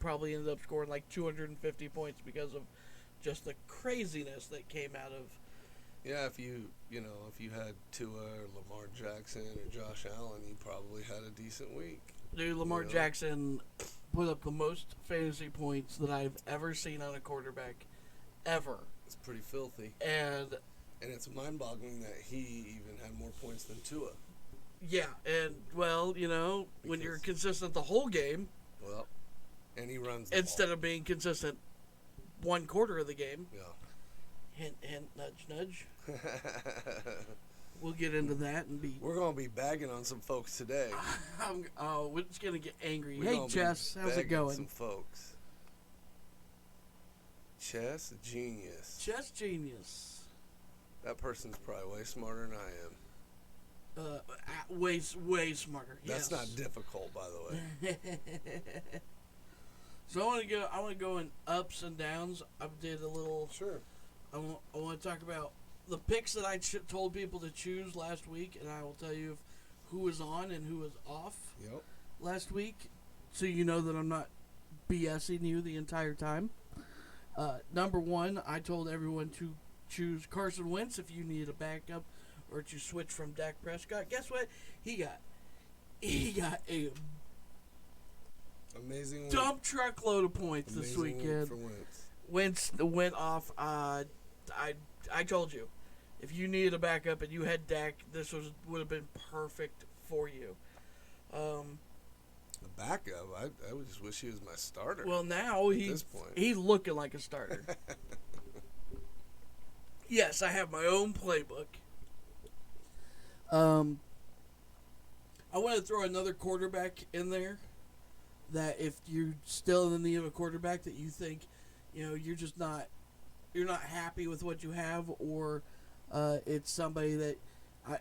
probably ended up scoring like 250 points because of just the craziness that came out of. Yeah, if you had Tua or Lamar Jackson or Josh Allen, you probably had a decent week. Dude, Lamar Jackson put up the most fantasy points that I've ever seen on a quarterback, ever. It's pretty filthy. And it's mind-boggling that he even had more points than Tua. yeah, and well, when you're consistent the whole game, well, and he runs instead of being consistent one quarter of the game. Yeah. Hint, hint, nudge, nudge. We'll get into that and be. We're gonna be bagging on some folks today. We're just gonna get angry. We're hey, Chess, how's it going? Some folks. Chess genius. Chess genius. That person's probably way smarter than I am. Way smarter. That's not difficult, by the way. So I want to go in ups and downs. I did a little. Sure. I want to talk about the picks that I told people to choose last week, and I will tell you who was on and who was off last week, so you know that I'm not BSing you the entire time. Number one, I told everyone to choose Carson Wentz if you needed a backup or to switch from Dak Prescott. Guess what? He got a amazing dump truckload of points this weekend. For Wentz. Wentz went off. I told you, if you needed a backup and you had Dak, this would have been perfect for you. A backup? I just wish he was my starter. Well, now he's looking like a starter. Yes, I have my own playbook. I want to throw another quarterback in there. That if you're still in the need of a quarterback that you think, you're just not. You're not happy with what you have, or it's somebody that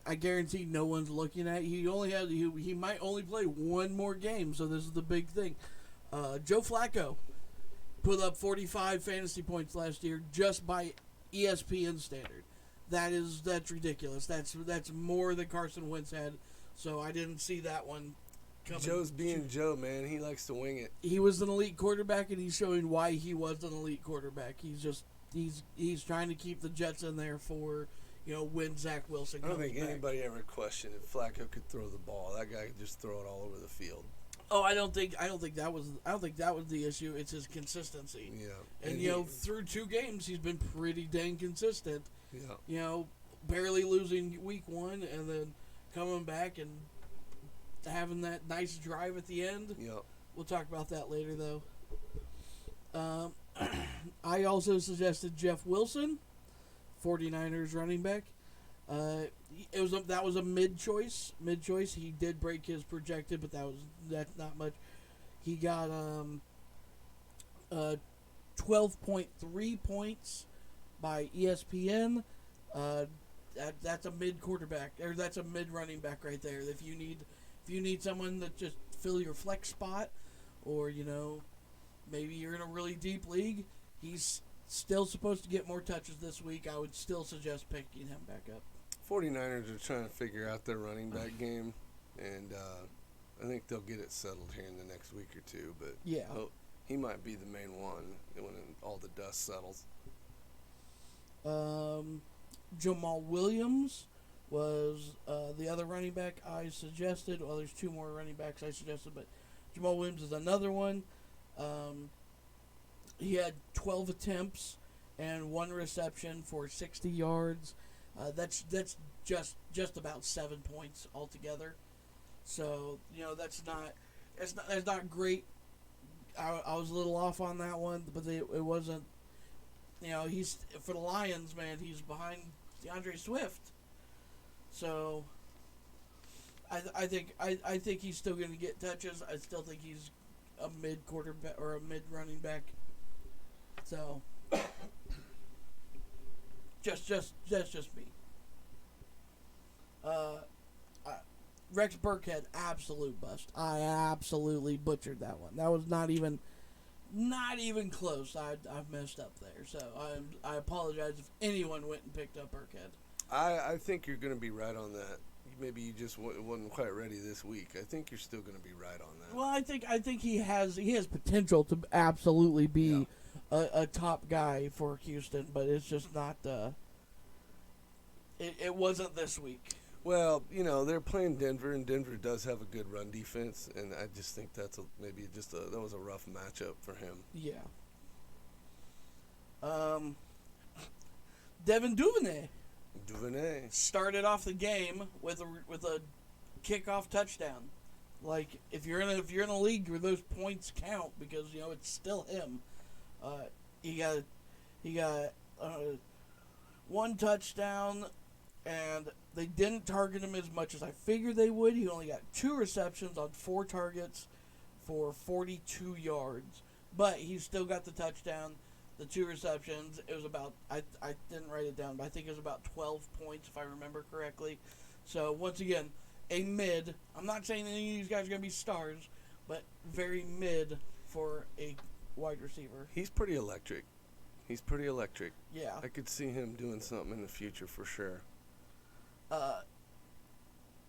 I guarantee no one's looking at. He might only play one more game, so this is the big thing. Joe Flacco put up 45 fantasy points last year just by ESPN standard. That's ridiculous. That's more than Carson Wentz had. So I didn't see that one coming. Joe's being Joe, man. He likes to wing it. He was an elite quarterback, and he's showing why he was an elite quarterback. He's trying to keep the Jets in there for, when Zach Wilson comes back. I don't think anybody ever questioned if Flacco could throw the ball. That guy could just throw it all over the field. Oh, I don't think that was the issue. It's his consistency. Yeah. And through 2 games he's been pretty dang consistent. Yeah. Barely losing week 1 and then coming back and having that nice drive at the end. Yeah. We'll talk about that later though. I also suggested Jeff Wilson, 49ers running back. That was a mid choice. He did break his projected, but that's not much. He got 12.3 points by ESPN. That's a mid quarterback, or that's a mid running back right there. If you need someone that just fill your flex spot, or maybe you're in a really deep league, he's still supposed to get more touches this week. I would still suggest picking him back up. 49ers are trying to figure out their running back game, and I think they'll get it settled here in the next week or two. But yeah, he might be the main one when all the dust settles. Jamal Williams was the other running back I suggested. Well, there's 2 more running backs I suggested, but Jamal Williams is another one. He had 12 attempts and 1 reception for 60 yards. That's just about 7 points altogether. So that's not great. I was a little off on that one, but it wasn't. He's for the Lions, man. He's behind DeAndre Swift. So I think he's still going to get touches. I still think he's a mid quarterback or a mid running back. So that's just me. Rex Burkhead, absolute bust. I absolutely butchered that one. That was not even close. I've messed up there. So I apologize if anyone went and picked up Burkhead. I think you're going to be right on that. maybe you just wasn't quite ready this week. I think you're still going to be right on that. Well, I think he has potential to absolutely be a top guy for Houston, but it's just not. It wasn't this week. Well, they're playing Denver, and Denver does have a good run defense, and I just think that was a rough matchup for him. Yeah. Devin Duvernay started off the game with a kickoff touchdown. Like if you're in a league where those points count, because it's still him. He got one touchdown, and they didn't target him as much as I figured they would. He only got 2 receptions on 4 targets for 42 yards, but he still got the touchdown. The 2 receptions, it was about, I didn't write it down, but I think it was about 12 points if I remember correctly. So once again, a mid. I'm not saying any of these guys are going to be stars, but very mid for a wide receiver. He's pretty electric. Yeah. I could see him doing something in the future for sure.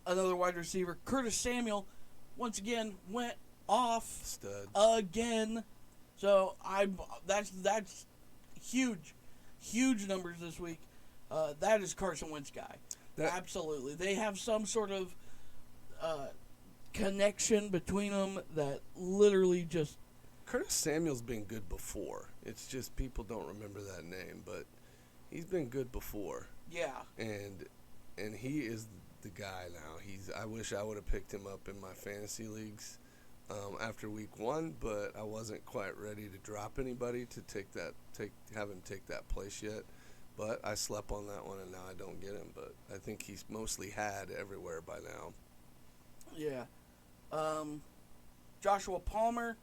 Another wide receiver, Curtis Samuel, once again went off. Stud. Again. So that's huge numbers this week. That is Carson Wentz guy. Absolutely, they have some sort of connection between them that literally just. Curtis Samuel's been good before. It's just people don't remember that name, but he's been good before. Yeah. And he is the guy now. I wish I would have picked him up in my fantasy leagues. After week 1, but I wasn't quite ready to drop anybody to have him take that place yet. But I slept on that one, and now I don't get him. But I think he's mostly had everywhere by now. Yeah. Joshua Palmer,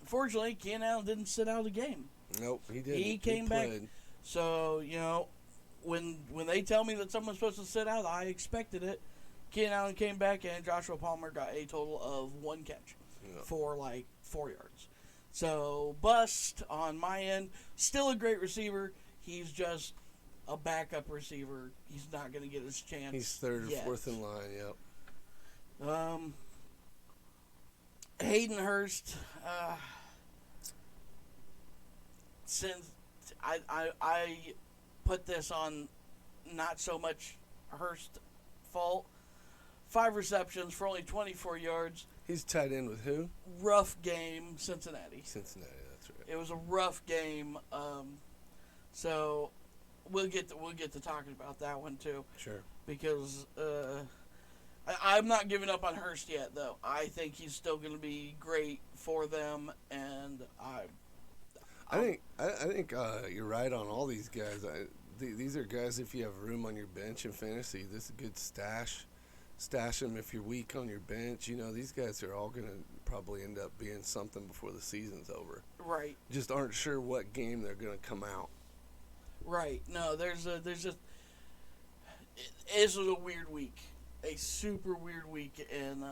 unfortunately, Keenan Allen didn't sit out a game. Nope, he didn't. He came back. So, when they tell me that someone's supposed to sit out, I expected it. Keenan Allen came back, and Joshua Palmer got a total of 1 catch. For like 4 yards. So, bust on my end. Still a great receiver. He's just a backup receiver. He's not going to get his chance. He's third or fourth in line, yep. Hayden Hurst. Since I put this on not so much Hurst fault. 5 receptions for only 24 yards. He's tied in with who? Rough game, Cincinnati. That's right. It was a rough game, so we'll get to talking about that one too. Sure. Because I'm not giving up on Hurst yet, though. I think he's still going to be great for them, and I think you're right on all these guys. These are guys, if you have room on your bench in fantasy, this is a good stash. Stash them if you're weak on your bench. These guys are all going to probably end up being something before the season's over. Right. Just aren't sure what game they're going to come out. Right. No, this was a weird week. A super weird week in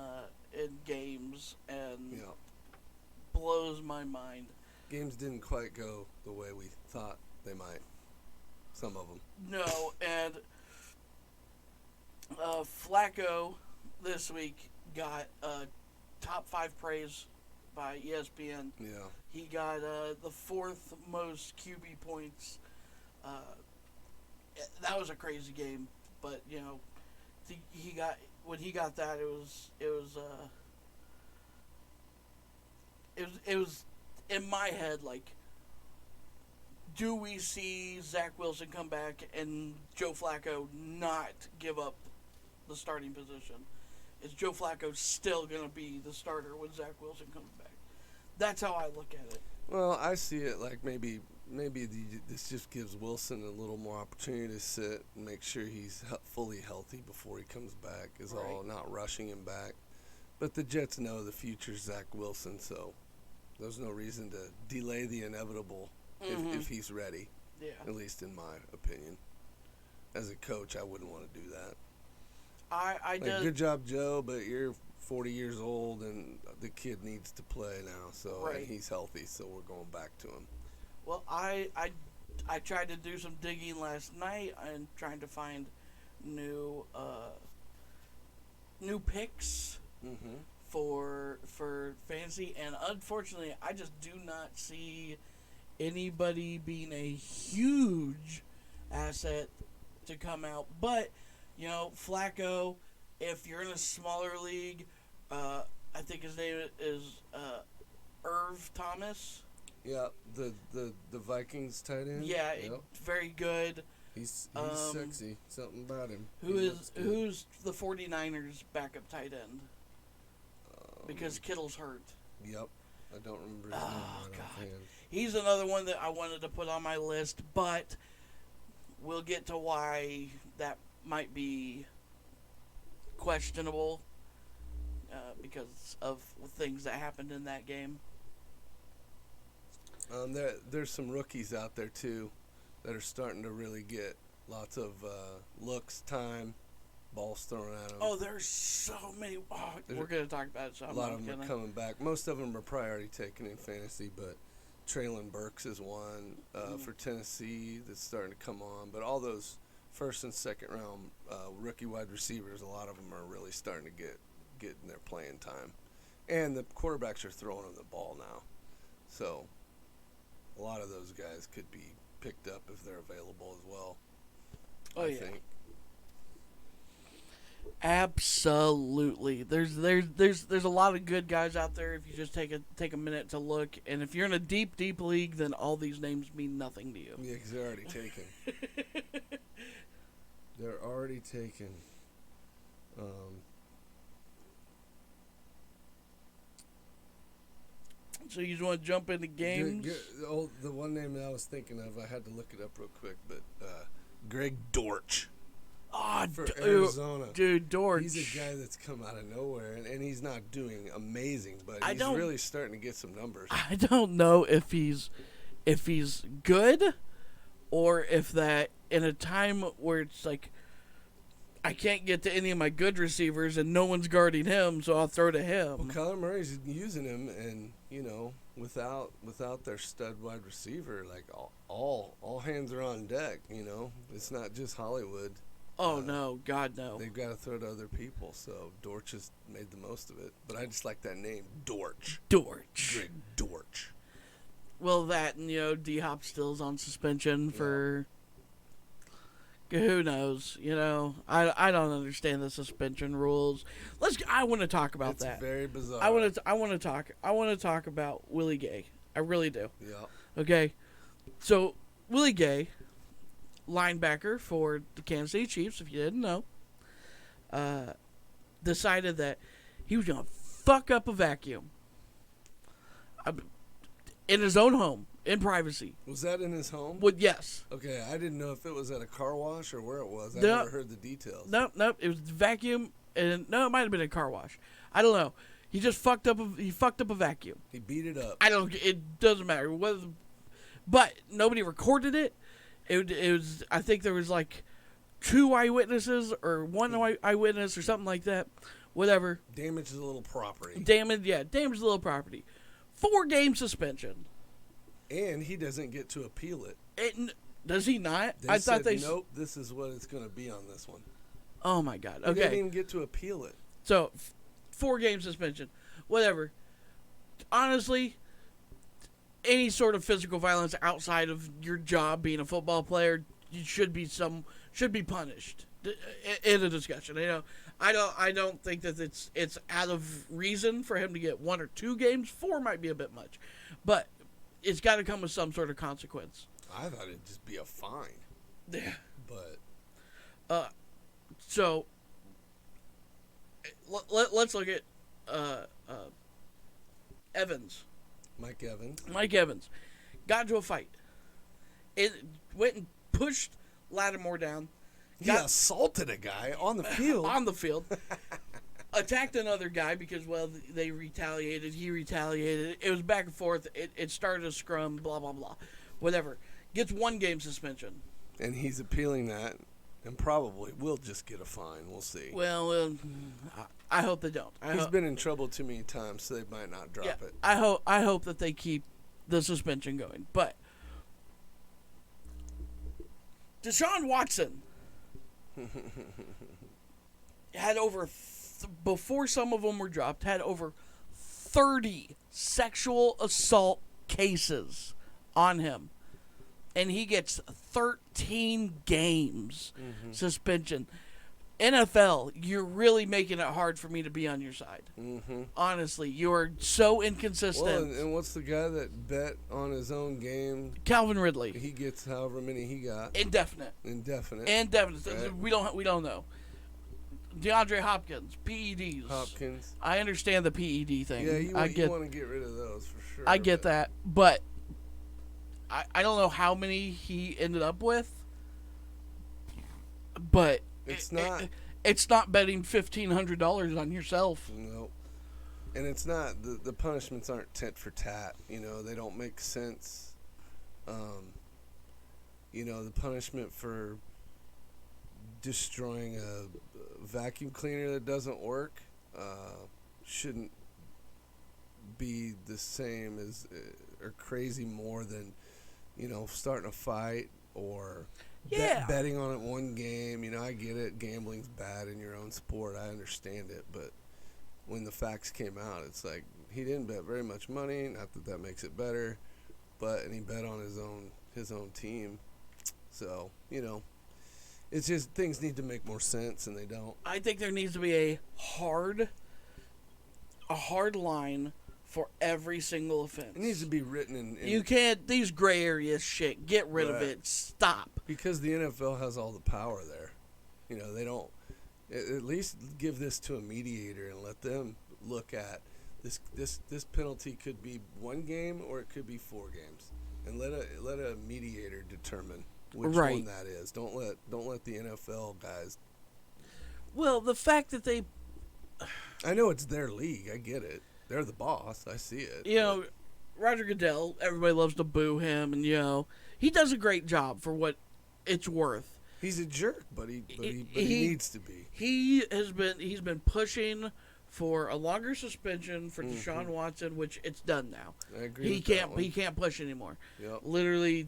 games, and blows my mind. Games didn't quite go the way we thought they might. Some of them. No, and Flacco this week got top 5 praise by ESPN. Yeah. He got the 4th most QB points. That was a crazy game, but he got when he got that it was in my head like, do we see Zach Wilson come back and Joe Flacco not give up the starting position? Is Joe Flacco still going to be the starter when Zach Wilson comes back? That's how I look at it. Well, I see it like maybe this just gives Wilson a little more opportunity to sit and make sure he's fully healthy before he comes back. Is right. All, not rushing him back. But the Jets know the future's Zach Wilson, so there's no reason to delay the inevitable if he's ready. Yeah. At least in my opinion. As a coach, I wouldn't want to do that. Good job, Joe, but you're 40 years old and the kid needs to play now, so right. And he's healthy, so we're going back to him. Well, I tried to do some digging last night and trying to find new new picks Mm-hmm. for fantasy, and unfortunately, I just do not see anybody being a huge asset to come out. But Flacco, if you're in a smaller league, I think his name is Irv Thomas. Yeah, the Vikings tight end. Yeah, Yep. very good. He's Um, sexy. Something about him. Who's the 49ers backup tight end? Because Kittle's hurt. Yep. I don't remember his name right offhand. He's another one that I wanted to put on my list, but we'll get to why that might be questionable because of things that happened in that game. There's some rookies out there too that are starting to really get lots of looks, time, balls thrown at them. Oh, there's so many. We're going to talk about it. So a lot of them are coming back. Most of them are probably already taken in fantasy, but Traylon Burks is one for Tennessee that's starting to come on. But all those first and second round rookie wide receivers, a lot of them are really starting to get in their playing time. And the quarterbacks are throwing them the ball now. So a lot of those guys could be picked up if they're available as well. I think. Absolutely. There's a lot of good guys out there if you just take a minute to look. And if you're in a deep league, then all these names mean nothing to you. Yeah, because they're already taken. They're already taken. So you just want to jump into games? The one name that I was thinking of, I had to look it up real quick, but Greg Dortch. For Arizona. Dude, Dortch. He's a guy that's come out of nowhere, and he's not doing amazing, but he's really starting to get some numbers. I don't know if he's good or if that in a time where it's like I can't get to any of my good receivers and no one's guarding him, so I'll throw to him. Well, Kyler Murray's using him, and without their stud wide receiver, like all hands are on deck. It's not just Hollywood. Oh no, God no! They've got to throw to other people, so Dortch has made the most of it. But I just like that name, Dortch. Dortch. Greg Dortch. Well, that and D-Hop still's on suspension for. Who knows? I don't understand the suspension rules. I want to talk about that. It's very bizarre. I want to talk about Willie Gay. I really do. Yeah. Okay. So Willie Gay, linebacker for the Kansas City Chiefs, if you didn't know, decided that he was gonna fuck up a vacuum in his own home. In privacy. Was that in his home? Well, yes. Okay, I didn't know if it was at a car wash or where it was. I never heard the details. Nope. It was vacuum, and it might have been a car wash. I don't know. He just fucked up. He fucked up a vacuum. He beat it up. It doesn't matter but nobody recorded it. It was. I think there was like 2 eyewitnesses or 1 eyewitness or something like that. Whatever. Damaged a little property. Damaged a little property. 4-game suspension. And he doesn't get to appeal it. Does he not? I thought nope, this is what it's going to be on this one. Oh, my God. Okay. He didn't even get to appeal it. So, 4-game suspension. Whatever. Honestly, any sort of physical violence outside of your job being a football player should be punished in a discussion. I don't think that it's out of reason for him to get 1 or 2 games. 4 might be a bit much. But it's got to come with some sort of consequence. I thought it'd just be a fine. Yeah. But. So, let's look at Evans. Mike Evans. Got into a fight. It went and pushed Lattimore down. He assaulted a guy on the field. On the field. Attacked another guy because, they retaliated. He retaliated. It was back and forth. It started a scrum, blah, blah, blah. Whatever. Gets 1-game suspension. And he's appealing that and probably will just get a fine. We'll see. Well, I hope they don't. He's been in trouble too many times, so they might not drop it. I hope that they keep the suspension going. But Deshaun Watson had over before some of them were dropped, had over 30 sexual assault cases on him. And he gets 13 games suspension. NFL, you're really making it hard for me to be on your side. Honestly, you are so inconsistent. Well, and what's the guy that bet on his own game? Calvin Ridley. He gets however many he got. Indefinite. Right. We don't know. DeAndre Hopkins, PEDs. Hopkins. I understand the PED thing. Yeah, you want to get rid of those for sure. I get that, but I don't know how many he ended up with. But it's not betting $1,500 on yourself. No. And it's not the punishments aren't tit for tat. They don't make sense. The punishment for destroying a vacuum cleaner that doesn't work shouldn't be the same as or crazy more than starting a fight or betting on it one game. I get it, gambling's bad in your own sport, I understand it, but when the facts came out, it's like he didn't bet very much money, not that makes it better, and he bet on his own team. So it's just things need to make more sense, and they don't. I think there needs to be a hard line for every single offense. It needs to be written in you can't, these gray areas shit, get rid of it, stop. Because the NFL has all the power there. They don't, at least give this to a mediator and let them look at this penalty could be 1 game or it could be 4 games. And let a mediator determine which one that is. Don't let the NFL guys. Well, the fact that they, I know it's their league, I get it. They're the boss. I see it. Roger Goodell, everybody loves to boo him, and he does a great job for what it's worth. He's a jerk, but he needs to be. He's been pushing for a longer suspension for Deshaun Watson, which it's done now. I agree. He can't push anymore. Yep. Literally,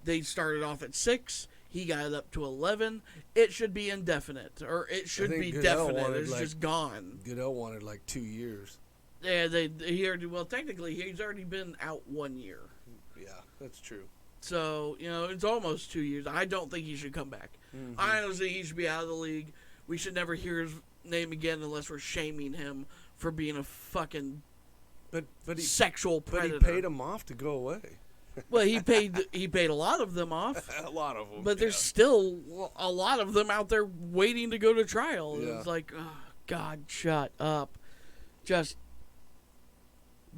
they started off at 6. He got it up to 11. It should be indefinite, or it should be definite. It's just gone. Goodell wanted 2 years. Yeah, technically he's already been out 1 year. Yeah, that's true. So, it's almost 2 years. I don't think he should come back. I don't think he should be out of the league. We should never hear his name again unless we're shaming him for being a fucking sexual predator. But he paid him off to go away. Well, he paid a lot of them off. A lot of them. But there's still a lot of them out there waiting to go to trial. Yeah. It's like, oh, God, shut up. Just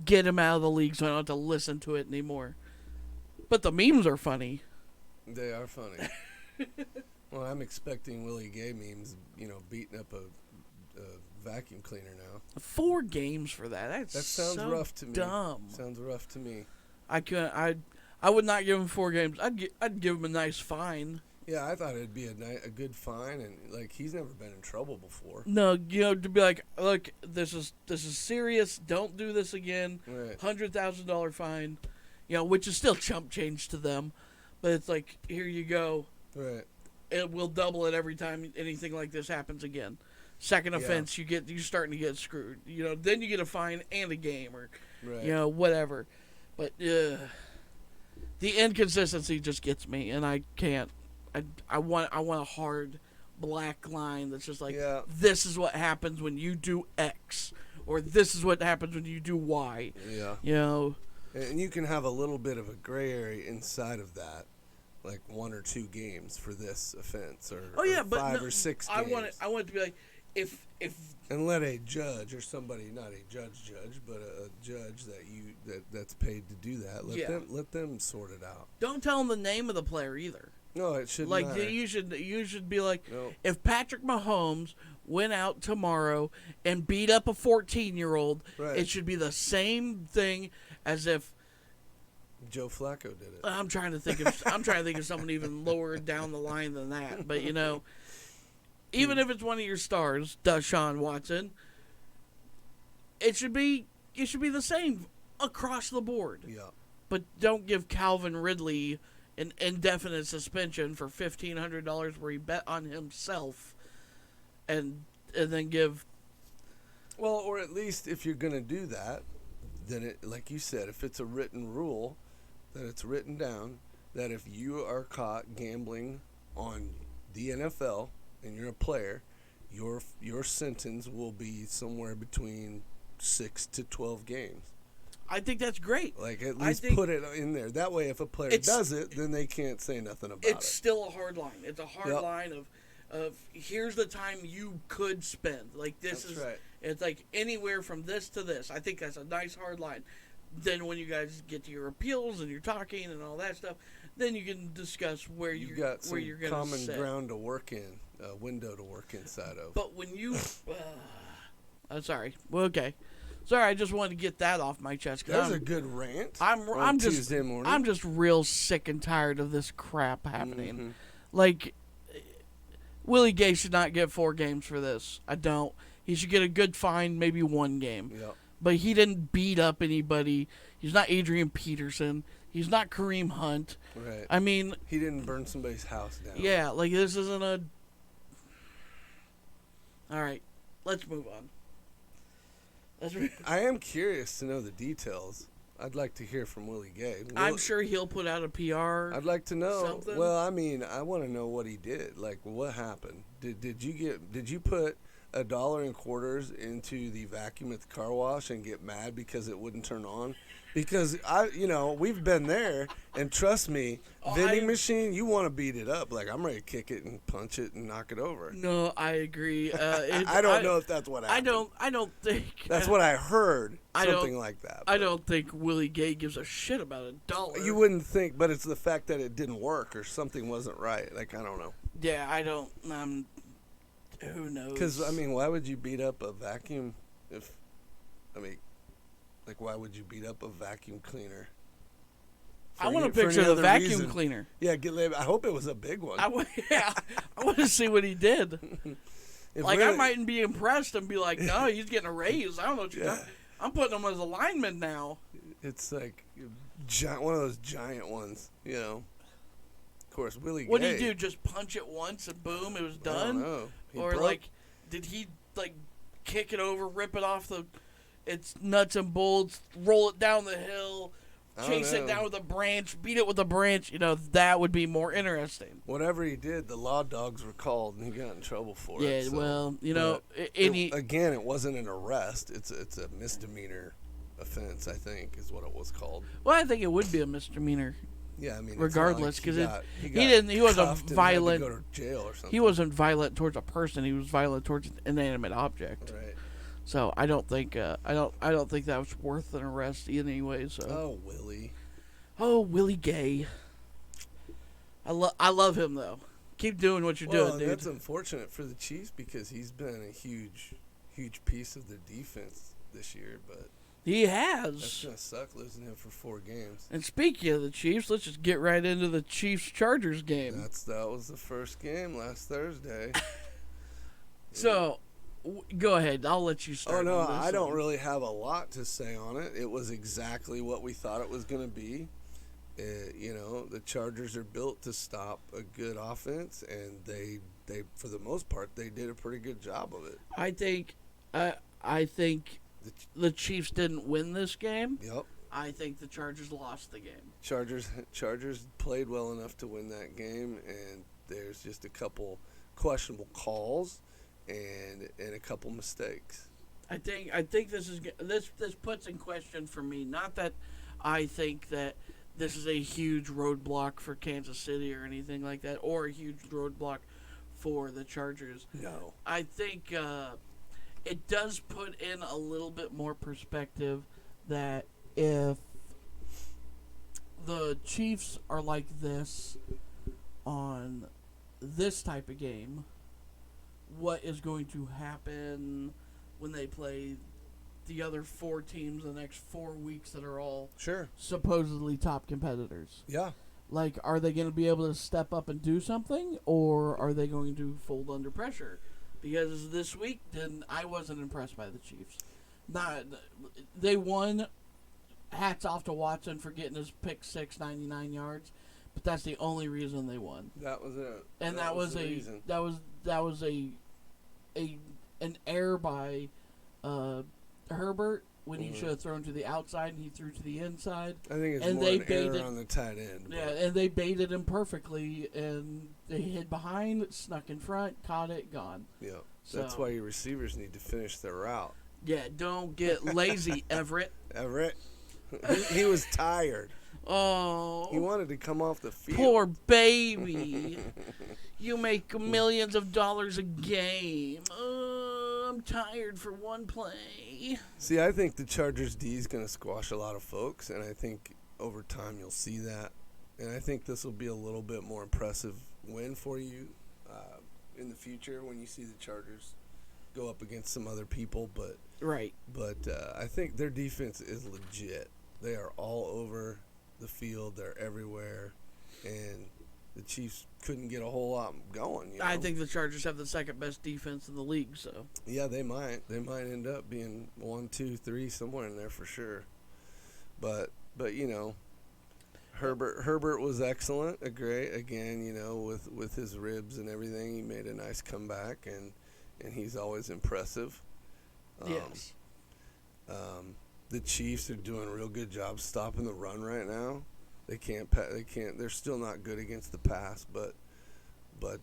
get him out of the league so I don't have to listen to it anymore. But the memes are funny. They are funny. Well, I'm expecting Willie Gay memes, beating up a vacuum cleaner now. 4 games for that. That sounds so rough to me. Dumb. Sounds rough to me. I would not give him 4 games. I'd give him a nice fine. Yeah, I thought it'd be a good fine, and he's never been in trouble before. No, to be like, look, this is serious. Don't do this again. Right. $100,000 fine. Which is still chump change to them, but it's like, here you go. Right. It will double it every time anything like this happens again. Second offense, you're starting to get screwed. Then you get a fine and a game, or whatever. But the inconsistency just gets me, and I can't. I want a hard black line that's just like, this is what happens when you do X, or this is what happens when you do Y. Yeah. And you can have a little bit of a gray area inside of that, like 1 or 2 games for this offense, or 5 or 6 games. I want it to be like, if and let a judge or somebody, not a judge, but a judge that's paid to do that. Let them sort it out. Don't tell them the name of the player either. No, it shouldn't. Like you should be like, if Patrick Mahomes went out tomorrow and beat up a 14-year-old, it should be the same thing as if Joe Flacco did it. I'm trying to think of someone even lower down the line than that. But even if it's one of your stars, Deshaun Watson, it should be the same across the board. Yeah. But don't give Calvin Ridley an indefinite suspension for $1,500 where he bet on himself, and then give Well, or at least if you're going to do that, then it, like you said, if it's a written rule, that it's written down that if you are caught gambling on the NFL and you're a player, your sentence will be somewhere between 6 to 12 games. I think that's great. Like, at least put it in there. That way, if a player does it, then they can't say nothing about it. It's still a hard line. It's a hard line of here's the time you could spend. Like, this That's is right. It's like anywhere from this to this. I think that's a nice hard line. Then when you guys get to your appeals and you're talking and all that stuff, then you can discuss where You've got some where you're going to common sit. ground to work in, a window to work inside of. But when you, sorry, well, okay, sorry, I just wanted to get that off my chest. That was a good rant. I'm just Tuesday morning. I'm just real sick and tired of this crap happening. Mhm. Like, Willie Gay should not get 4 games for this. I don't. He should get a good fine, maybe 1 game. Yep. But he didn't beat up anybody. He's not Adrian Peterson. He's not Kareem Hunt. Right. I mean, He didn't burn somebody's house down. yeah, like this isn't a. All right, let's move on. I am curious to know the details. I'd like to hear from Willie Gay. I'm sure he'll put out a PR. I'd like to know. Something. Well, I mean, I want to know what he did. Like, what happened? Did you put $1 in quarters into the vacuum at the car wash and get mad because it wouldn't turn on? Because we've been there, and trust me, vending machine, you want to beat it up. Like, I'm ready to kick it and punch it and knock it over. No, I agree. I don't know if that's what happened. I don't think. That's what I heard. I don't- Something like that. I but don't think Willie Gay gives a shit about $1. You wouldn't think, but it's the fact that it didn't work or something wasn't right. Like, I don't know. Yeah, I don't. Who knows? Because, I mean, why would you beat up a vacuum if, why would you beat up a vacuum cleaner? I want to for any picture the other vacuum reason? cleaner. Yeah, I hope it was a big one. I want to see what he did. If Like, really- I mightn't be impressed and be like, no, he's getting a raise. I don't know what you're Yeah. talking. I'm putting him as a lineman now. It's like one of those giant ones, Of course, Willie What Gay. did he do? Just punch it once and boom, it was I don't done? know. He Or, broke- like, did he, kick it over, rip it off its nuts and bolts, roll it down the hill, I don't chase it know. down with a branch, beat it with a branch? That would be more interesting. Whatever he did, the law dogs were called, and he got in trouble for it. Yeah, so- well, But any. again, it wasn't an arrest. It's a misdemeanor offense, I think, is what it was called. Well, I think it would be a misdemeanor. Yeah, I mean, Regardless, because he wasn't cuffed and violent. had to go to jail or something. He wasn't violent towards a person. He was violent towards an inanimate object. Right. So I don't think I don't think that was worth an arrest anyway. So Oh, Willie. Willie Gay. I love him though. Keep doing what you're doing, dude. That's unfortunate for the Chiefs because he's been a huge piece of their defense this year. But He that's has. gonna suck losing him for 4 games. And speaking of the Chiefs, let's just get right into the Chiefs-Chargers game. That was the first game last Thursday. So, go ahead. I'll let you start. Oh no, on this I don't one. really have a lot to say on it. It was exactly what we thought it was going to be. The Chargers are built to stop a good offense, and they for the most part they did a pretty good job of it. I think the Chiefs didn't win this game. Yep. I think the Chargers lost the game. Chargers played well enough to win that game, and there's just a couple questionable calls and a couple mistakes. I think this puts in question for me, not that I think that this is a huge roadblock for Kansas City or anything like that, or a huge roadblock for the Chargers. No. I think it does put in a little bit more perspective that if the Chiefs are like this on this type of game, what is going to happen when they play the other 4 teams the next 4 weeks that are all Sure. supposedly top competitors? Yeah. Like, are they going to be able to step up and do something, or are they going to fold under pressure? Because this week, I wasn't impressed by the Chiefs. They won. Hats off to Watson for getting his pick 6, 99 yards, but that's the only reason they won. That was it. And that was the a reason. that was an error by Herbert when he Mhm. should have thrown to the outside and he threw to the inside. I think it's And more they an error baited- on the tight end. Yeah, but- and they baited him perfectly, and they hid behind, snuck in front, caught it, gone. Yeah, that's So- why your receivers need to finish their route. Yeah, don't get lazy, Everett. Everett, he was tired. Oh, He wanted to come off the field. poor baby. You make millions of dollars a game. I'm tired for one play. See, I think the Chargers D is going to squash a lot of folks, and I think over time you'll see that. And I think this will be a little bit more impressive win for you in the future when you see the Chargers go up against some other people. But Right. I think their defense is legit. They are all over the field. They're everywhere, and the Chiefs couldn't get a whole lot going. You know? I think the Chargers have the second best defense in the league, so. Yeah, they might. They might end up being 1, 2, 3 somewhere in there for sure. But you know, Herbert was excellent. Again, you know, with his ribs and everything, he made a nice comeback, and he's always impressive. Yes. The Chiefs are doing a real good job stopping the run right now. They can't. They're still not good against the pass, but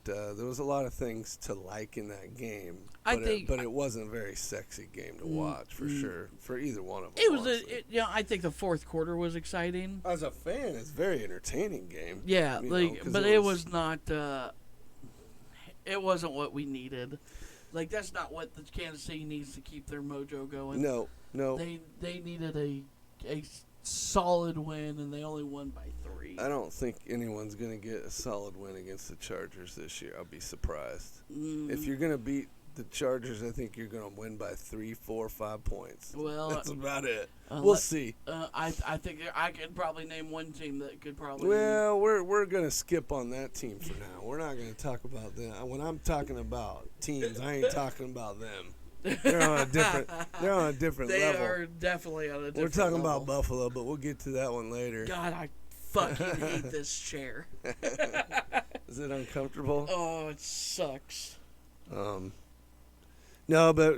there was a lot of things to like in that game. But it wasn't a very sexy game to watch for sure for either one of them. It was honestly. I think the fourth quarter was exciting. As a fan, it's a very entertaining game. Yeah, you know, like, 'cause but it was not. It wasn't what we needed. Like, that's not what the Kansas City needs to keep their mojo going. No. They needed a solid win, and they only won by 3. I don't think anyone's going to get a solid win against the Chargers this year. I'll be surprised. If you're going to beat the Chargers, I think you're going to win by 3, 4, 5 points. Well, That's about it. uh, We'll let- see. I think I could probably name one team that could probably. Well, we're going to skip on that team for now. We're not going to talk about them. When I'm talking about teams, I ain't talking about them. They're on a different they level. are definitely on a different We're talking level. about Buffalo, but we'll get to that one later. God, I fucking hate this chair. Is it uncomfortable? Oh, it sucks. No, but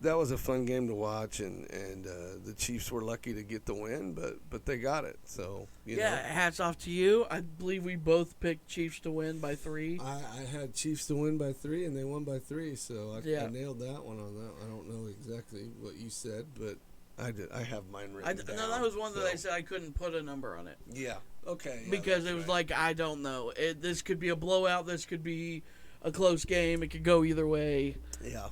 that was a fun game to watch, and the Chiefs were lucky to get the win, but they got it. So you Yeah, know. hats off to you. I believe we both picked Chiefs to win by 3. I had Chiefs to win by 3, and they won by 3, so I Yeah. nailed that one on that. I don't know exactly what you said, but I did. I have mine written down. No, that was one that I so- said I couldn't put a number on it. Yeah. Okay. yeah, Because that's it was right. like, I don't know. This could be a blowout. This could be a close game. It could go either way. Yeah.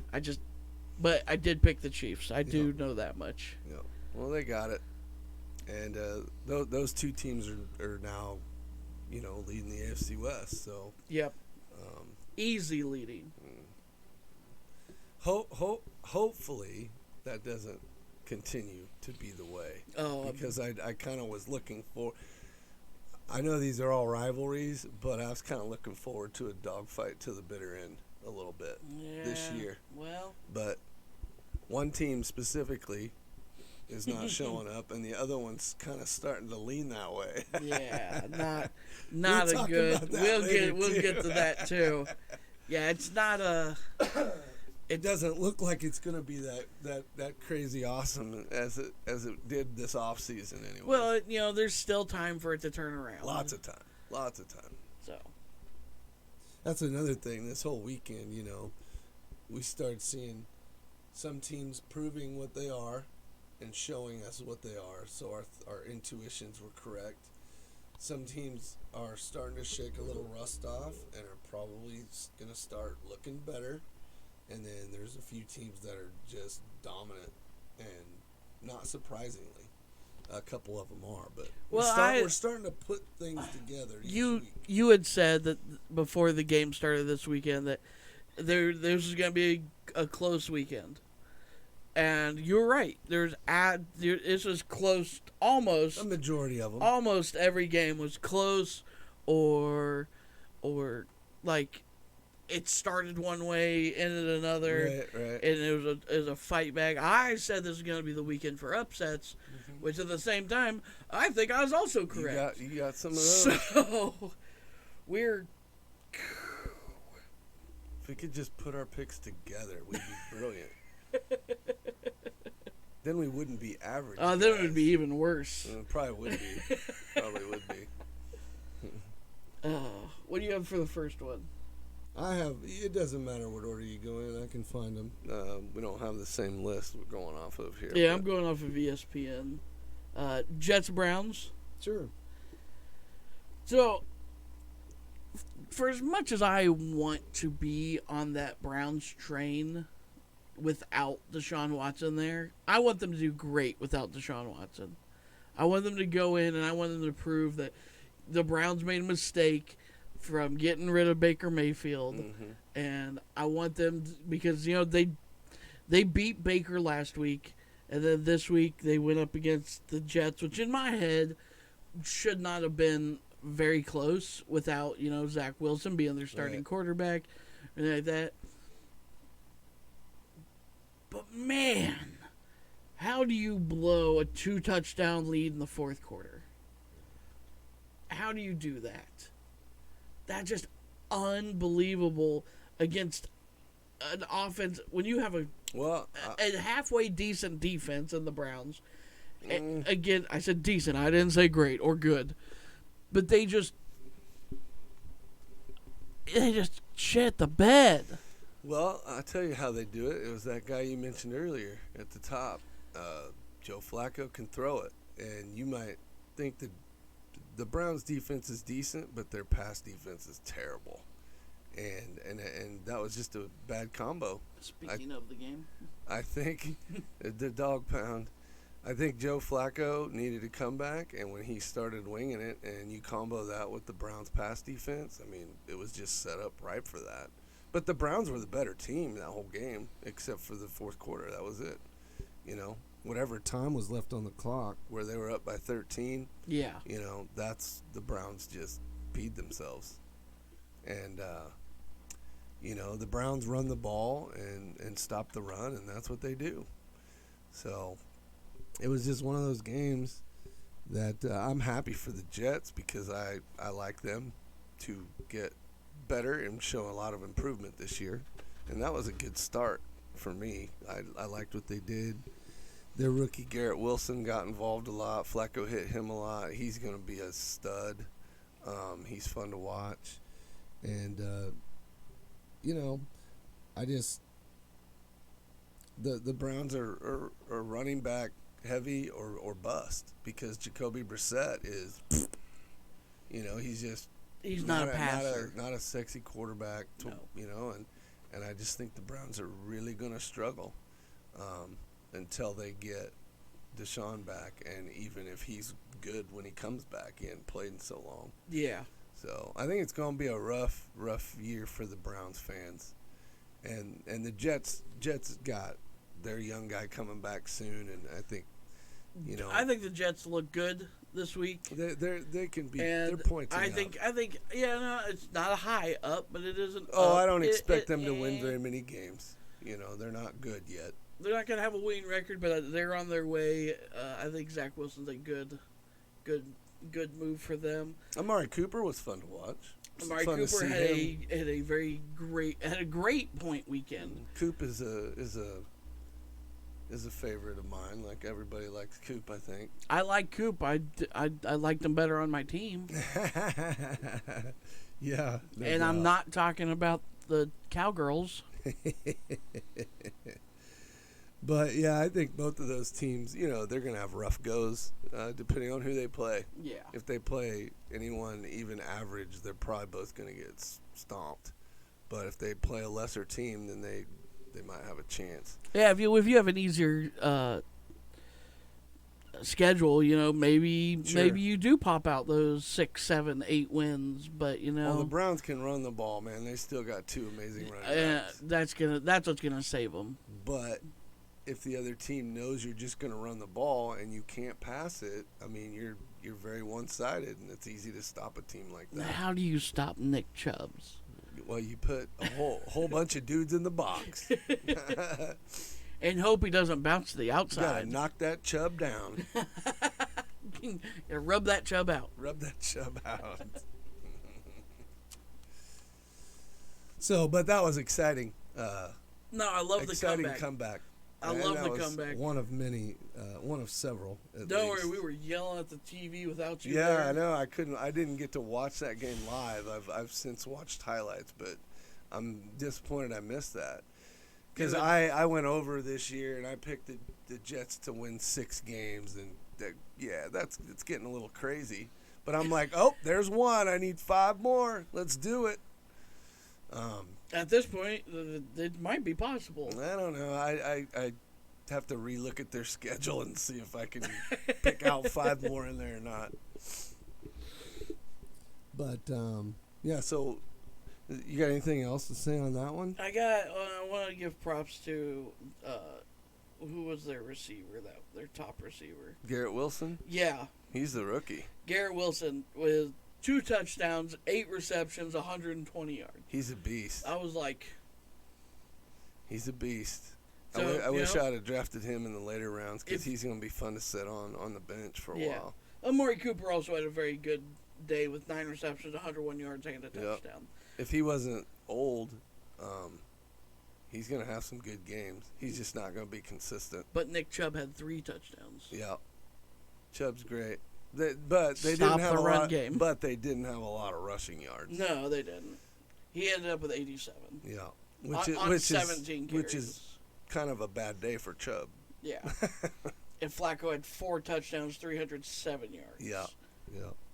But I did pick the Chiefs. I do know that much. Yeah. Well, they got it, and those two teams are now, you know, leading the AFC West. So. Yep. Easy leading. Hopefully that doesn't continue to be the way. Oh, Because I kind of was looking for. I know these are all rivalries, but I was kind of looking forward to a dogfight to the bitter end a little bit this yeah, year. Well, But one team specifically is not showing up, and the other one's kind of starting to lean that way. yeah, not a talk good. about that We'll later, get too. to that too. Yeah, it's not a. It doesn't look like it's going to be that crazy awesome as it did this off season anyway. Well, there's still time for it to turn around. Lots of time. So. That's another thing. This whole weekend, we started seeing some teams proving what they are and showing us what they are. So our intuitions were correct. Some teams are starting to shake a little rust off and are probably going to start looking better. And then there's a few teams that are just dominant, and not surprisingly, a couple of them are. But we're starting to put things together. You had said that before the game started this weekend that this was going to be a close weekend, and you're right. This was close. Almost a majority of them. Almost every game was close, or like it started one way, ended another. Right. And it was a fight back. I said this was going to be the weekend for upsets, which at the same time, I think I was also correct. You got some of those. So, we're... If we could just put our picks together, we'd be brilliant. Then we wouldn't be average. Then it would be even worse. Probably would be. Probably would be. What do you have for the first one? I have. It doesn't matter what order you go in. I can find them. We don't have the same list we're going off of here. Yeah, I'm going off of ESPN. Jets Browns. Sure. So, for as much as I want to be on that Browns train without Deshaun Watson there, I want them to do great without Deshaun Watson. I want them to go in and I want them to prove that the Browns made a mistake from getting rid of Baker Mayfield. Mm-hmm. And I want them because, they beat Baker last week. And then this week they went up against the Jets, which in my head should not have been very close without, Zach Wilson being their starting quarterback or anything like that. But man, how do you blow a 2-touchdown lead in the fourth quarter? How do you do that? That's just unbelievable against an offense when you have a halfway decent defense in the Browns. Again, I said decent. I didn't say great or good. But they just shit the bed. Well, I'll tell you how they do it. It was that guy you mentioned earlier at the top. Joe Flacco can throw it. And you might think that the Browns' defense is decent, but their pass defense is terrible. And that was just a bad combo. Speaking of the game. I think the dog pound. I think Joe Flacco needed to come back, and when he started winging it, and you combo that with the Browns' pass defense, I mean, it was just set up right for that. But the Browns were the better team that whole game, except for the fourth quarter. That was it. Whatever time was left on the clock, where they were up by 13. Yeah. That's the Browns just peed themselves. And, the Browns run the ball and stop the run, and that's what they do. So it was just one of those games that I'm happy for the Jets because I like them to get better and show a lot of improvement this year. And that was a good start for me. I liked what they did. Their rookie Garrett Wilson got involved a lot. Flacco hit him a lot. He's going to be a stud. He's fun to watch. And, I just the Browns are running back heavy or bust because Jacoby Brissett is, he's not a passer. Not a sexy quarterback, No. And I just think the Browns are really going to struggle until they get Deshaun back, and even if he's good when he comes back, he hadn't played in so long. Yeah. So I think it's going to be a rough year for the Browns fans, and the Jets got their young guy coming back soon, and I think, I think the Jets look good this week. They can be. And they're pointing I think it's not a high up, but it isn't. Oh, I don't expect them to win very many games. They're not good yet. They're not going to have a winning record, but they're on their way. I think Zach Wilson's a good move for them. Amari Cooper was fun to watch. Amari Cooper had a great point weekend. Coop is a favorite of mine. Like everybody likes Coop, I think. I like Coop. I liked him better on my team. Yeah. And I'm not talking about the Cowgirls. But, yeah, I think both of those teams, they're going to have rough goes depending on who they play. Yeah. If they play anyone even average, they're probably both going to get stomped. But if they play a lesser team, then they might have a chance. Yeah, if you have an easier schedule, maybe you do pop out those 6, 7, 8 wins. But Well, the Browns can run the ball, man. They still got two amazing running backs. That's what's gonna save them. But if the other team knows you're just going to run the ball and you can't pass it, I mean, you're very one-sided, and it's easy to stop a team like that. How do you stop Nick Chubbs? Well, you put a whole bunch of dudes in the box. And hope he doesn't bounce to the outside. You gotta knock that Chubb down. Rub that Chubb out. Rub that Chubb out. So, but that was exciting. No, I love the comeback. I And love that the was comeback. One of many, one of several. Don't worry, we were yelling at the TV without you Yeah, there. I know. I didn't get to watch that game live. I've since watched highlights, but I'm disappointed I missed that. Because Yeah, I went over this year and I picked the Jets to win 6 games, and it's getting a little crazy. But I'm like, oh, there's one. I need 5 more. Let's do it. At this point, it might be possible. I don't know. I have to relook at their schedule and see if I can pick out 5 more in there or not. But yeah. So, you got anything else to say on that one? I want to give props to who was their receiver, their top receiver. Garrett Wilson. Yeah, He's the rookie. Garrett Wilson with 2 touchdowns, 8 receptions, 120 yards. He's a beast. I was like, He's a beast. So, I wish you know, I'd have drafted him in the later rounds because he's going to be fun to sit on the bench for a while. Amari Cooper also had a very good day with 9 receptions, 101 yards, and a touchdown. If he wasn't old, he's going to have some good games. He's just not going to be consistent. But Nick Chubb had 3 touchdowns. Yeah, Chubb's great. But they Stop didn't have the a run lot. game. But they didn't have a lot of rushing yards. No, they didn't. He ended up with 87. Yeah, On 17 carries. which is kind of a bad day for Chubb. Yeah. And Flacco had 4 touchdowns, 307 yards. Yeah.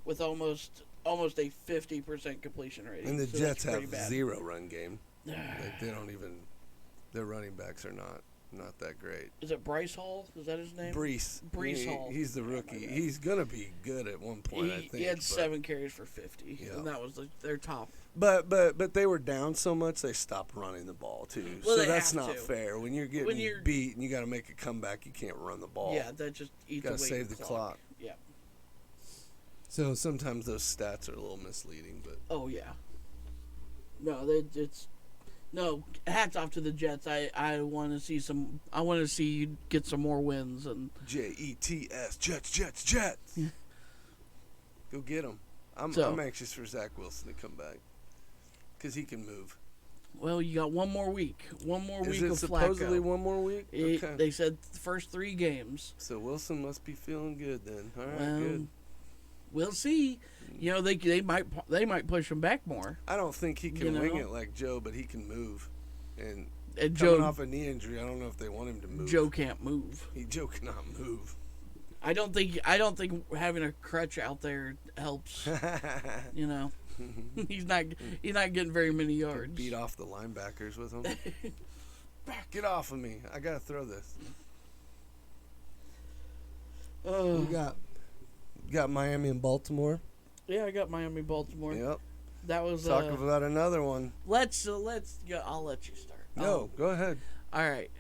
With almost a 50% completion rate. And the So Jets that's pretty have bad. 0 run game. Like they don't even. Their running backs are not that great. Is it Bryce Hall? Is that his name? Brees Hall. He's the Yeah, rookie. my bad. He's gonna be good at one point. I think He had but- 7 carries for 50, Yeah. and that was their top. But they were down so much they stopped running the ball too. Well, so they that's have not to. fair. When you're getting beat and you got to make a comeback, you can't run the ball. Yeah, that just eats Gotta away save the the clock. Yeah. So sometimes those stats are a little misleading, but Oh yeah. No, no. Hats off to the Jets. I want to see some. I want to see you get some more wins and. Jets, Jets. Yeah. Go get them. I'm anxious for Zach Wilson to come back because he can move. Well, you got one more week. One more week Is it of supposedly Flacco. one more week? Okay. They said the first 3 games. So Wilson must be feeling good then. All right, Well, good. We'll see. You know, they might push him back more. I don't think he can you know? wing it like Joe, but he can move. And And coming off a knee injury, I don't know if they want him to move. Joe can't move. Joe cannot move. I don't think having a crutch out there helps. You know, he's not getting very many yards. Beat off the linebackers with him. Get off of me! I gotta throw this. We got Miami and Baltimore. Yeah, I got Miami, Baltimore. Yep. That was Talk about another one. let's go. I'll let you start. No, go ahead. All right.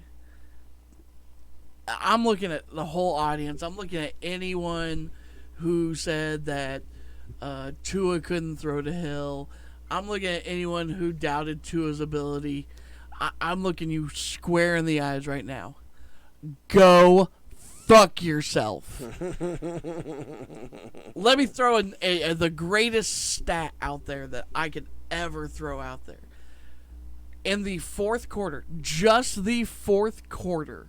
I'm looking at the whole audience. I'm looking at anyone who said that Tua couldn't throw to Hill. I'm looking at anyone who doubted Tua's ability. I'm looking you square in the eyes right now. Go fuck yourself. Let me throw the greatest stat out there that I could ever throw out there. In the 4th quarter, just the 4th quarter,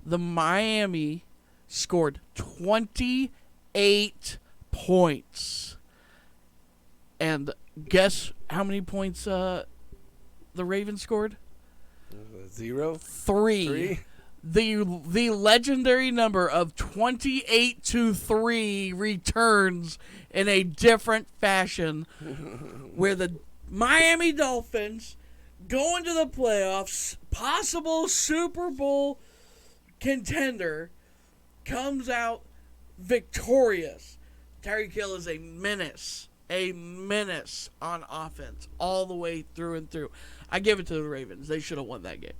the Miami scored 28 points. And guess how many points the Ravens scored? 0? 3. The legendary number of 28-3 returns in a different fashion, where the Miami Dolphins go into the playoffs, possible Super Bowl contender, comes out victorious. Tyreek Hill is a menace on offense all the way through and through. I give it to the Ravens. They should have won that game.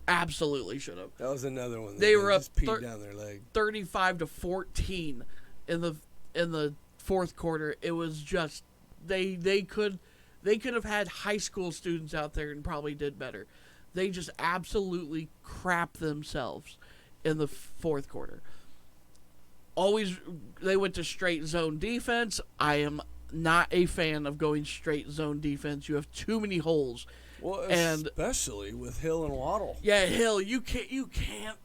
Absolutely should have. That was another one. They were up just peed down their leg. 35-14 in the 4th quarter. It was just they could have had high school students out there and probably did better. They just absolutely crapped themselves in the 4th quarter. They went to straight zone defense. I am not a fan of going straight zone defense. You have too many holes Well, And especially with Hill and Waddle. yeah, Hill, you can't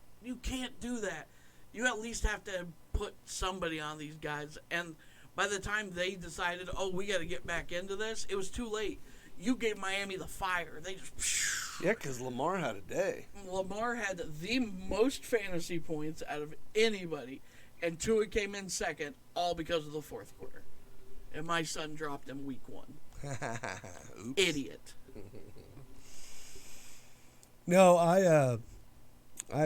do that. You at least have to put somebody on these guys. And by the time they decided, oh, we got to get back into this, it was too late. You gave Miami the fire. They just. Yeah, because Lamar had a day. Lamar had the most fantasy points out of anybody, and Tua came in second, all because of the fourth quarter. And my son dropped him week 1. Oops. Idiot. No, I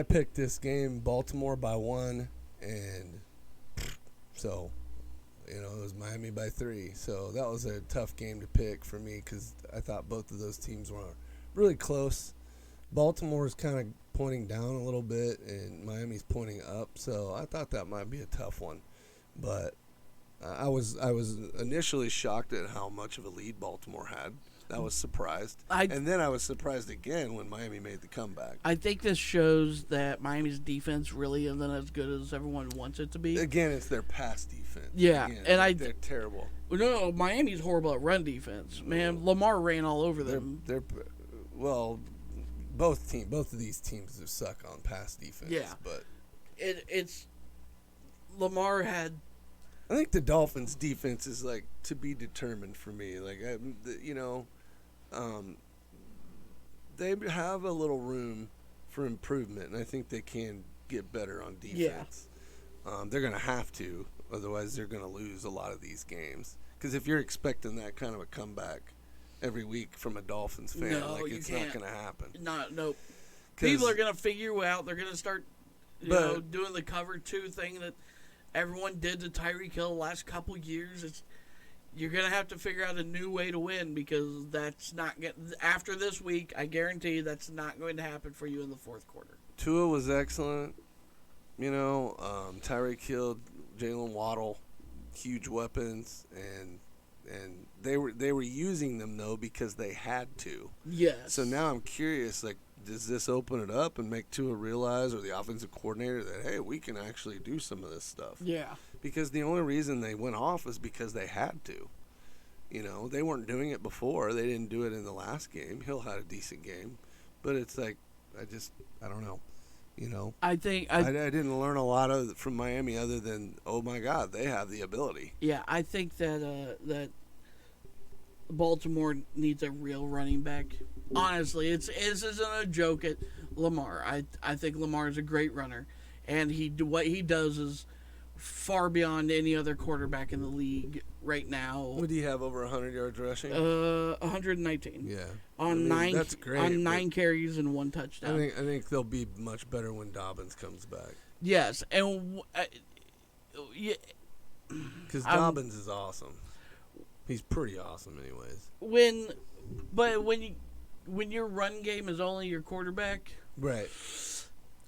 picked this game Baltimore by 1, and so it was Miami by 3. So that was a tough game to pick for me because I thought both of those teams were really close. Baltimore's kind of pointing down a little bit, and Miami's pointing up. So I thought that might be a tough one, but I was initially shocked at how much of a lead Baltimore had. I was surprised. And then I was surprised again when Miami made the comeback. I think this shows that Miami's defense really isn't as good as everyone wants it to be. Again, it's their pass defense. Yeah, Again, and they're terrible. No, Miami's horrible at run defense. Man, Lamar ran all over them. Well, both of these teams suck on pass defense. Yeah, but it's Lamar had. I think the Dolphins' defense is like to be determined for me. Like they have a little room for improvement, and I think they can get better on defense. Yeah. They're going to have to, otherwise they're going to lose a lot of these games. Because if you're expecting that kind of a comeback every week from a Dolphins fan, it's not going to happen. Nope. People are going to figure out. They're going to start, doing the cover 2 thing that everyone did to Tyreek Hill the last couple years. You're going to have to figure out a new way to win because that's not after this week, I guarantee that's not going to happen for you in the fourth quarter. Tua was excellent. Tyreek Hill, Jalen Waddle, huge weapons, and they were using them though because they had to. Yes. So now I'm curious, like, does this open it up and make Tua realize, or the offensive coordinator, that, hey, we can actually do some of this stuff? Yeah. Because the only reason they went off was because they had to. They weren't doing it before. They didn't do it in the last game. Hill had a decent game. But it's like, I don't know. I think I didn't learn a lot from Miami other than, oh, my God, they have the ability. Yeah, I think that Baltimore needs a real running back. Honestly, this isn't a joke at Lamar. I think Lamar is a great runner, and what he does is far beyond any other quarterback in the league right now. Would he have over 100 yards rushing? 119. Yeah. That's great. On 9 carries and 1 touchdown. I think they'll be much better when Dobbins comes back. Yes, and because Dobbins is awesome. He's pretty awesome, anyways. When your run game is only your quarterback, right?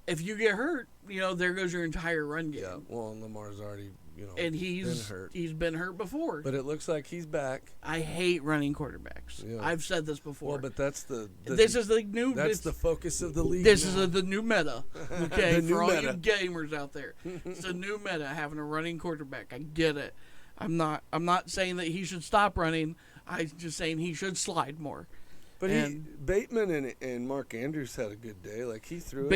If you get hurt, there goes your entire run game. Yeah. Well, Lamar's already, and he's been hurt. He's been hurt before. But it looks like he's back. I hate running quarterbacks. Yeah. I've said this before. Well, but that's this is the new. That's the focus of the league. This is the new meta. Okay, for all you gamers out there, it's a new meta having a running quarterback. I get it. I'm not saying that he should stop running. I'm just saying he should slide more. But Bateman and Mark Andrews had a good day. Like, he threw it.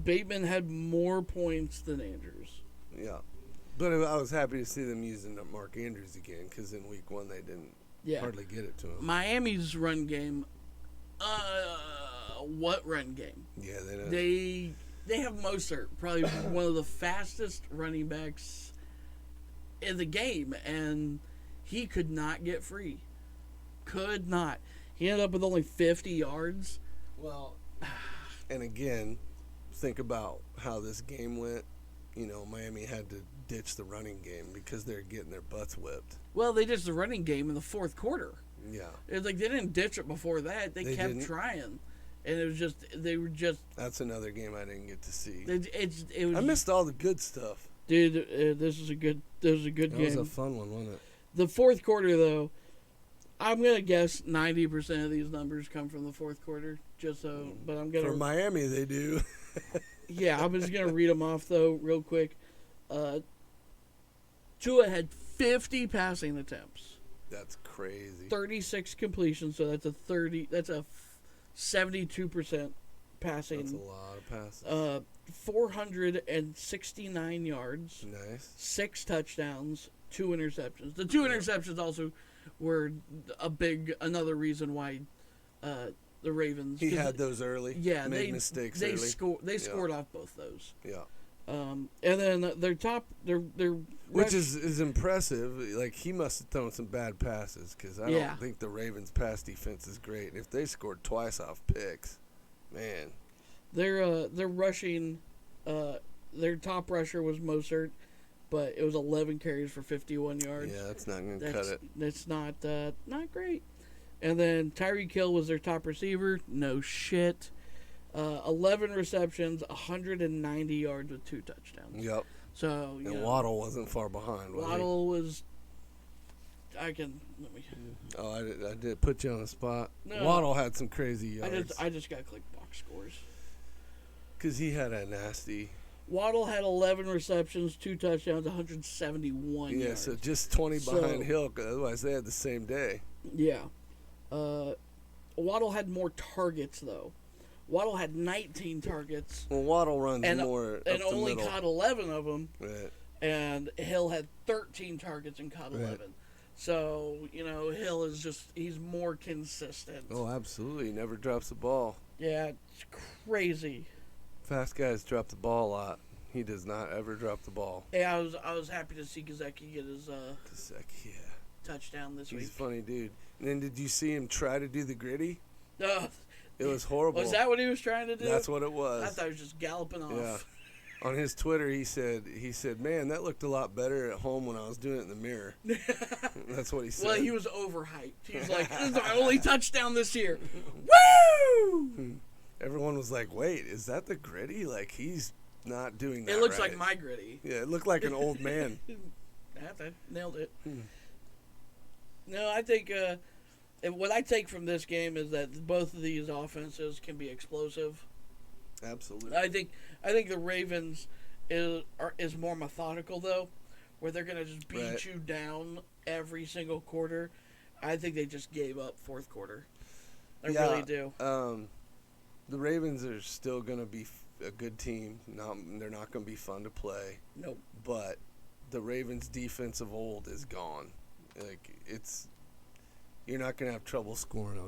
Bateman had more points than Andrews. Yeah. But I was happy to see them using Mark Andrews again because in week 1 they didn't hardly get it to him. Miami's run game, what run game? Yeah, they have Mostert, probably one of the fastest running backs in the game, and he could not get free. Could not. He ended up with only 50 yards. Well, and again, think about how this game went. Miami had to ditch the running game because they're getting their butts whipped. Well, they ditched the running game in the fourth quarter. Yeah. It's like they didn't ditch it before that. They kept trying. And it was they were just... That's another game I didn't get to see. It was, I missed all the good stuff. Dude, this was a good game. That was a fun one, wasn't it? The fourth quarter, though, I'm going to guess 90% of these numbers come from the fourth quarter, but I'm going to... For Miami, they do. Yeah, I'm just going to read them off, though, real quick. Tua had 50 passing attempts. That's crazy. 36 completions, so that's a 72% passing. That's a lot of passes. 469 yards, Nice. 6 touchdowns, 2 interceptions. The 2 interceptions also were another reason why the Ravens. He had those early. Yeah, made mistakes they early. They scored off both those. Yeah. And then their Which is impressive. Like, he must have thrown some bad passes, because I don't think the Ravens' pass defense is great. If they scored twice off picks, man. They're rushing. Their top rusher was Mostert, but it was 11 carries for 51 yards. Yeah, that's not going to cut it. That's not great. And then Tyreek Hill was their top receiver. No shit. 11 receptions, 190 yards with 2 touchdowns. Yep. So and Waddle wasn't far behind, was Waddle was. Let me. Oh, I did put you on the spot. No, Waddle had some crazy yards. I just got to click box scores. Because he had a nasty. Waddle had 11 receptions, 2 touchdowns, 171 yards. Yeah, so just 20 behind Hill, 'cause otherwise they had the same day. Yeah. Waddle had more targets, though. Waddle had 19 targets. Well, Waddle runs more and up the only middle. caught 11 of them. Right. And Hill had 13 targets and caught 11. Right. So, Hill is he's more consistent. Oh, absolutely. He never drops the ball. Yeah, it's crazy. Fast guys drop the ball a lot. He does not ever drop the ball. Yeah, I was happy to see Gesicki get his Yeah. touchdown this week. He's a funny dude. And then did you see him try to do the gritty? Uh, It was horrible. Was that what he was trying to do? That's what it was. I thought he was just galloping off. Yeah. On his Twitter, he said, "Man, that looked a lot better at home when I was doing it in the mirror." That's what he said. Well, he was overhyped. He was like, "This is my only touchdown this year." Woo! Everyone was like, "Wait, is that the gritty? Like, he's not doing that." It looks right. like my gritty. Yeah, it looked like an old man. I nailed it. No, I think what I take from this game is that both of these offenses can be explosive. Absolutely. I think the Ravens is more methodical, though, where they're gonna just beat you down every single quarter. I think they just gave up fourth quarter. I really do. The Ravens are still gonna be a good team. They're not gonna be fun to play. Nope. But the Ravens' defense of old is gone. Like, you're not gonna have trouble scoring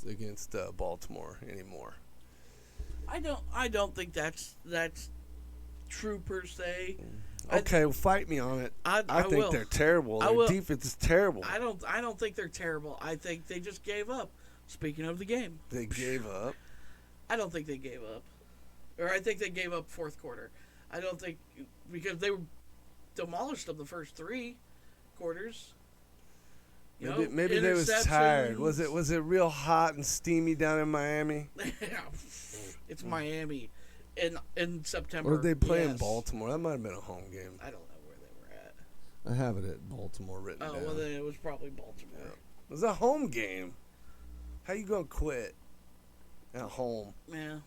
against Baltimore anymore. I don't think that's true per se. Okay, fight me on it. I think will. they're terrible. Their defense is terrible. I don't think they're terrible. I think they just gave up. Speaking of the game, They gave up. I don't think they gave up, or I think they gave up fourth quarter. I don't think because they demolished them the first 3 quarters. Maybe they was tired. Was it real hot and steamy down in Miami? It's Miami in September. Or did they play in Baltimore? That might have been a home game. I don't know where they were at. I have it at Baltimore written down. Oh, well, then it was probably Baltimore. Yeah. It was a home game. How you gonna quit at home? Yeah.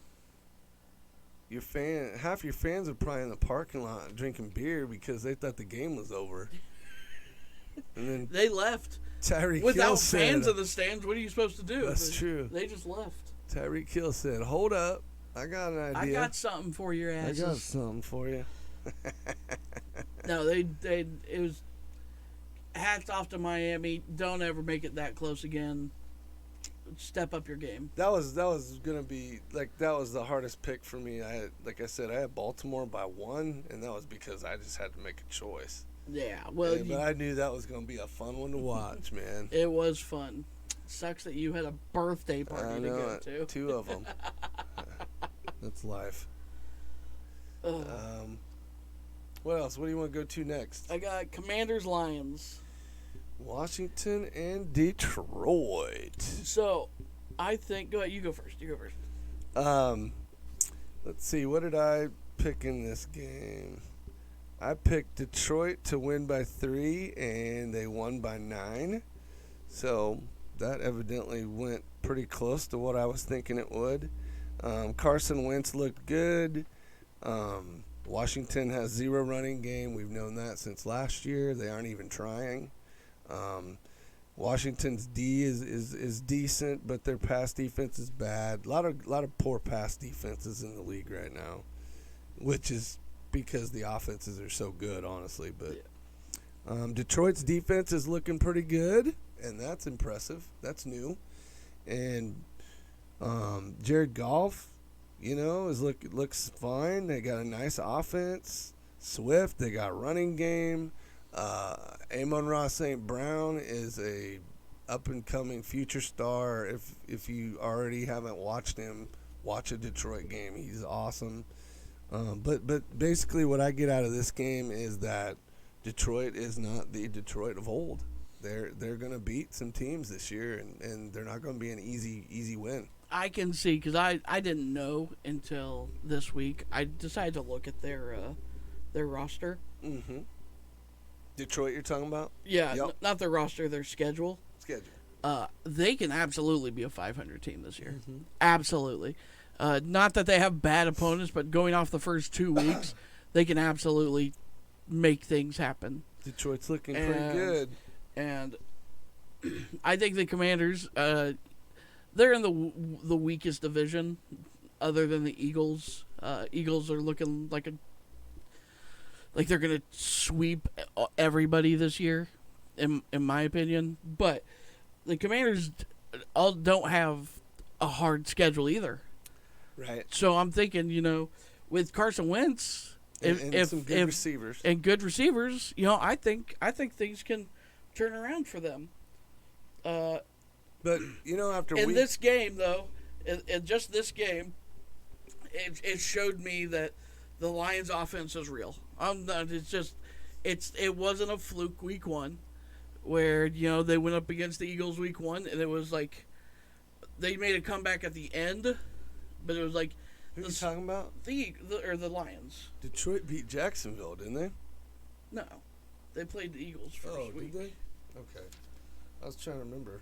Half your fans are probably in the parking lot drinking beer because they thought the game was over. And then They left. Tyreek Hill Without said, fans in the stands, what are you supposed to do? That's true. They just left. Tyreek Hill said, "Hold up, I got an idea. I got something for your I asses. got something for you." No, it was hats off to Miami. Don't ever make it that close again. Step up your game. That was gonna be that was the hardest pick for me. I had Baltimore by 1, and that was because I just had to make a choice. Yeah, well, but I knew that was gonna be a fun one to watch, man. It was fun. Sucks that you had a birthday party to go to. 2 of them. That's life. What else? What do you want to go to next? I got Commanders Lions. Washington and Detroit. So, I think go ahead. You go first. Let's see. What did I pick in this game? I picked Detroit to win by 3, and they won by 9. So that evidently went pretty close to what I was thinking it would. Carson Wentz looked good. Washington has 0 running game. We've known that since last year. They aren't even trying. Washington's D is decent, but their pass defense is bad. A lot of poor pass defenses in the league right now, which is because the offenses are so good, honestly. But Detroit's defense is looking pretty good, and that's impressive. That's new. And Jared Goff, looks fine. They got a nice offense. Swift, they got running game. Amon-Ra St. Brown is a up-and-coming future star. If you already haven't watched him, watch a Detroit game. He's awesome. But basically what I get out of this game is that Detroit is not the Detroit of old. They're going to beat some teams this year, and they're not going to be an easy win. I can see, because I didn't know until this week. I decided to look at their roster. Mm-hmm. Detroit you're talking about? Yeah, Yep. Not their roster, their schedule. They can absolutely be a 500 team this year. Mm-hmm. Absolutely. Not that they have bad opponents, but going off the first 2 weeks, they can absolutely make things happen. Detroit's looking pretty good. And I think the Commanders, they're in the weakest division other than the Eagles. Eagles are looking like they're going to sweep everybody this year, in my opinion. But the Commanders don't have a hard schedule either. Right. So I'm thinking, with Carson Wentz, and some good receivers. And good receivers, I think things can turn around for them. But after in this game, though, in just this game, it showed me that the Lions' offense is real. It wasn't a fluke week one, where they went up against the Eagles week one, and it was like they made a comeback at the end, but it was like who are you talking about? The Lions. Detroit beat Jacksonville, didn't they? No, they played the Eagles first week. Did they? Okay, I was trying to remember.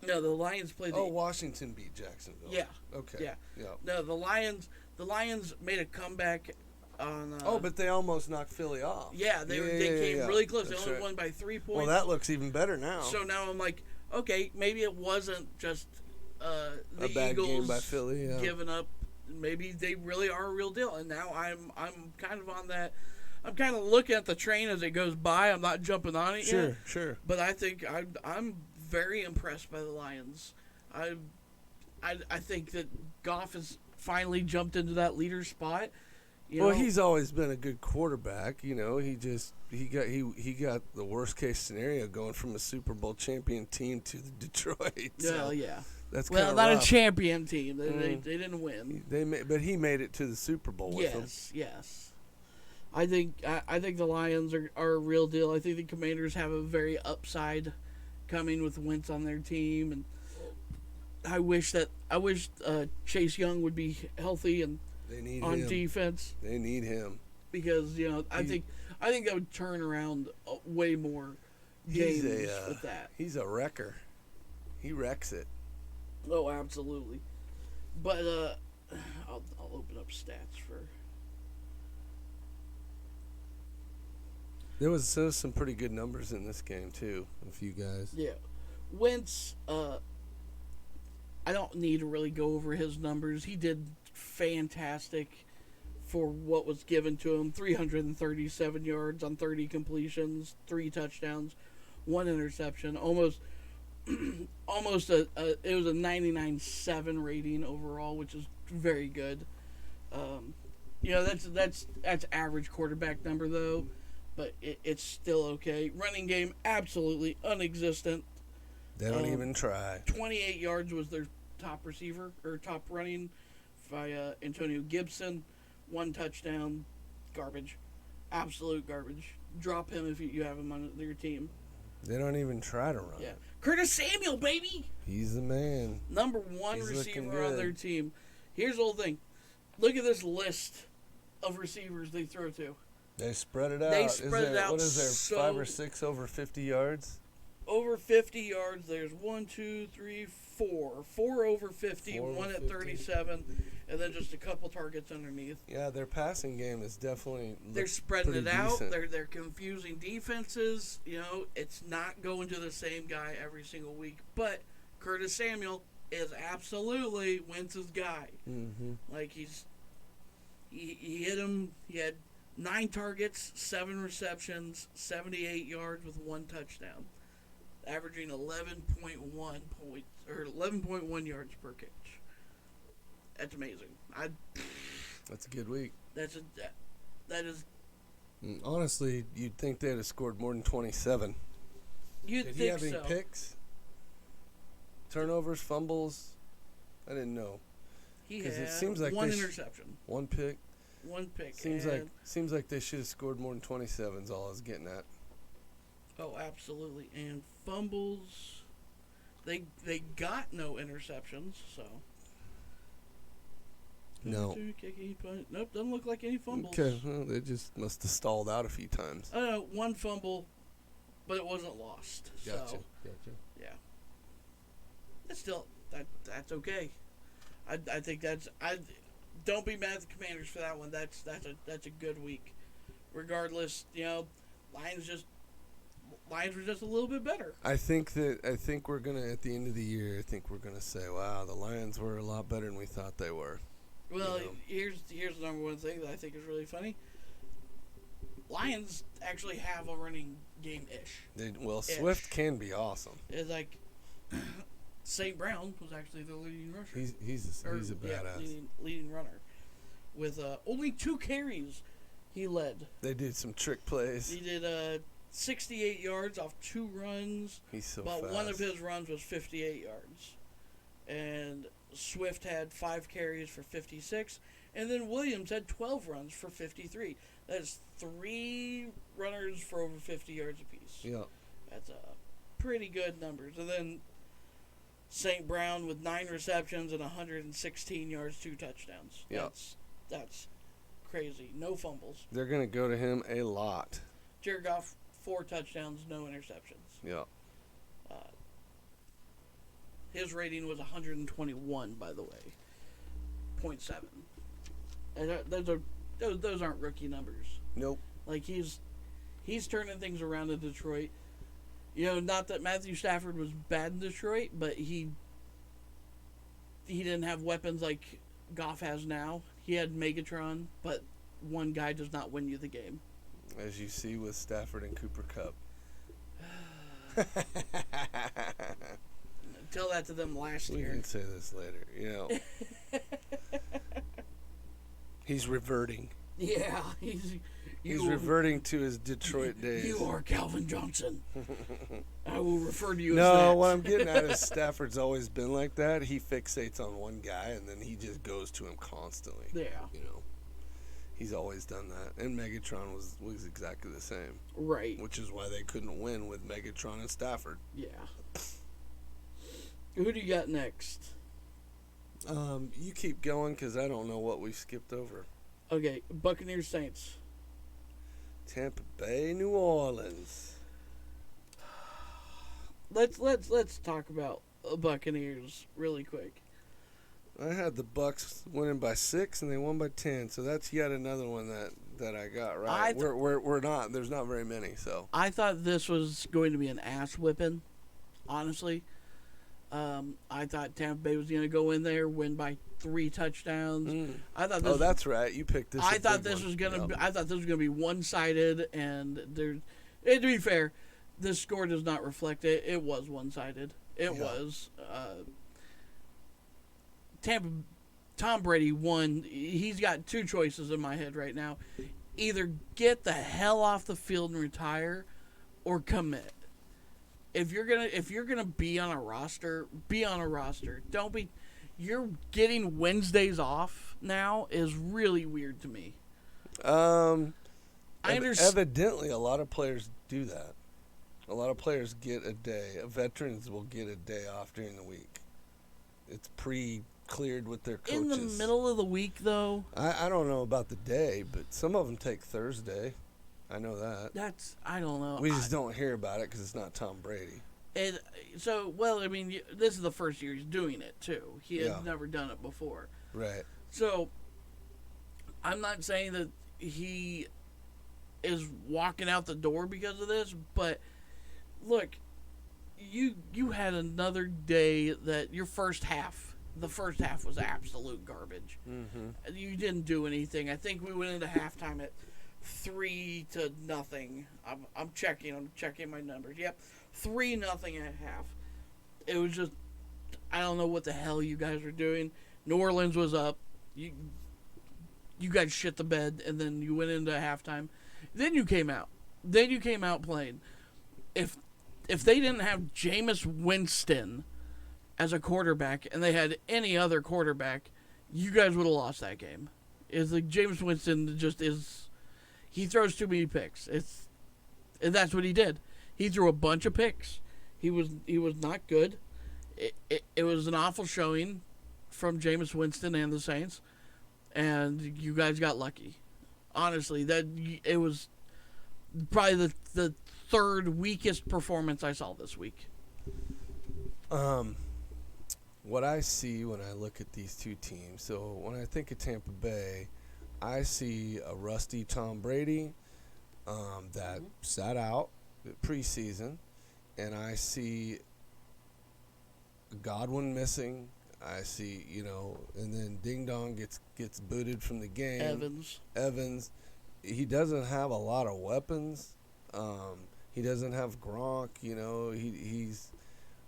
No, the Lions played. Washington beat Jacksonville. Yeah. Okay. Yeah. Yeah. No, the Lions made a comeback on. But they almost knocked Philly off. Yeah, they came really close. That's they only right. won by 3 points. Well, that looks even better now. So now I'm like, okay, maybe it wasn't just the a bad Eagles game by Philly, giving up. Maybe they really are a real deal. And now I'm kind of on that. I'm kind of looking at the train as it goes by. I'm not jumping on it yet. Sure. But I think I'm very impressed by the Lions. I think that Goff has finally jumped into that leader spot. He's always been a good quarterback. He got the worst case scenario going from a Super Bowl champion team to the Detroit. So yeah. That's not rough. a champion team. They didn't win. But he made it to the Super Bowl with them. Yes. I think the Lions are a real deal. I think the Commanders have a very upside coming with Wentz on their team, and I wish Chase Young would be healthy and they need on him. defense. They need him because I think that would turn around way more games with that. He's a wrecker. He wrecks it. Oh, absolutely. But I'll open up stats for. There was some pretty good numbers in this game too. A few guys. Yeah, Wentz. I don't need to really go over his numbers. He did fantastic for what was given to him. 337 yards on 30 completions, 3 touchdowns, 1 interception. Almost it was a 99.7 rating overall, which is very good. That's average quarterback number though, but it's still okay. Running game absolutely unexistent. They don't even try. 28 yards was their top receiver or top running by Antonio Gibson. 1 touchdown, garbage, absolute garbage. Drop him if you have him on your team. They don't even try to run. Yeah, Curtis Samuel, baby. He's the man. Number 1 receiver on their team. Here's the whole thing. Look at this list of receivers they throw to. They spread it out. They spread it out. What is there? 5 or 6 over 50 yards? over 50 yards. There's 1, 2, 3, 4. 4 over 50, Four over one at 50. 37, and then just a couple targets underneath. Yeah, their passing game is definitely. They're spreading it pretty out. decent. They're confusing defenses. You know, it's not going to the same guy every single week. But Curtis Samuel is absolutely Wentz's guy. Mm-hmm. Like he hit him. He had 9 targets, 7 receptions, 78 yards with 1 touchdown, averaging 11.1 yards per catch. That's amazing. That's a good week. That is. Honestly, you'd think they'd have scored more than 27. You'd Did think he have so. any picks? Turnovers, fumbles? I didn't know. He 'Cause had it seems like one they interception. 1 pick. 1 pick. Seems and- like they should have scored more than 27. Is all I was getting at. Oh, absolutely. And fumbles. They got no interceptions, so. No. Kicking, punt. Nope, doesn't look like any fumbles. Okay, well, they just must have stalled out a few times. 1 fumble, but it wasn't lost. Gotcha. So, yeah. That's still that's okay. I think that's don't be mad at the Commanders for that one. That's a good week. Regardless, you know, Lions were just a little bit better. I think we're gonna at the end of the year. I think we're gonna say, wow, the Lions were a lot better than we thought they were. Well, You know. here's the number one thing that I think is really funny. Lions actually have a running game-ish. Swift can be awesome. It's like St. Brown was actually the leading rusher. He's a badass. Leading runner. With only 2 carries, he led. They did some trick plays. He did 68 yards off 2 runs, He's so but fast. one of his runs was 58 yards. And Swift had 5 carries for 56, and then Williams had 12 runs for 53. That's 3 runners for over 50 yards apiece. Yeah. That's pretty good numbers. And then St. Brown with 9 receptions and 116 yards, 2 touchdowns. Yeah. That's crazy. No fumbles. They're gonna go to him a lot. Jared Goff, 4 touchdowns, no interceptions. Yeah. His rating was 121, by the way, 0.7. And those aren't rookie numbers. Nope. Like he's turning things around in Detroit. You know, not that Matthew Stafford was bad in Detroit, but he didn't have weapons like Goff has now. He had Megatron, but one guy does not win you the game. As you see with Stafford and Cooper Kupp. Tell that to them last We year. can say this later. You know. He's reverting. Yeah, He's reverting to his Detroit days. You are Calvin Johnson. I will refer to you as No, that. what I'm getting at is Stafford's always been like that. He fixates on one guy, and then he just goes to him constantly. Yeah. You know, he's always done that. And Megatron was exactly the same, Right. which is why they couldn't win with Megatron and Stafford. Yeah. Who do you got next? You keep going because I don't know what we skipped over. Okay, Buccaneers Saints. Tampa Bay, New Orleans. Let's talk about Buccaneers really quick. I had the Bucks winning by 6 and they won by 10, so that's yet another one that I got right. We're not. There's not very many, so I thought this was going to be an ass whipping, honestly. I thought Tampa Bay was going to go in there, win by 3 touchdowns. I thought. This that's right. You picked this. I thought this was gonna. I thought this was gonna be one-sided, and there. And to be fair, this score does not reflect it. It was one-sided. It was. Tom Brady won. He's got 2 choices in my head right now: either get the hell off the field and retire, or commit. If you're gonna be on a roster, be on a roster. Don't be. You're getting Wednesdays off now is really weird to me. I understand. Evidently, a lot of players do that. A lot of players get a day. Veterans will get a day off during the week. It's pre-cleared with their coaches. In the middle of the week, though. I don't know about the day, but some of them take Thursday. I know that. I don't know. We just don't hear about it because it's not Tom Brady. And so, well, I mean, this is the first year he's doing it too. He Yeah. had never done it before. Right. So, I'm not saying that he is walking out the door because of this, but look, you had another day that your the first half was absolute garbage. Mm-hmm. You didn't do anything. I think we went into halftime at 3-0. I'm checking my numbers. Yep, 3-0 at half. It was just, I don't know what the hell you guys were doing. New Orleans was up. You guys shit the bed, and then you went into halftime. Then you came out. Playing. If they didn't have Jameis Winston as a quarterback, and they had any other quarterback, you guys would have lost that game. It's like Jameis Winston just is. He throws too many picks. And that's what he did. He threw a bunch of picks. He was not good. It was an awful showing from Jameis Winston and the Saints, and you guys got lucky. Honestly, it was probably the third weakest performance I saw this week. What I see when I look at these two teams, so when I think of Tampa Bay, I see a rusty Tom Brady that sat out preseason, and I see Godwin missing. I see, and then Ding Dong gets booted from the game. Evans. He doesn't have a lot of weapons. He doesn't have Gronk.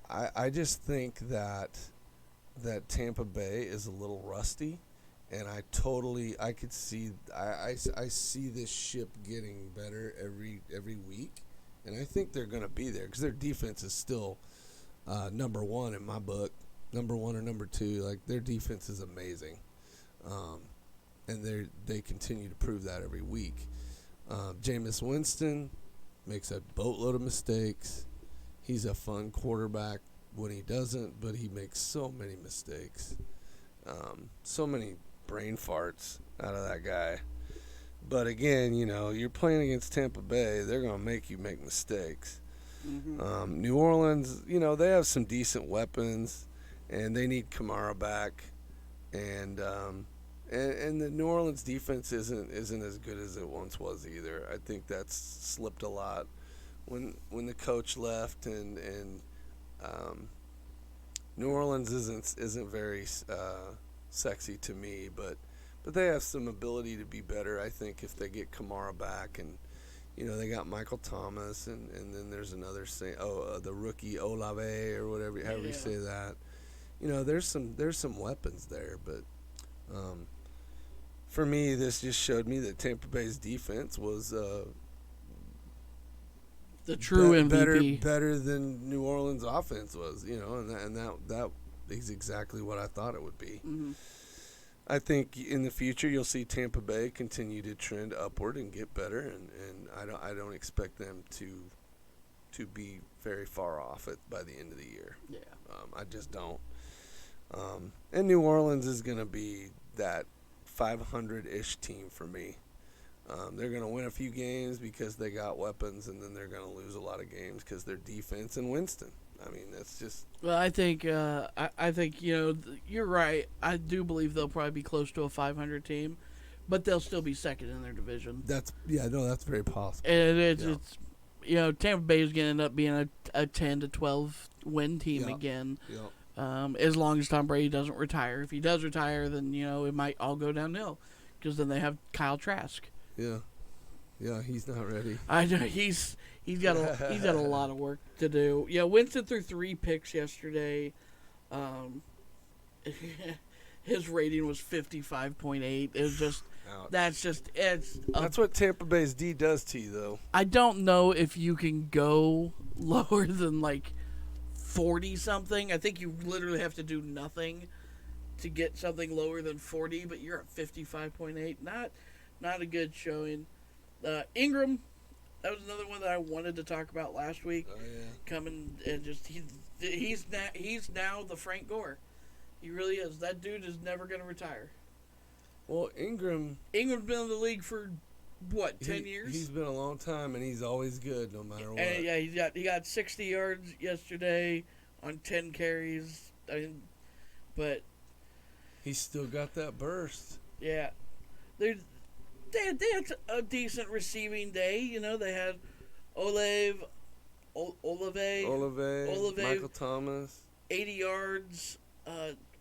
I just think that Tampa Bay is a little rusty, and I could see I see this ship getting better every week, and I think they're going to be there because their defense is still number one in my book, number one or number two. Like, their defense is amazing, and they continue to prove that every week. Jameis Winston makes a boatload of mistakes. He's a fun quarterback when he doesn't, but he makes so many mistakes. So many brain farts out of that guy. But again, you're playing against Tampa Bay. They're going to make you make mistakes. Mm-hmm. New Orleans, they have some decent weapons, and they need Kamara back. And the New Orleans defense isn't as good as it once was either. I think that's slipped a lot when the coach left, and New Orleans isn't very sexy to me, but they have some ability to be better. I think if they get Kamara back, and they got Michael Thomas, and then there's another the rookie Olave or whatever, however you say that. There's some weapons there, but for me, this just showed me that Tampa Bay's defense was the true MVP. Better than New Orleans' offense was, and that is exactly what I thought it would be. Mm-hmm. I think in the future you'll see Tampa Bay continue to trend upward and get better, and I don't expect them to be very far off it by the end of the year. Yeah, I just don't. And New Orleans is going to be that 500-ish team for me. They're going to win a few games because they got weapons, and then they're going to lose a lot of games because their defense and Winston. I mean, that's just. Well, I think you're right. I do believe they'll probably be close to a 500 team, but they'll still be second in their division. That's very possible. And it's Tampa Bay is going to end up being a 10 to 12 win team again. Yep. As long as Tom Brady doesn't retire. If he does retire, then it might all go downhill, because then they have Kyle Trask. Yeah, he's not ready. I know he's got a lot of work to do. Yeah, Winston threw 3 picks yesterday. His rating was 55.8. It was just Ouch. That's what Tampa Bay's D does to you, though. I don't know if you can go lower than like 40 something. I think you literally have to do nothing to get something lower than 40, but you're at 55.8. Not a good showing. Ingram, that was another one that I wanted to talk about last week. Oh, yeah. Coming and just he's now the Frank Gore. He really is. That dude is never going to retire. Well, Ingram's been in the league for what, 10 years? He's been a long time, and he's always good no matter what. And yeah, he got 60 yards yesterday on 10 carries. I mean, but He's still got that burst. yeah, they had a decent receiving day. You know, they had Olave, Michael Thomas. 80 yards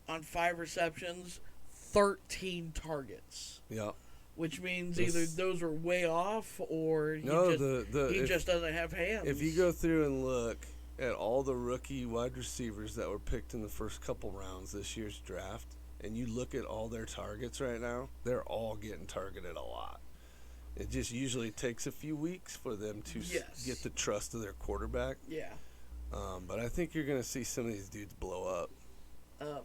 on 5 receptions, 13 targets. Yeah. Which means either those are way off or he just doesn't have hands. If you go through and look at all the rookie wide receivers that were picked in the first couple rounds this year's draft, and you look at all their targets right now, they're all getting targeted a lot. It just usually takes a few weeks for them to get the trust of their quarterback. Yeah. But I think you're going to see some of these dudes blow up.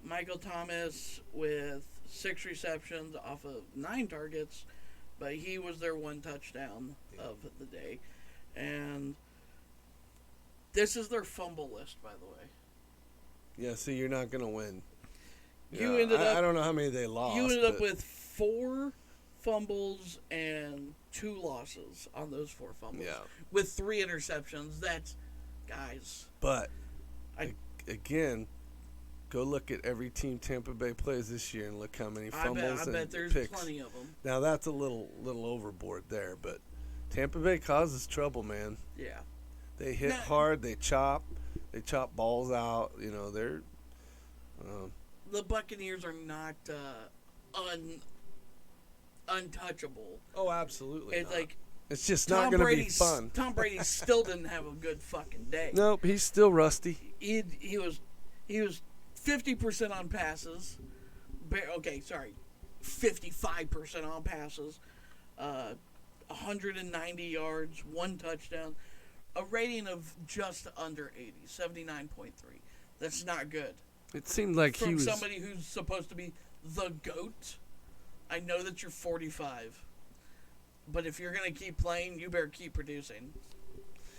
Michael Thomas with 6 receptions off of 9 targets, but he was their 1 touchdown of the day. And this is their fumble list, by the way. Yeah, so you're not going to win. I don't know how many they lost. You ended up with 4 fumbles and 2 losses on those 4 fumbles. Yeah. With 3 interceptions. That's, guys. But, again, go look at every team Tampa Bay plays this year and look how many fumbles I bet and there's picks. plenty of them. Now, that's a little overboard there, but Tampa Bay causes trouble, man. Yeah. They hit hard, they chop balls out. You know, they're... the Buccaneers are not untouchable. Oh, absolutely It's not. like it's just not going to be fun. Tom Brady still didn't have a good fucking day. Nope, he's still rusty. He was 50% on passes. 55% on passes. 190 yards, 1 touchdown, a rating of just under 80, 79.3. That's not good. It seemed like From he was somebody who's supposed to be the GOAT. I know that you're 45, but if you're gonna keep playing, you better keep producing.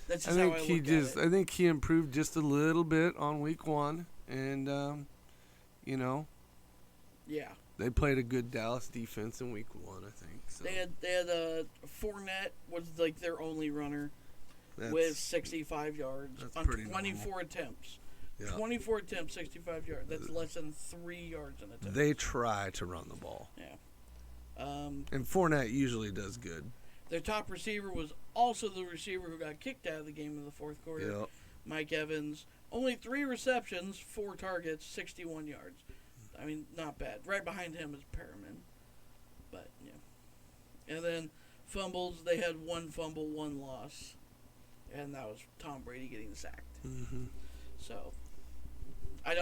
That's just how I look at it. I think he improved just a little bit on week 1, and you know, Yeah. they played a good Dallas defense in week 1, I think. So They had Fournette was like their only runner with 65 yards on pretty 24 attempts. Yeah. 24 attempts, 65 yards. That's less than 3 yards an attempt. They try to run the ball. Yeah. And Fournette usually does good. Their top receiver was also the receiver who got kicked out of the game in the 4th quarter. Yep. Mike Evans. Only 3 receptions, 4 targets, 61 yards. I mean, not bad. Right behind him is Perriman. But, yeah. And then fumbles, they had 1 fumble, 1 loss. And that was Tom Brady getting sacked. Mm-hmm. So, I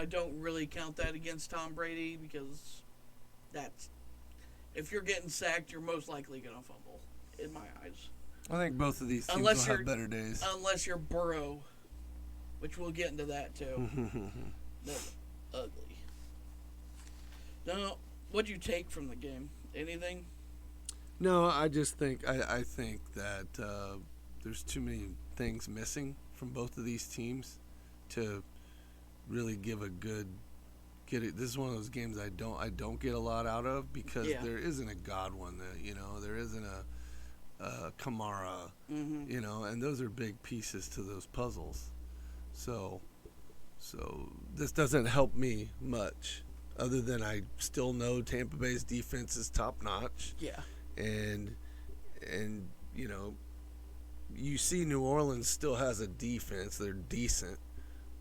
don't really count that against Tom Brady because that's... If you're getting sacked, you're most likely going to fumble, in my eyes. I think both of these teams Unless will have better days. Unless you're Burrow, which we'll get into that too. That's ugly. Now, what'd you take from the game? Anything? No, I just think I think that there's too many things missing from both of these teams to really give a good get it. This is one of those games I don't get a lot out of because there isn't a Godwin, there isn't a Kamara, and those are big pieces to those puzzles. So this doesn't help me much, other than I still know Tampa Bay's defense is top notch. Yeah. And you see New Orleans still has a defense. They're decent,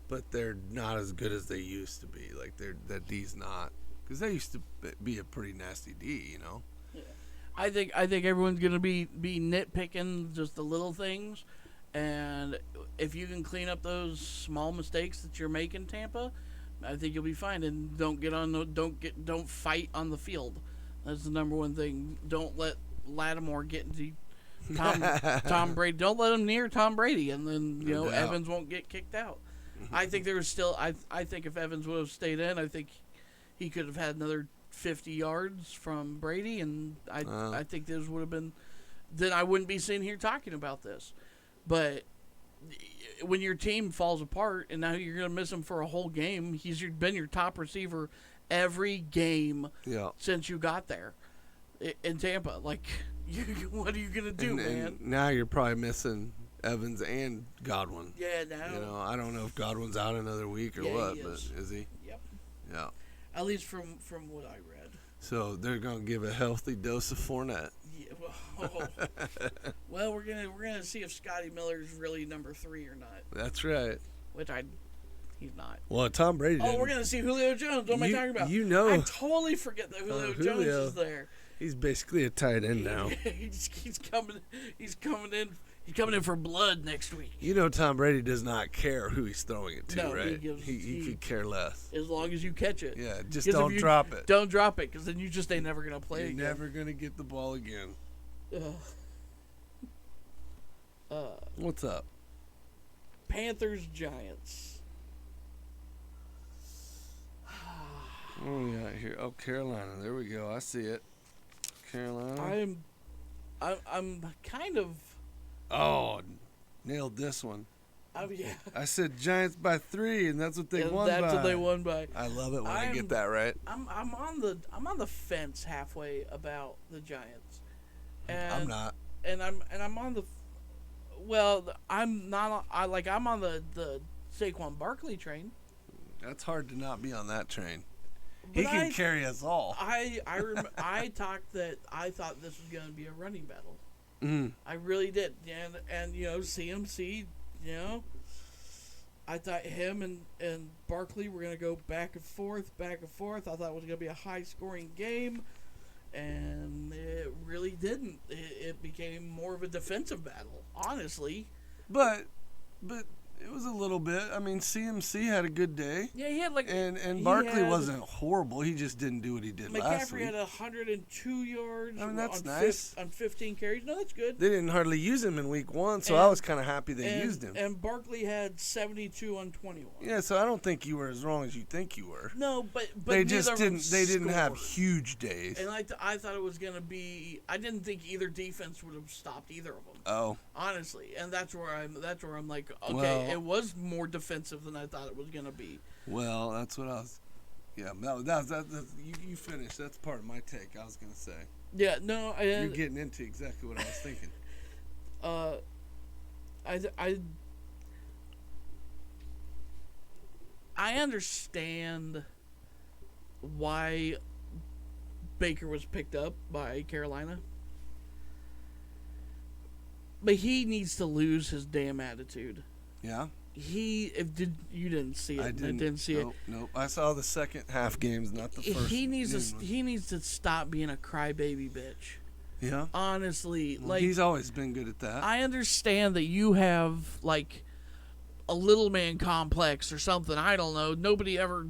but they're not as good as they used to be. Like that D's not, because they used to be a pretty nasty D. Yeah. I think everyone's gonna be nitpicking just the little things, and if you can clean up those small mistakes that you're making, Tampa, I think you'll be fine. And don't fight on the field. That's the number one thing. Don't let Lattimore get into Tom Brady. Don't let him near Tom Brady, and then Evans won't get kicked out. I think there was still. I think if Evans would have stayed in, I think he could have had another 50 yards from Brady, and I think this would have been. Then I wouldn't be sitting here talking about this. But when your team falls apart, and now you're going to miss him for a whole game, he's been your top receiver every game since you got there in Tampa. Like, what are you gonna do, man? And now you're probably missing Evans and Godwin. Yeah, now. You know, I don't know if Godwin's out another week or Yeah, what, he but is. is he? Yep. Yeah. At least from what I read. So they're gonna give a healthy dose of Fournette. Yeah. Well, we're gonna see if Scotty Miller's really number 3 or not. That's right. Which he's not. Well, Tom Brady. Oh, we're gonna see Julio Jones. What am I talking about? You know, I totally forget that Julio Jones is there. He's basically a tight end now. he's coming in for blood next week. You know, Tom Brady does not care who he's throwing it to, No, right? he He could care less. As long as you catch it. Yeah, just 'Cause don't drop it. Don't drop it, because then you just ain't never gonna play You're again. never gonna get the ball again. What's up? Panthers Giants. What do we got here? Oh, Carolina. There we go. I see it. Carolina. I'm kind of. Oh, nailed this one. Yeah. I said Giants by 3, and that's what they won by. That's what they won by. I love it when I get that right. I'm on the fence halfway about the Giants. And, I'm not. And I'm on the. Well, I'm not. I'm on the Saquon Barkley train. That's hard to not be on that train. But He can carry us all. I talked that I thought this was going to be a running battle. Mm. I really did, and CMC, I thought him and Barkley were going to go back and forth. I thought it was going to be a high scoring game, and it really didn't. It became more of a defensive battle, honestly. But it was a little bit. I mean, CMC had a good day. Yeah, he had and Barkley wasn't horrible. He just didn't do what he did last week. McCaffrey had 102 yards. I mean, that's nice. On 15 carries. No, that's good. They didn't hardly use him in week 1, so I was kind of happy they used him. And Barkley had 72 on 21. Yeah, so I don't think you were as wrong as you think you were. No, but they just didn't. They didn't have huge days. And I thought it was gonna be. I didn't think either defense would have stopped either of them. Oh, honestly, and that's where I'm like, okay, well, it was more defensive than I thought it was gonna be. Well, that's what I was. Yeah, that you finished. That's part of my take. I was gonna say. Yeah, no, you're getting into exactly what I was thinking. I understand why Baker was picked up by Carolina, but he needs to lose his damn attitude. Yeah. You didn't see it. I didn't see it. Nope. I saw the second half games, not the first. He needs to stop being a crybaby bitch. Yeah. Honestly, he's always been good at that. I understand that you have a little man complex or something. I don't know. Nobody ever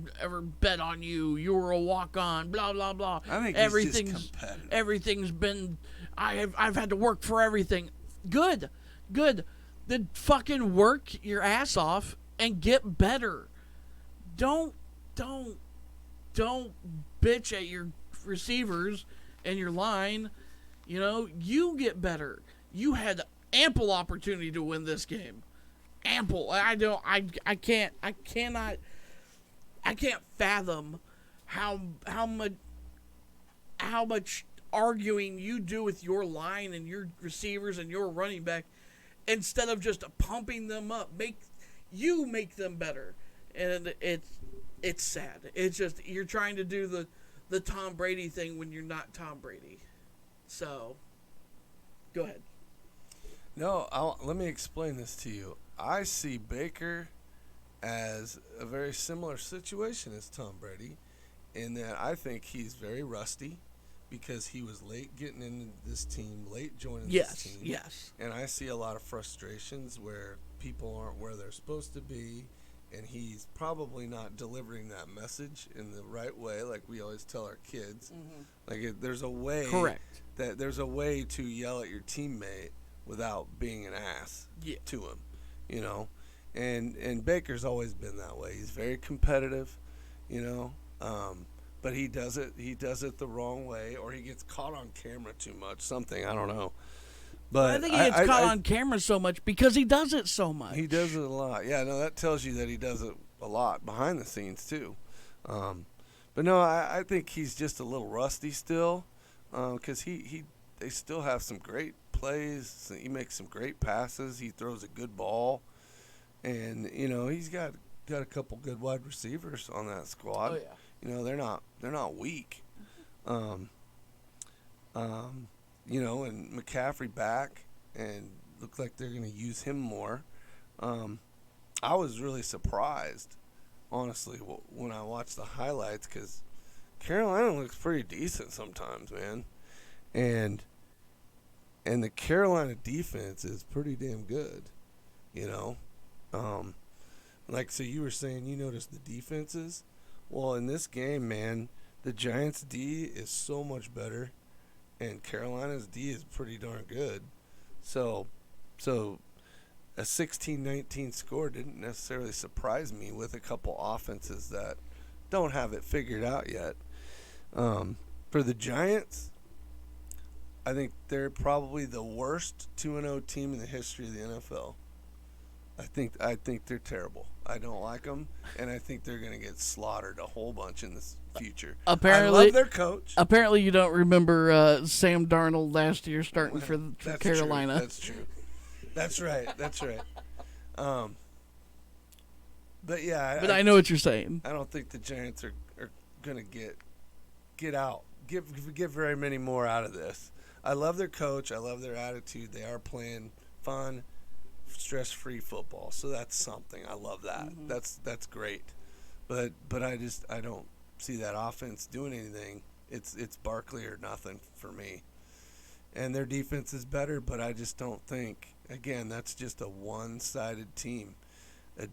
bet on you. You were a walk on. Blah blah blah. I think everything's just competitive. Everything's been. I've had to work for everything. Good. Then fucking work your ass off and get better. Don't bitch at your receivers and your line. You get better. You had ample opportunity to win this game. Ample. I can't fathom how much arguing you do with your line and your receivers and your running back instead of just pumping them up. Make them better. And it's sad. It's just you're trying to do the Tom Brady thing when you're not Tom Brady. So, go ahead. No, let me explain this to you. I see Baker as a very similar situation as Tom Brady in that I think he's very rusty because he was late getting into this team, late joining this team. Yes. And I see a lot of frustrations where people aren't where they're supposed to be, and he's probably not delivering that message in the right way like we always tell our kids. Mm-hmm. There's a way. Correct. There's a way to yell at your teammate without being an ass to him, and Baker's always been that way. He's very competitive, but he does it the wrong way, or he gets caught on camera too much, something, I don't know. But I think he gets caught on camera so much because he does it so much. He does it a lot. Yeah, no, that tells you that he does it a lot behind the scenes too. But no, I think he's just a little rusty still, because he they still have some great plays. He makes some great passes. He throws a good ball, and he's got a couple good wide receivers on that squad. Oh yeah. They're not weak. And McCaffrey back, and looks like they're going to use him more. I was really surprised, honestly, when I watched the highlights, because Carolina looks pretty decent sometimes, man. And the Carolina defense is pretty damn good, So you were saying you noticed the defenses? Well, in this game, man, the Giants' D is so much better, and Carolina's D is pretty darn good. So a 16-19 score didn't necessarily surprise me with a couple offenses that don't have it figured out yet. For the Giants, I think they're probably the worst 2-0 team in the history of the NFL. I think they're terrible. I don't like them, and I think they're going to get slaughtered a whole bunch in the future. Apparently, I love their coach. Apparently, you don't remember Sam Darnold last year starting for Carolina. True. That's true. That's right. But yeah. But I know what you're saying. I don't think the Giants are going to get out. Get very many more out of this. I love their coach. I love their attitude. They are playing fun, stress-free football. So that's something. I love that. Mm-hmm. That's great. But I don't see that offense doing anything. It's Barkley or nothing for me. And their defense is better, but I just don't think. Again, that's just a one-sided team. A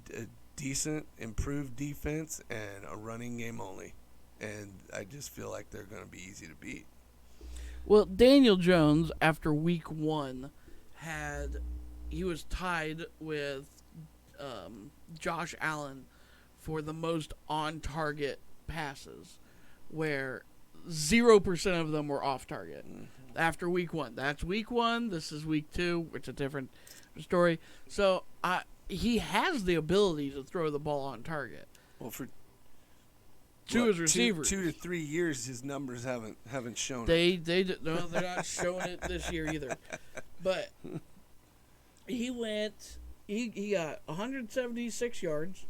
decent, improved defense and a running game only. And I just feel like they're going to be easy to beat. Well, Daniel Jones, after week 1, he was tied with Josh Allen for the most on-target passes, where 0% of them were off target. Mm-hmm. After week 1. That's week 1. This is week 2, which is a different story. So he has the ability to throw the ball on target. Well, for to his receivers, 2 to 3 years, his numbers haven't shown it. They're not showing it this year either. But he got 176 yards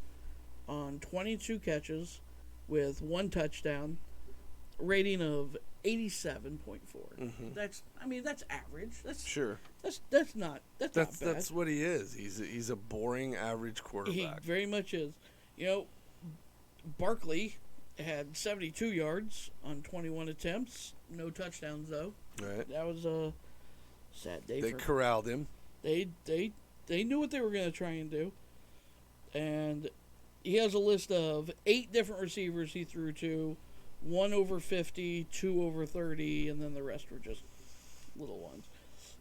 on 22 catches with 1 touchdown, rating of 87.4. Mm-hmm. That's average. That's not bad. That's what he is. He's a boring average quarterback. He very much is. Barkley had 72 yards on 21 attempts, no touchdowns though. Right. That was a sad day. They corralled him. They knew what they were going to try and do, and he has a list of 8 different receivers he threw to. 1 over 50, 2 over 30, and then the rest were just little ones.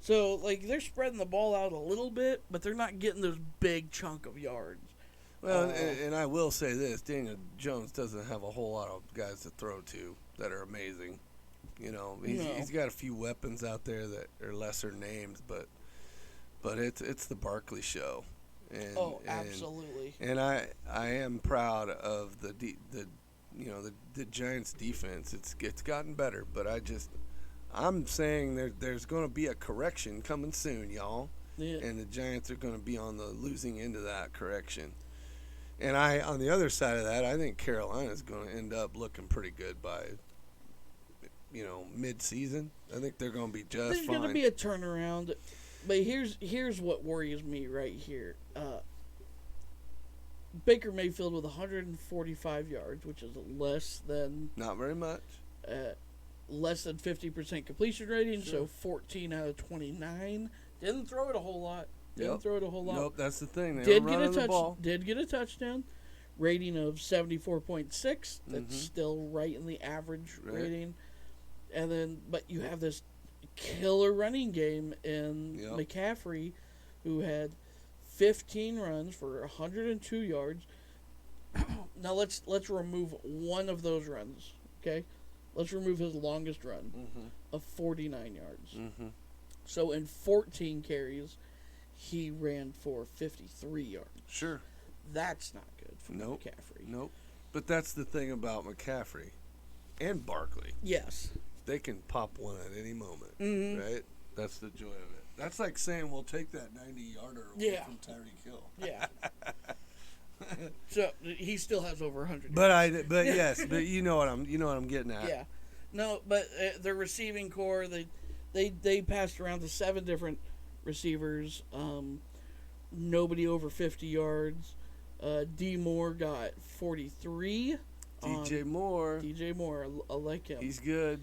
So, they're spreading the ball out a little bit, but they're not getting those big chunk of yards. Well, and I will say this, Daniel Jones doesn't have a whole lot of guys to throw to that are amazing. He's got a few weapons out there that are lesser names, but it's the Barkley show. Absolutely. And I am proud of the Giants' defense. It's gotten better, but I'm saying there's going to be a correction coming soon, y'all. Yeah. And the Giants are going to be on the losing end of that correction. And on the other side of that, I think Carolina's going to end up looking pretty good by, mid-season. I think they're going to be just fine. There's going to be a turnaround, but here's what worries me right here. Baker Mayfield with 145 yards, which is less than... Not very much. Less than 50% completion rating, sure. So 14 out of 29. Didn't throw it a whole lot. Nope, that's the thing. Did get a touchdown. Rating of 74.6. That's still right in the average rating. And then, but you have this killer running game in McCaffrey, who had 15 runs for 102 yards. Now let's remove one of those runs, okay? Let's remove his longest run of 49 yards. Mm-hmm. So in 14 carries, he ran for 53 yards. Sure. That's not good for McCaffrey. Nope. But that's the thing about McCaffrey and Barkley. Yes. they can pop one at any moment, Mhm. right? That's the joy of it. That's like saying we'll take that 90-yarder away Yeah. from Tyreek Hill. Yeah. So he still has over 100. But yes, but you know what I'm getting at. Yeah. No, but their receiving core, they passed around to 7 different receivers. Nobody over 50 yards. D Moore got 43. DJ Moore. DJ Moore, I like him. He's good.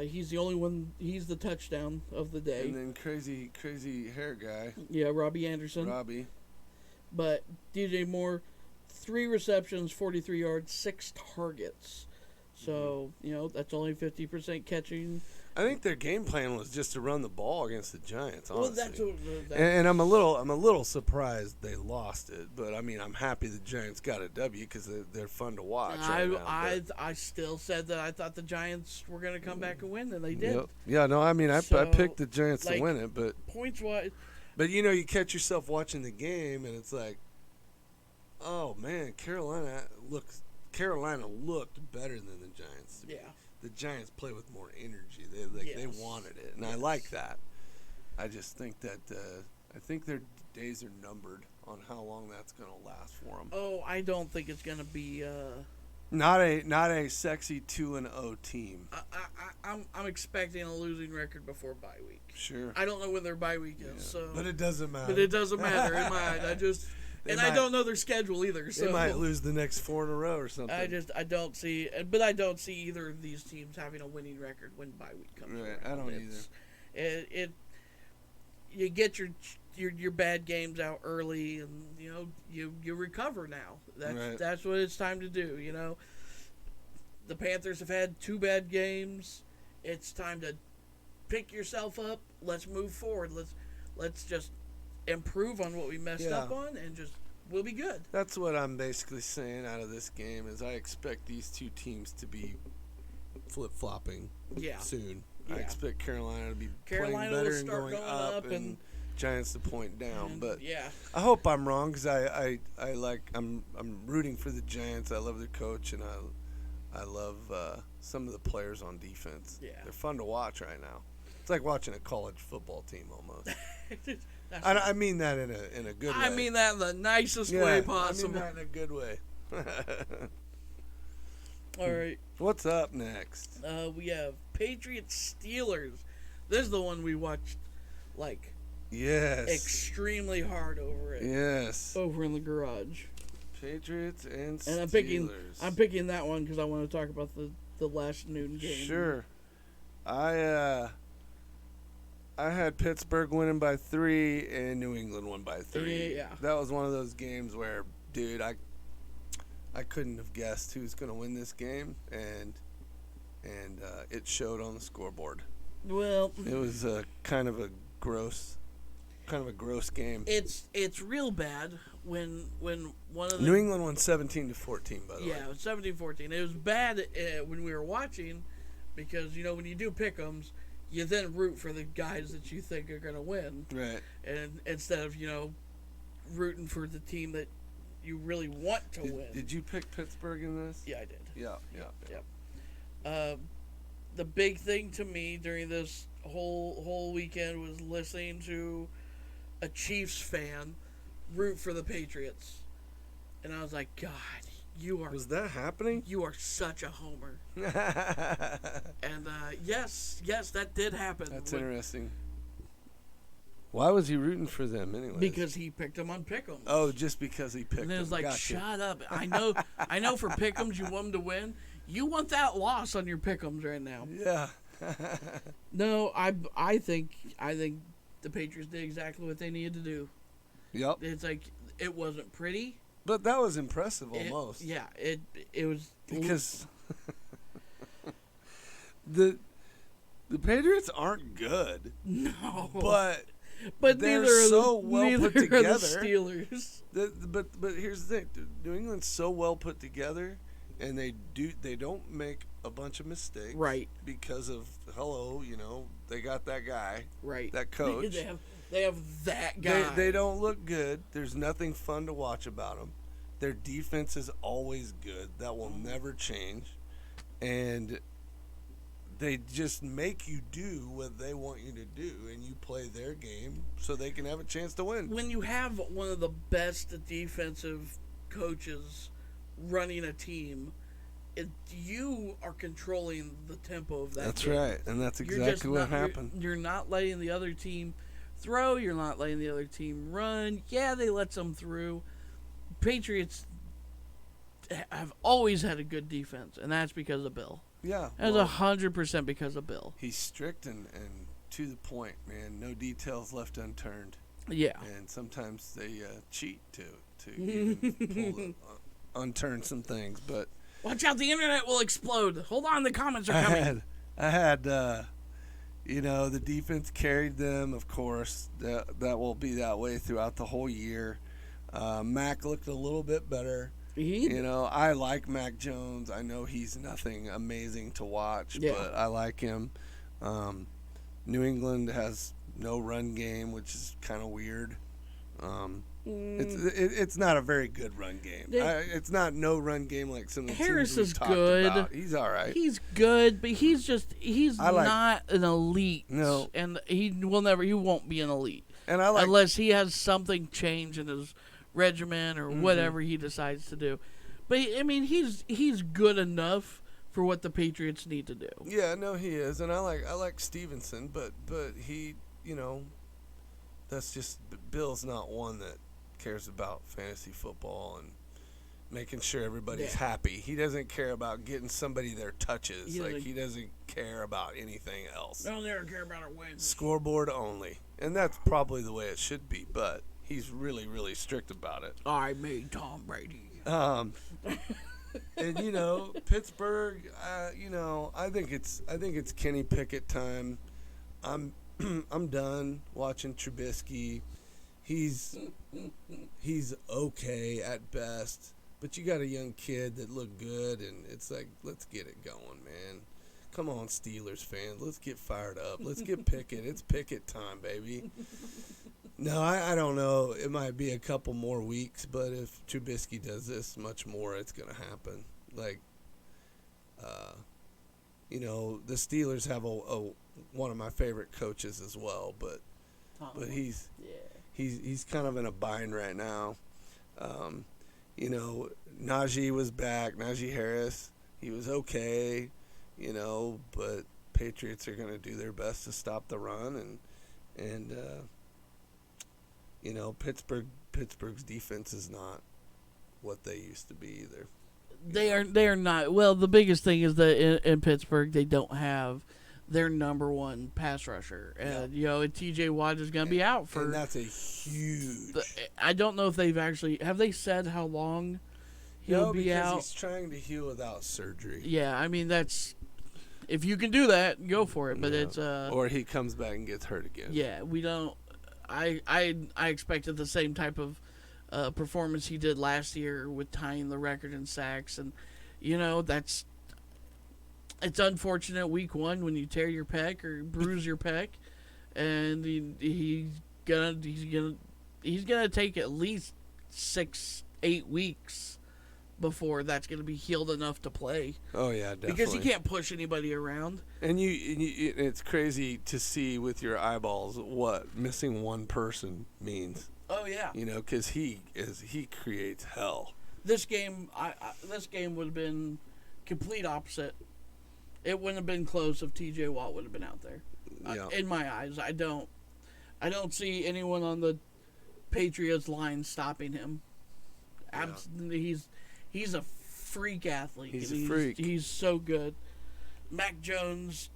He's the only one. He's the touchdown of the day. And then crazy hair guy, Yeah, Robbie Anderson. Robbie. But DJ Moore, 3 receptions, 43 yards, 6 targets. So, that's only 50% catching. I think their game plan was just to run the ball against the Giants. Honestly. Well, that's what. And I'm a little surprised they lost it, but I mean I'm happy the Giants got a W because they're fun to watch. I still said that I thought the Giants were going to come back and win, and they did. Yep. Yeah, no, I mean I picked the Giants to win it, but points wise. But you catch yourself watching the game, and it's like, oh man, Carolina looked better than the Giants. To me. Yeah. The Giants play with more energy. They wanted it, and I like that. I just think that I think their days are numbered on how long that's going to last for them. Oh, I don't think it's going to be. Not a sexy 2-0 team. I'm expecting a losing record before bye week. Sure. I don't know when their bye week is, so. But it doesn't matter. But it doesn't matter in my eyes. I don't know their schedule either. So they might lose the next 4 in a row or something. I don't see either of these teams having a winning record when bye week comes around. I don't either. You get your bad games out early, and you recover now. That's what it's time to do. The Panthers have had 2 bad games. It's time to pick yourself up. Let's move forward. Let's just improve on what we messed up on, and we'll be good. That's what I'm basically saying out of this game is I expect these 2 teams to be flip-flopping soon. Yeah. I expect Carolina to be playing better and going up and Giants to point down. But I hope I'm wrong because I'm rooting for the Giants. I love their coach, and I love some of the players on defense. Yeah. They're fun to watch right now. It's like watching a college football team almost. I mean that in a good way. I mean that in the nicest way possible. I mean that in a good way. All right. What's up next? We have Patriots Steelers. This is the one we watched, extremely hard over it. Yes. Over in the garage. Patriots and Steelers. And I'm picking that one because I want to talk about the last noon game. Sure. I had Pittsburgh winning by 3 and New England won by 3. Yeah. That was one of those games where, dude, I couldn't have guessed who's going to win this game, and it showed on the scoreboard. Well, it was kind of a gross game. It's real bad when one of the New England won 17-14, by the way. Yeah, 17-14. It was bad when we were watching because when you do pick'ems, you then root for the guys that you think are going to win. Right. And instead of, rooting for the team that you really want to win. Did you pick Pittsburgh in this? Yeah, I did. Yeah. The big thing to me during this whole weekend was listening to a Chiefs fan root for the Patriots. And I was like, God, Was that happening? You are such a homer. And yes, that did happen. That's interesting. Why was he rooting for them anyway? Because he picked them on Pick'em. Oh, just because he picked them. And it was like, gotcha. Shut up. I know for Pick'ems you want them to win. You want that loss on your Pick'ems right now. Yeah. No, I think the Patriots did exactly what they needed to do. Yep. It's like it wasn't pretty. But that was impressive almost. It was because the Patriots aren't good. No. But they're so well put together. Are the Steelers. But here's the thing: New England's so well put together, and they don't make a bunch of mistakes, right? Because of they got that guy, right? That coach. They have that guy. They don't look good. There's nothing fun to watch about them. Their defense is always good. That will never change, and they just make you do what they want you to do, and you play their game so they can have a chance to win. When you have one of the best defensive coaches running a team, you are controlling the tempo of that That's game. right, and that's exactly what happened. You're not letting the other team throw. You're not letting the other team run. Yeah, they let some through. Patriots have always had a good defense, and that's because of Bill. Yeah, That's 100% because of Bill. he's strict and to the point, man. No details left unturned. Yeah. And sometimes they cheat to even unturn some things. But Watch out, the internet will explode. Hold on, the comments are coming. I had the defense carried them, of course. That will be that way throughout the whole year. Mac looked a little bit better. I like Mac Jones. I know he's nothing amazing to watch, but I like him. New England has no run game, which is kind of weird. It's not a very good run game. It's not no run game like some of the Harris teams we've is talked good. about. He's all right. He's good, but he's not an elite. No. And he won't be an elite. And I like unless he has something change in his regimen or whatever he decides to do. But I mean, he's good enough for what the Patriots need to do. Yeah, no, he is, and I like Stevenson, but he, that's just Bill's not one that cares about fantasy football and making sure everybody's happy. He doesn't care about getting somebody their touches. He doesn't care about anything else. I don't ever care about our wins. Scoreboard only, and that's probably the way it should be. But he's really, really strict about it. I made Tom Brady. And Pittsburgh, I think it's Kenny Pickett time. I'm done watching Trubisky. He's okay at best, but you got a young kid that looked good, and it's like, let's get it going, man. Come on, Steelers fans, let's get fired up. Let's get Pickett. It's Pickett time, baby. No, I don't know. It might be a couple more weeks, but if Trubisky does this much more, it's going to happen. The Steelers have one of my favorite coaches as well, but he's kind of in a bind right now. Najee was back. Najee Harris, he was okay, but Patriots are going to do their best to stop the run, and Pittsburgh's defense is not what they used to be either. They are not. Well, the biggest thing is that in Pittsburgh they don't have their number one pass rusher, and T.J. Watt is going to be out for. And that's a huge. I don't know if have they said how long he'll be out? He's trying to heal without surgery. Yeah, I mean that's. If you can do that, go for it. But it's or he comes back and gets hurt again. Yeah, we don't. I expected the same type of performance he did last year with tying the record in sacks, and it's unfortunate week one when you tear your pec or bruise your pec, and he's gonna take at least 6-8 weeks before that's gonna be healed enough to play. Oh yeah, definitely. Because he can't push anybody around. And it's crazy to see with your eyeballs what missing one person means. Oh yeah. Because he creates hell. This game would have been complete opposite. It wouldn't have been close if T.J. Watt would have been out there. Yeah. In my eyes, I don't see anyone on the Patriots line stopping him. Absolutely, he's a freak athlete. He's a freak. He's so good. Mac Jones,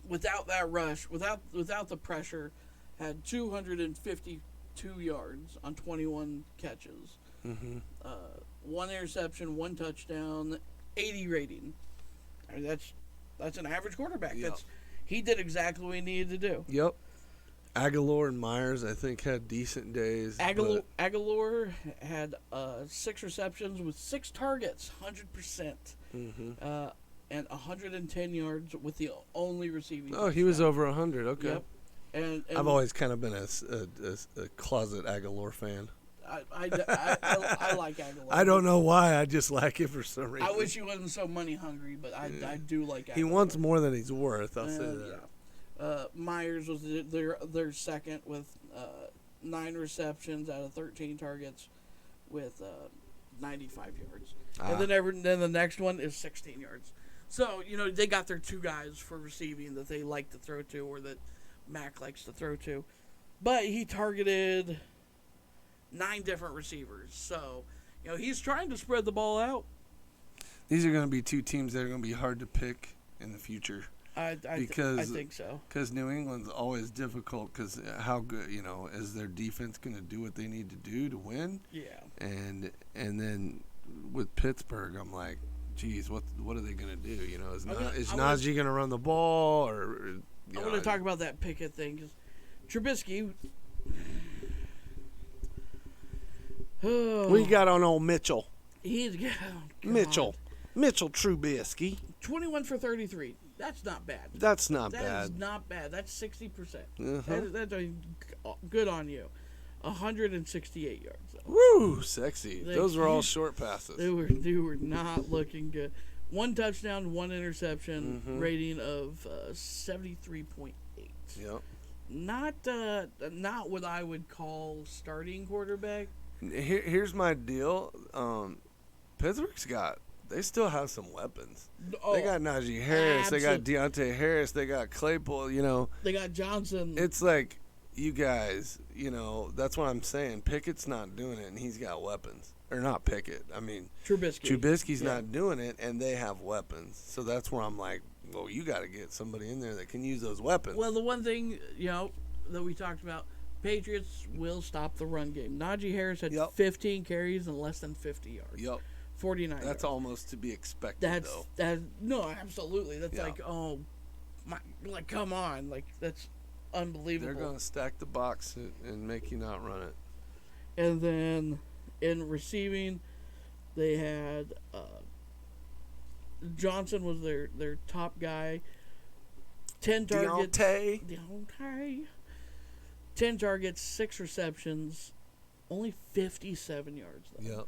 without that rush, without the pressure, had 252 yards on 21 catches. Mm-hmm. One interception, one touchdown, 80 rating. I mean, that's an average quarterback. Yep. He did exactly what he needed to do. Yep. Aguilar and Myers, I think, had decent days. Aguilar had 6 receptions with 6 targets, 100%, and 110 yards with the only receiving. Oh, he was over 100. Okay. Yep. And I've always kind of been a closet Aguilar fan. I like Aguilar. I don't know why. I just like it for some reason. I wish he wasn't so money hungry, but I do like Aguilar. He wants more than he's worth. I'll say that. Yeah. Myers was their second with 9 receptions out of 13 targets with 95 yards. And then the next one is 16 yards. So, they got their 2 guys for receiving that they like to throw to or that Mac likes to throw to. But he targeted 9 different receivers. So, he's trying to spread the ball out. These are going to be 2 teams that are going to be hard to pick in the future. I think so. Because New England's always difficult because how good, is their defense going to do what they need to do to win? Yeah. And then with Pittsburgh, I'm like, geez, what are they going to do? Is Najee going to run the ball? I'm going to talk about that Pickett thing. Cause Trubisky. What you got on old Mitchell? Mitchell Trubisky. 21 for 33. That's not bad. That's not bad. That is not bad. That's 60%. That's good on you. 168 yards. Though. Woo, sexy. Those were all short passes. They were not looking good. 1 touchdown, 1 interception, rating of 73.8. Yep. Not what I would call starting quarterback. Here's my deal. Pittsburgh's they still have some weapons. Oh, they got Najee Harris. They got Deontay Harris. They got Claypool. They got Johnson. It's like, you guys, that's what I'm saying. Pickett's not doing it, and he's got weapons. Or not Pickett. I mean, Trubisky's not doing it, and they have weapons. So that's where I'm like, well, you got to get somebody in there that can use those weapons. Well, the one thing, that we talked about, Patriots will stop the run game. Najee Harris had 15 carries and less than 50 yards. Yep. 49 That's yards. almost to be expected, though. No, absolutely. That's come on. That's unbelievable. They're going to stack the box and make you not run it. And then in receiving, they had Johnson was their top guy. 10 targets. Deontay. 10 targets, 6 receptions, only 57 yards, though. Yep.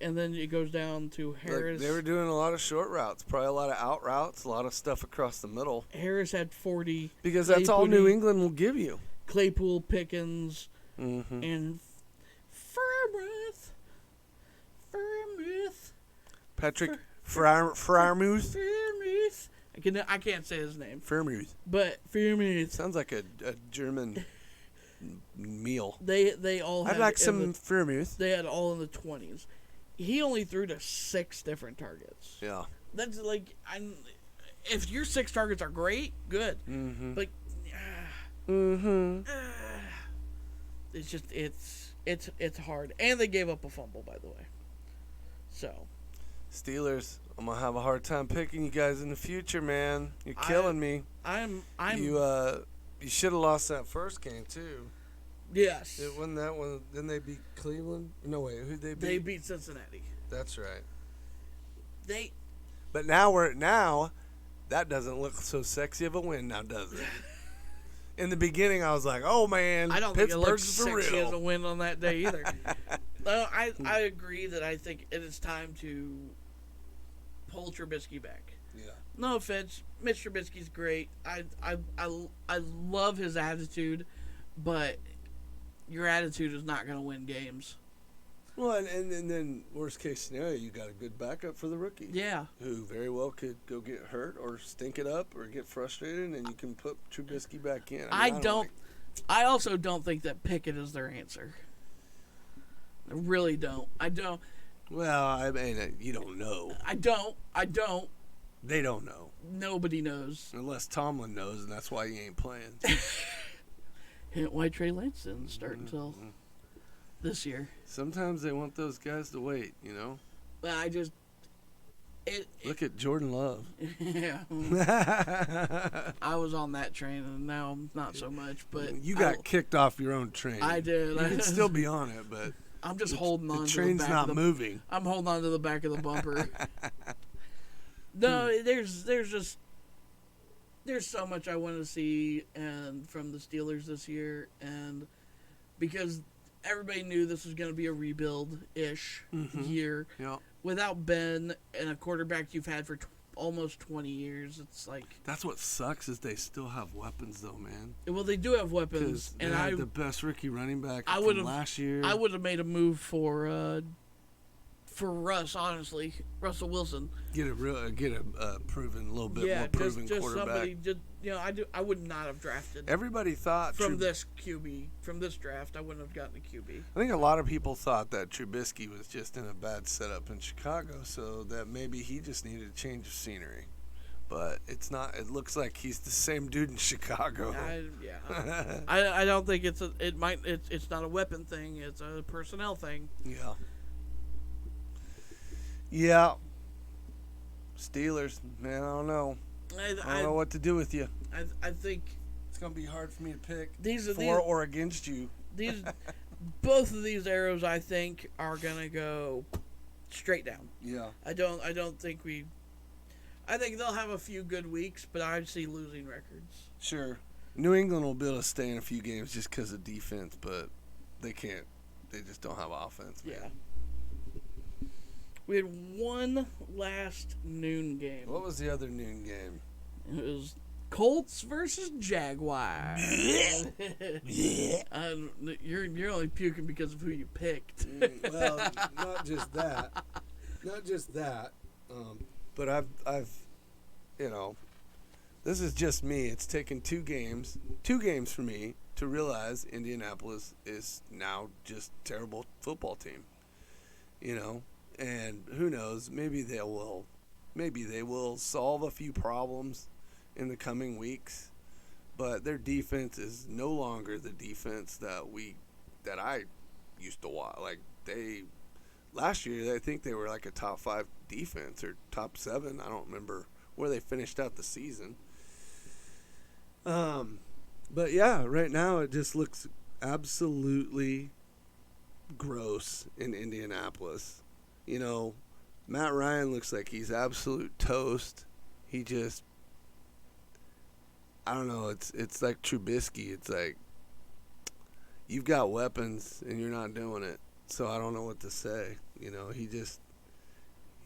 And then it goes down to Harris. They were doing a lot of short routes, probably a lot of out routes, a lot of stuff across the middle. Harris had 40. Because that's all New England will give you. Claypool, Pickens, and Freiermuth. Patrick Freiermuth. I can't say his name. Freiermuth. But Freiermuth. Sounds like a German meal. They all had I'd like some Freiermuth. They had all in the 20s. He only threw to 6 different targets. Yeah. That's if your 6 targets are great, good. But it's just it's hard. And they gave up a fumble, by the way. So Steelers, I'm gonna have a hard time picking you guys in the future, man. You're killing me. You should have lost that first game too. Yes. It wasn't that one. Didn't they beat Cleveland? No, wait. Who'd they beat? They beat Cincinnati. That's right. But now that doesn't look so sexy of a win now, does it? In the beginning, I was like, "Oh man, I don't Pittsburgh's think it looks sexy real." as a win on that day either. I agree that I think it is time to pull Trubisky back. Yeah. No offense, Mitch Trubisky's great. I love his attitude, but your attitude is not going to win games. Well, and then worst case scenario, you got a good backup for the rookie. Yeah. Who very well could go get hurt or stink it up or get frustrated, and you can put Trubisky back in. I also don't think that Pickett is their answer. I really don't. I don't. Well, I mean, you don't know. I don't. They don't know. Nobody knows. Unless Tomlin knows, and that's why he ain't playing. Hint why Trey Lance didn't start until this year. Sometimes they want those guys to wait, But I just... Look at Jordan Love. Yeah. I was on that train, and now I'm not so much. But you got kicked off your own train. I did. You can still be on it, but... I'm just holding on to the back. The train's not moving. I'm holding on to the back of the bumper. No, there's so much I want to see and from the Steelers this year, and because everybody knew this was going to be a rebuild-ish Mhm. year. Yeah. Without Ben and a quarterback you've had for almost 20 years, it's like, That's what sucks is they still have weapons though, man. well, they do have weapons, Because they and had the best rookie running back I from would've- last year. I would have made a move for Russ, honestly, Russell Wilson. get a proven, a little bit Yeah, more proven just quarterback. somebody. Just I would not have drafted Everybody thought from this QB from this draft. I wouldn't have gotten a QB. I think a lot of people thought that Trubisky was just in a bad setup in Chicago, so that maybe he just needed a change of scenery. But it's not. It looks like he's the same dude in Chicago. I don't think it's not a weapon thing. It's a personnel thing. Yeah. Yeah. Steelers, man, I don't know. I don't know what to do with you. I think It's gonna be hard for me to pick these are for or against you. these both of these arrows I think are gonna go straight down. Yeah. I don't think I think they'll have a few good weeks, but I see losing records. Sure. New England will be able to stay in a few games just because of defense, but they can't. They just don't have offense. Man. Yeah. We had one last noon game. What was the other noon game? It was Colts versus Jaguars. You're only puking because of who you picked. Well, not just that. Not just that. But I've, this is just me. It's taken two games for me to realize Indianapolis is now just a terrible football team. And who knows? Maybe they will solve a few problems in the coming weeks. But their defense is no longer the defense that I used to watch. Like last year, I think they were like a top 5 defense or top 7. I don't remember where they finished out the season. But yeah, right now it just looks absolutely gross in Indianapolis. Matt Ryan looks like he's absolute toast. He just, I don't know. It's like Trubisky. It's like you've got weapons and you're not doing it. So I don't know what to say.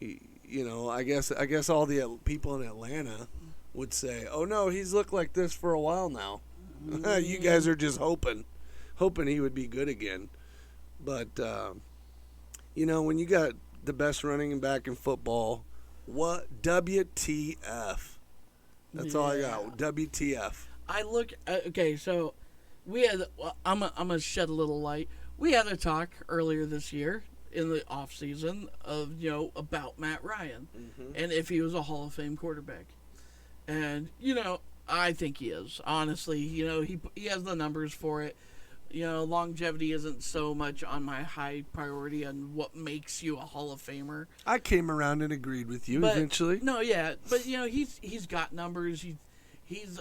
I guess all the people in Atlanta would say, "Oh no, he's looked like this for a while now." You guys are just hoping he would be good again. But when you got the best running back in football, what WTF? That's all I got. WTF. I look okay. So we had. I'm gonna shed a little light. We had a talk earlier this year in the off season of about Matt Ryan and if he was a Hall of Fame quarterback, and I think he is. Honestly, he has the numbers for it. Longevity isn't so much on my high priority on what makes you a Hall of Famer. I came around and agreed with you But, eventually. No, yeah, but he's got numbers. He's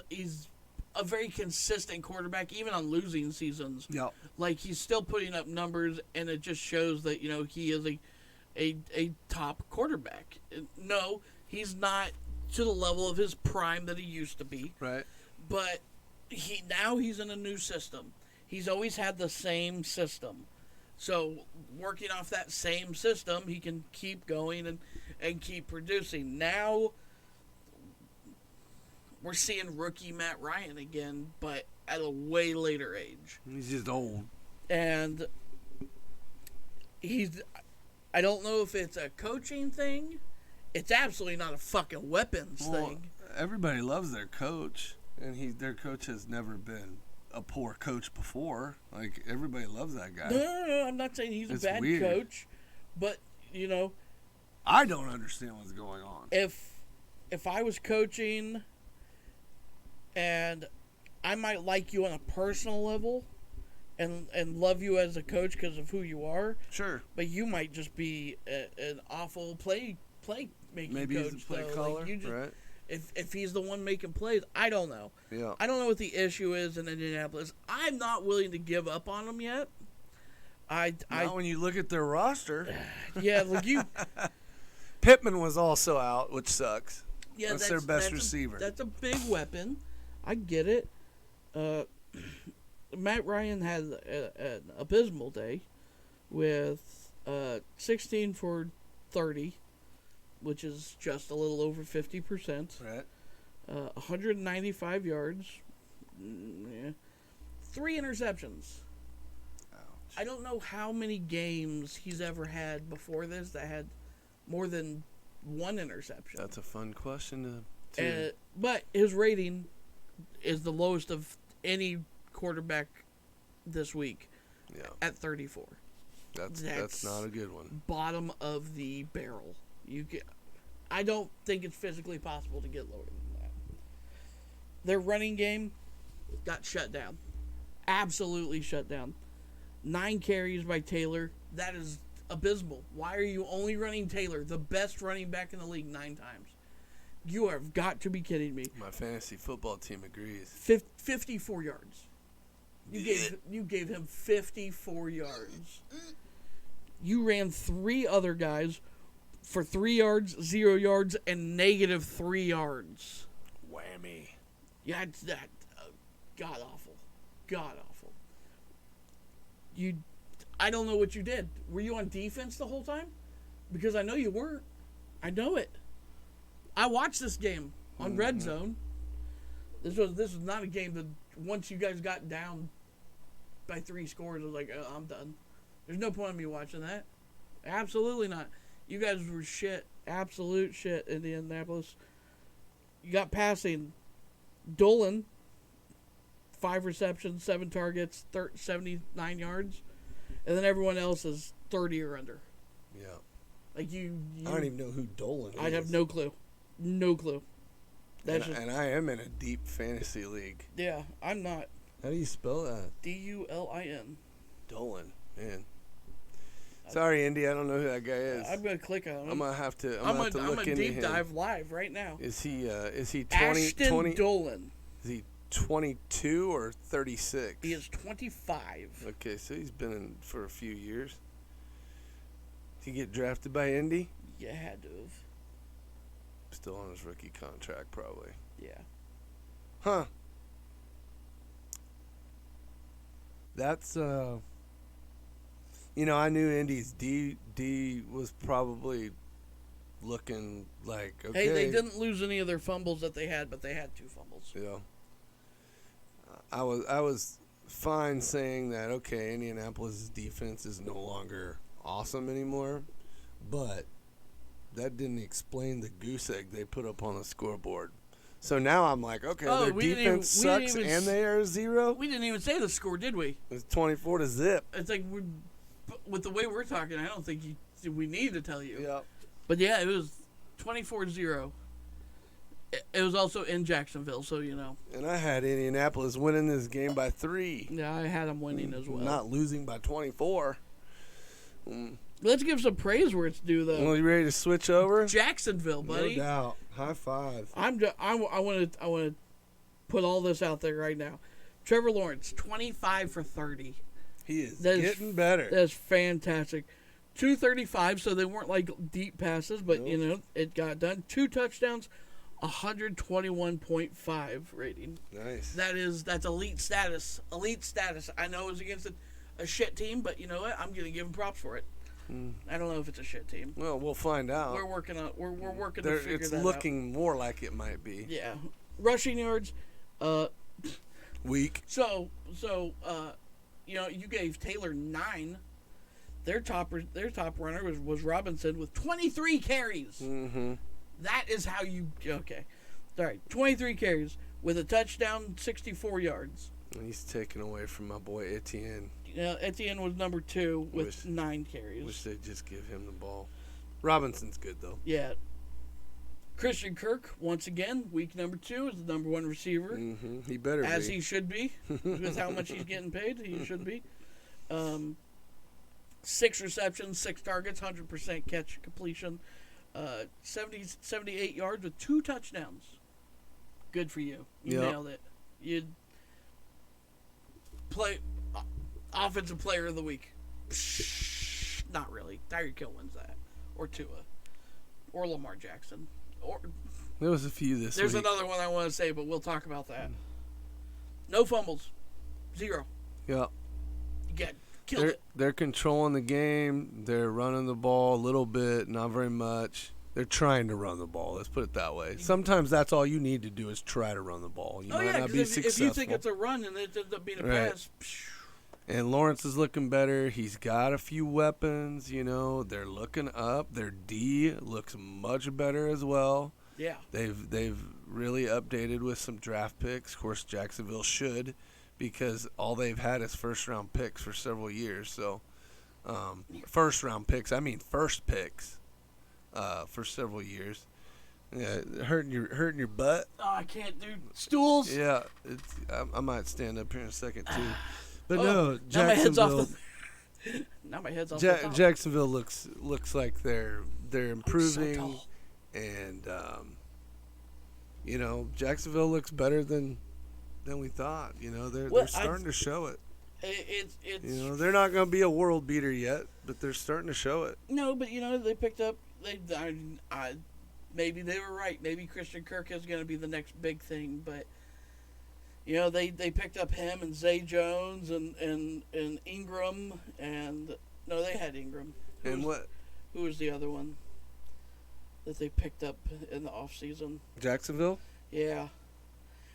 a very consistent quarterback, even on losing seasons. Yeah. Like he's still putting up numbers, and it just shows that he is a top quarterback. No, he's not to the level of his prime that he used to be. Right. But he's in a new system. He's always had the same system. So working off that same system, he can keep going and keep producing. Now we're seeing rookie Matt Ryan again, but at a way later age. He's just old. And I don't know if it's a coaching thing. It's absolutely not a fucking weapons thing. Everybody loves their coach, and their coach has never been a poor coach before. Like, everybody loves that guy. No, I'm not saying he's a bad weird. coach, but I don't understand what's going on. If I was coaching, and I might like you on a personal level, and love you as a coach because of who you are. Sure. But you might just be an awful play making Maybe coach. he's a play though. caller, Like right? If he's the one making plays, I don't know. Yeah. I don't know what the issue is in Indianapolis. I'm not willing to give up on them yet. Not when you look at their roster. Yeah, like you. Pittman was also out, which sucks. Yeah, that's their best receiver. That's a big weapon. I get it. Matt Ryan had an abysmal day with 16 for 30, which is just a little over 50%. Right. 195 yards. Yeah. 3 interceptions. Ouch. I don't know how many games he's ever had before this that had more than 1 interception. That's a fun question to. But his rating is the lowest of any quarterback this week Yeah. at 34. That's not a good one. Bottom of the barrel. I don't think it's physically possible to get lower than that. Their running game got shut down. Absolutely shut down. 9 carries by Taylor. That is abysmal. Why are you only running Taylor, the best running back in the league, 9 times? You have got to be kidding me. My fantasy football team agrees. 54 yards. You gave him 54 yards. You ran 3 other guys for 3 yards, 0 yards, and -3 yards. Whammy. Yeah, it's that god awful. God awful. I don't know what you did. Were you on defense the whole time? Because I know you weren't. I know it. I watched this game on Red Zone. This was not a game that once you guys got down by 3 scores, I was like, oh, I'm done. There's no point in me watching that. Absolutely not. You guys were shit. Absolute shit, Indianapolis. You got passing. Dolan, 5 receptions, 7 targets, 79 yards. And then everyone else is 30 or under. Yeah. Like you I don't even know who Dolan is. I have no clue. No clue. And I am in a deep fantasy league. Yeah, I'm not. How do you spell that? Dulin. Dolan, man. Sorry, Indy, I don't know who that guy is. I'm gonna click on him. I'm gonna have to. I'm look gonna into him. deep dive live right now. Is he 20? Ashton Dolan. Is he 22 or 36? He is 25. Okay, so he's been in for a few years. Did he get drafted by Indy? You had to have. Still on his rookie contract, probably. Yeah. Huh. That's I knew Indy's D was probably looking like okay. Hey, they didn't lose any of their fumbles that they had, but they had 2 fumbles. Yeah. I was fine saying that okay, Indianapolis' defense is no longer awesome anymore, but that didn't explain the goose egg they put up on the scoreboard. So now I'm like, okay, their defense sucks and they are 0. We didn't even say the score, did we? It's 24-0. It's like with the way we're talking, I don't think we need to tell you. Yeah. But yeah, it was 24-0. It was also in Jacksonville, so you know. And I had Indianapolis winning this game by 3. Yeah, I had them winning as well. Not losing by 24. Let's give some praise where it's due, though. Well, you ready to switch over? Jacksonville, buddy. No doubt. High five. I want to put all this out there right now. Trevor Lawrence, 25 for 30. He is getting better. That's fantastic. 235, so they weren't like deep passes, but it got done. 2 touchdowns, 121.5 rating. Nice. That's elite status. Elite status. I know it was against a shit team, but you know what? I'm gonna give him props for it. I don't know if it's a shit team. Well, we'll find out. We're working on. We're working to figure that out. It's looking more like it might be. Yeah, rushing yards. Weak. So you gave Taylor 9. Their top runner was Robinson with 23 carries. Mm-hmm. That is how you okay. All right, 23 carries with a touchdown, 64 yards. He's taken away from my boy Etienne. Etienne was number 2 with 9 carries. Wish they'd just give him the ball. Robinson's good, though. Yeah. Christian Kirk, once again, week number 2, is the number 1 receiver. Mm-hmm. He better be. As he should be. With how much he's getting paid, he should be. 6 receptions, 6 targets, 100% catch completion. 78 yards with 2 touchdowns. Good for you. You nailed it. You play offensive player of the week. Not really. Tyreek Hill wins that, or Tua, or Lamar Jackson, or there was a few this There's week. another one I want to say, but we'll talk about that. No fumbles, 0. Yeah. You got killed it. They're controlling the game. They're running the ball a little bit, not very much. They're trying to run the ball. Let's put it that way. Sometimes that's all you need to do is try to run the ball. You might not be successful. If you think it's a run and it ends up being a pass. And Lawrence is looking better. He's got a few weapons. They're looking up. Their D looks much better as well. Yeah. They've really updated with some draft picks. Of course, Jacksonville should, because all they've had is first-round picks for several years. So, first-round picks. I mean first picks for several years. Yeah, hurting your butt. Oh, I can't do stools. Yeah, I might stand up here in a second too. But no, Jacksonville. Now my head's off the top. Jacksonville looks like they're improving, so tall. And Jacksonville looks better than we thought. They're starting to show it. It's they're not going to be a world beater yet, but they're starting to show it. No, but they picked up. Maybe they were right. Maybe Christian Kirk is going to be the next big thing, but. They picked up him and Zay Jones and Ingram and no, they had Ingram. Who was the other one that they picked up in the offseason? Jacksonville? Yeah.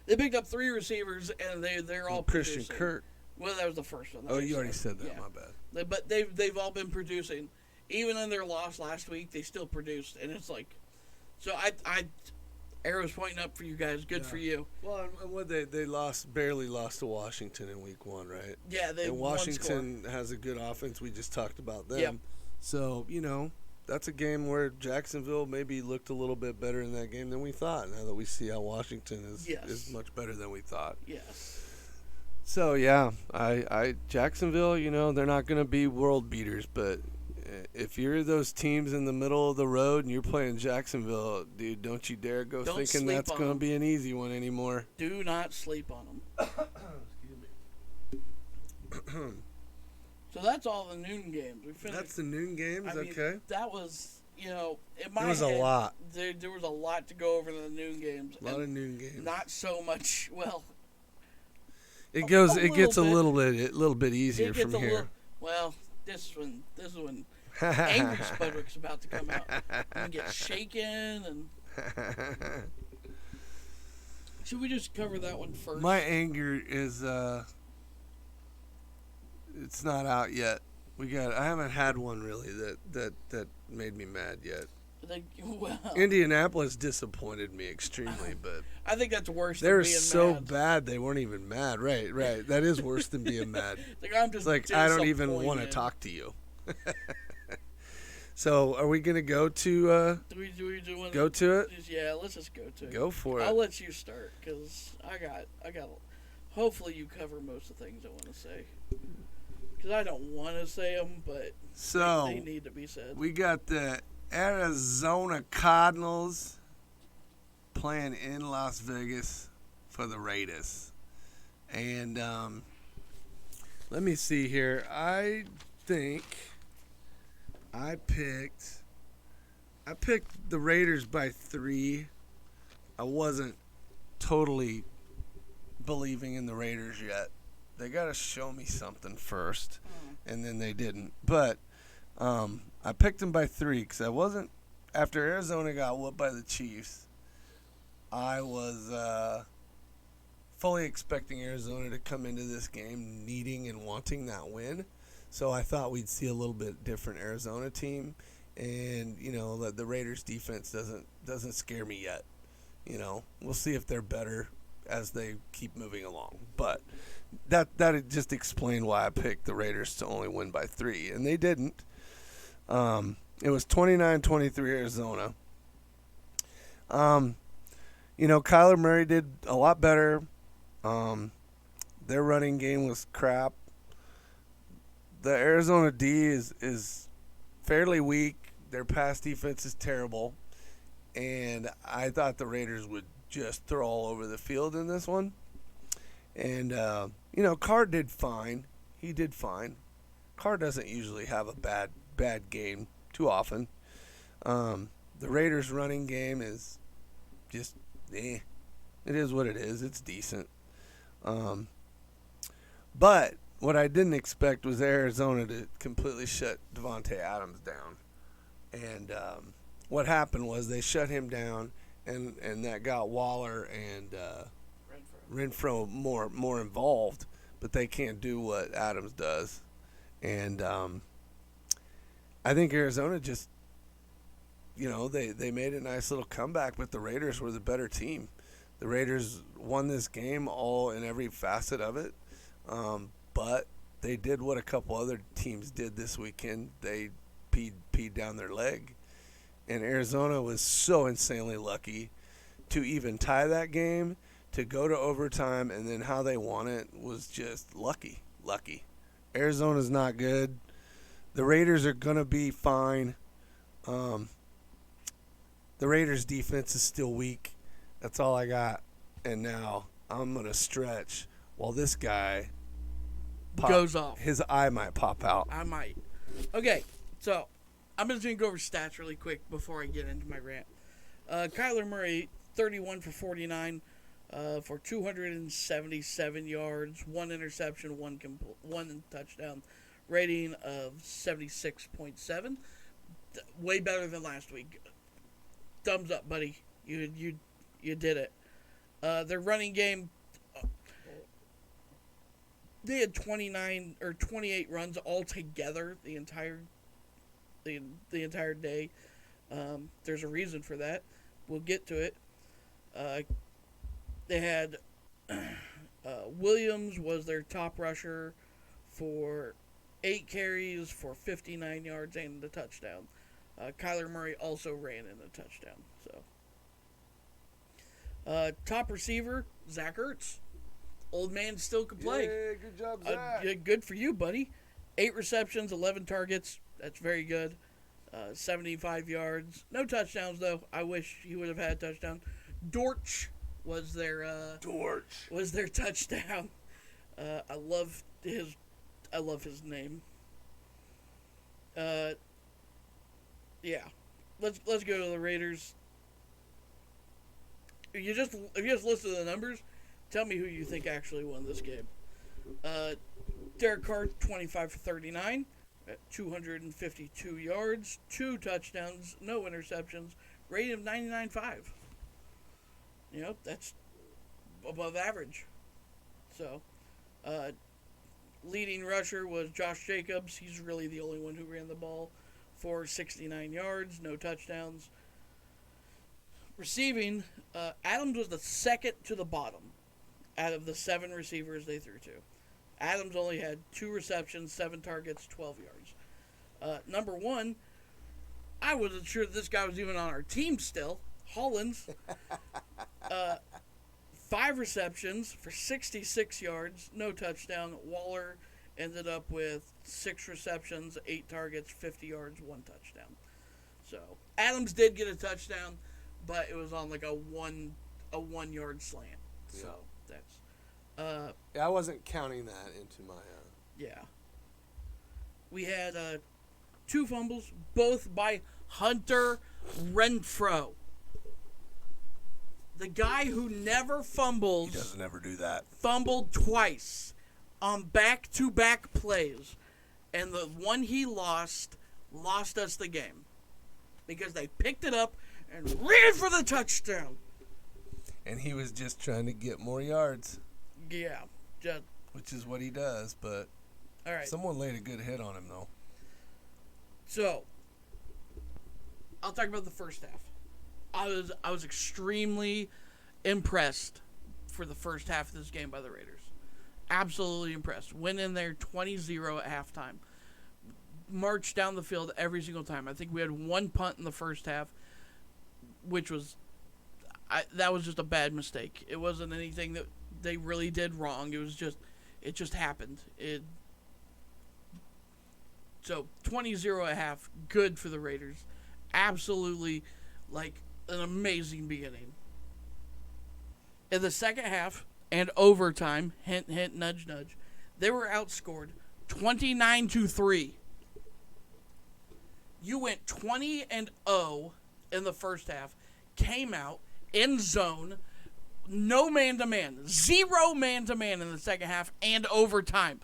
They picked up 3 receivers and they're all Christian producing. Kirk. Well, that was the first one. You already said that. Yeah. My bad. But they've all been producing. Even in their loss last week, they still produced, and it's like, so I arrows pointing up for you guys. Good for you. Well, and what they barely lost to Washington in week 1, right? Yeah, and Washington has a good offense. We just talked about them. Yep. So, that's a game where Jacksonville maybe looked a little bit better in that game than we thought. Now that we see how Washington is much better than we thought. Yes. So, yeah, Jacksonville, they're not going to be world beaters, but if you're those teams in the middle of the road and you're playing Jacksonville, dude, don't you dare go thinking that's going to be an easy one anymore. Do not sleep on them. Excuse me. So that's all the noon games. We finished. That's the noon games, okay. That was, in my head, was a lot. There was a lot to go over in the noon games. A lot of noon games. Not so much, well. It gets a little bit easier from here. This is when Angry Spudwick's about to come out and get shaken and. Should we just cover that one first? My anger is it's not out yet. I haven't had one really that made me mad yet. Indianapolis disappointed me extremely, but I think that's worse. They're so bad they weren't even mad. Right. That is worse than being mad. I'm just I don't even want to talk to you. So, are we gonna go to? Go to it? Yeah, let's just go to it. Go for it. I'll let you start because I got. Hopefully, you cover most of the things I want to say. Because I don't want to say them, but they need to be said. We got the Arizona Cardinals playing in Las Vegas for the Raiders, and let me see here. I think I picked the Raiders by 3. I wasn't totally believing in the Raiders yet. They got to show me something first, and then they didn't. But I picked them by 3 because I wasn't – after Arizona got whooped by the Chiefs, I was fully expecting Arizona to come into this game needing and wanting that win. So I thought we'd see a little bit different Arizona team, and the Raiders defense doesn't scare me yet. We'll see if they're better as they keep moving along. But that just explained why I picked the Raiders to only win by 3, and they didn't. It was 29-23 Arizona. Kyler Murray did a lot better. Their running game was crap. The Arizona D is fairly weak. Their pass defense is terrible. And I thought the Raiders would just throw all over the field in this one. And, Carr did fine. He did fine. Carr doesn't usually have a bad game too often. The Raiders' running game is just, It is what it is. It's decent. But what I didn't expect was Arizona to completely shut Devontae Adams down. And what happened was they shut him down, and that got Waller and Renfro more involved, but they can't do what Adams does. And I think Arizona just, they made a nice little comeback, but the Raiders were the better team. The Raiders won this game all in every facet of it, but they did what a couple other teams did this weekend. They peed down their leg. And Arizona was so insanely lucky to even tie that game, to go to overtime, and then how they won it was just lucky. Arizona's not good. The Raiders are going to be fine. The Raiders' defense is still weak. That's all I got. And now I'm going to stretch while this guy goes off. His eye might pop out. I might. Okay, so I'm just going to go over stats really quick before I get into my rant. Kyler Murray, 31 for 49 for 277 yards, 1 interception, 1 touchdown, rating of 76.7. Way better than last week. Thumbs up, buddy. You did it. Their running game, they had 29 or 28 runs altogether the entire day. There's a reason for that. We'll get to it. They had Williams was their top rusher for 8 carries for 59 yards and a touchdown. Kyler Murray also ran in a touchdown. So, top receiver Zach Ertz. Old man still can play. Yeah, good job, Zach. Good for you, buddy. 8 receptions, 11 targets. That's very good. 75 yards. No touchdowns, though. I wish he would have had a touchdown. Dortch was their touchdown. I love his name. Yeah. Let's go to the Raiders. If you just listen to the numbers, tell me who you think actually won this game. Derek Carr, 25 for 39, at 252 yards, 2 touchdowns, no interceptions, rating of 99.5. That's above average. So, leading rusher was Josh Jacobs. He's really the only one who ran the ball for 69 yards, no touchdowns. Receiving, Adams was the second to the bottom out of the 7 receivers they threw to. Adams only had 2 receptions, 7 targets, 12 yards. Number 1, I wasn't sure this guy was even on our team still. Hollins, 5 receptions for 66 yards, no touchdown. Waller ended up with 6 receptions, 8 targets, 50 yards, 1 touchdown. So Adams did get a touchdown, but it was on like a 1 yard slant. Yeah. So that's I wasn't counting that into my yeah. We had 2 fumbles, both by Hunter Renfro. The guy who never fumbles. He doesn't ever do that. Fumbled twice on back-to-back plays. And the one he lost us the game. Because they picked it up and ran for the touchdown. And he was just trying to get more yards. Yeah. Which is what he does, but all right. Someone laid a good hit on him, though. So, I'll talk about the first half. I was extremely impressed for the first half of this game by the Raiders. Absolutely impressed. Went in there 20-0 at halftime. Marched down the field every single time. I think we had 1 punt in the first half, which was that was just a bad mistake. It wasn't anything that they really did wrong. It just happened. So 20-0 at half, good for the Raiders. Absolutely, like an amazing beginning. In the second half and overtime, hint, hint, nudge, nudge, they were outscored 29-3. You went 20-0 in the first half, came out in zone, no man-to-man, 0 man-to-man in the second half and overtime.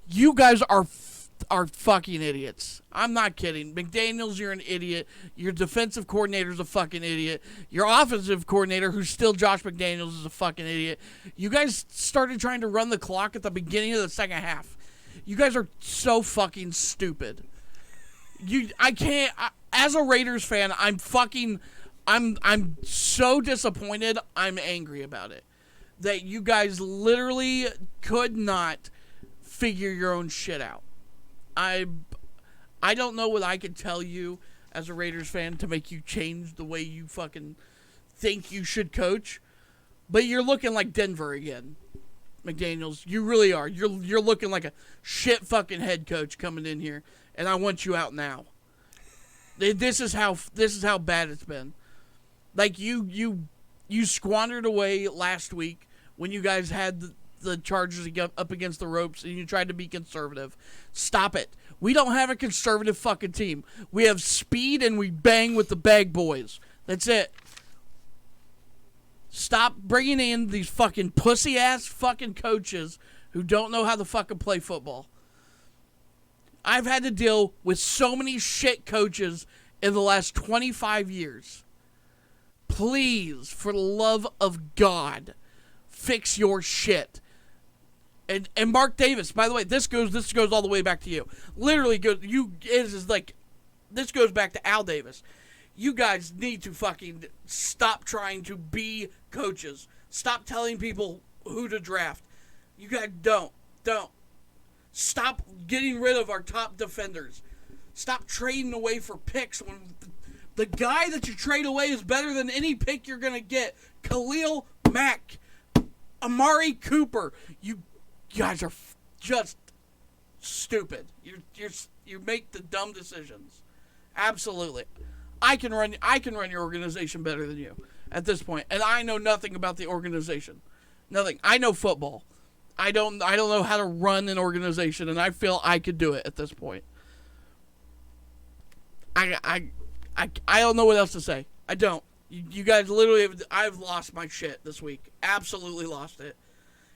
You guys are fucking idiots. I'm not kidding. McDaniels, you're an idiot. Your defensive coordinator's a fucking idiot. Your offensive coordinator, who's still Josh McDaniels, is a fucking idiot. You guys started trying to run the clock at the beginning of the second half. You guys are so fucking stupid. As a Raiders fan, I'm so disappointed. I'm angry about it. That you guys literally could not figure your own shit out. I don't know what I could tell you as a Raiders fan to make you change the way you fucking think you should coach, but you're looking like Denver again, McDaniels. You really are. You're looking like a shit fucking head coach coming in here, and I want you out now. This is how bad it's been. Like you squandered away last week when you guys had the Chargers up against the ropes and you tried to be conservative. Stop it. We don't have a conservative fucking team. We have speed and we bang with the bag boys. That's it. Stop bringing in these fucking pussy ass fucking coaches who don't know how to fucking play football. I've had to deal with so many shit coaches in the last 25 years. Please, for the love of God, fix your shit. And Mark Davis, by the way, this goes all the way back to you. Literally this goes back to Al Davis. You guys need to fucking stop trying to be coaches. Stop telling people who to draft. You guys don't. Stop getting rid of our top defenders. Stop trading away for picks when the guy that you trade away is better than any pick you're going to get. Khalil Mack, Amari Cooper. You guys are just stupid. You make the dumb decisions. Absolutely. I can run your organization better than you at this point, and I know nothing about the organization. Nothing. I know football. I don't know how to run an organization, and I feel I could do it at this point. I don't know what else to say. I don't. You guys literally I've lost my shit this week. Absolutely lost it.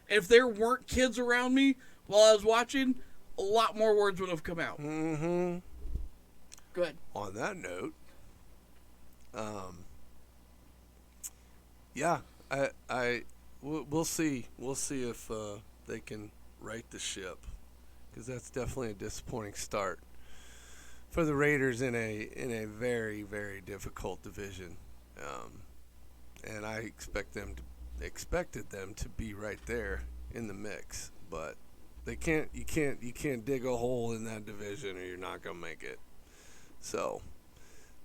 If there weren't kids around me while I was watching, a lot more words would have come out. Mm-hmm. Good. On that note, yeah, we'll see. We'll see if they can right the ship, because that's definitely a disappointing start for the Raiders in a very, very difficult division, and I expected them to be right there in the mix, but you can't dig a hole in that division or you're not gonna make it. So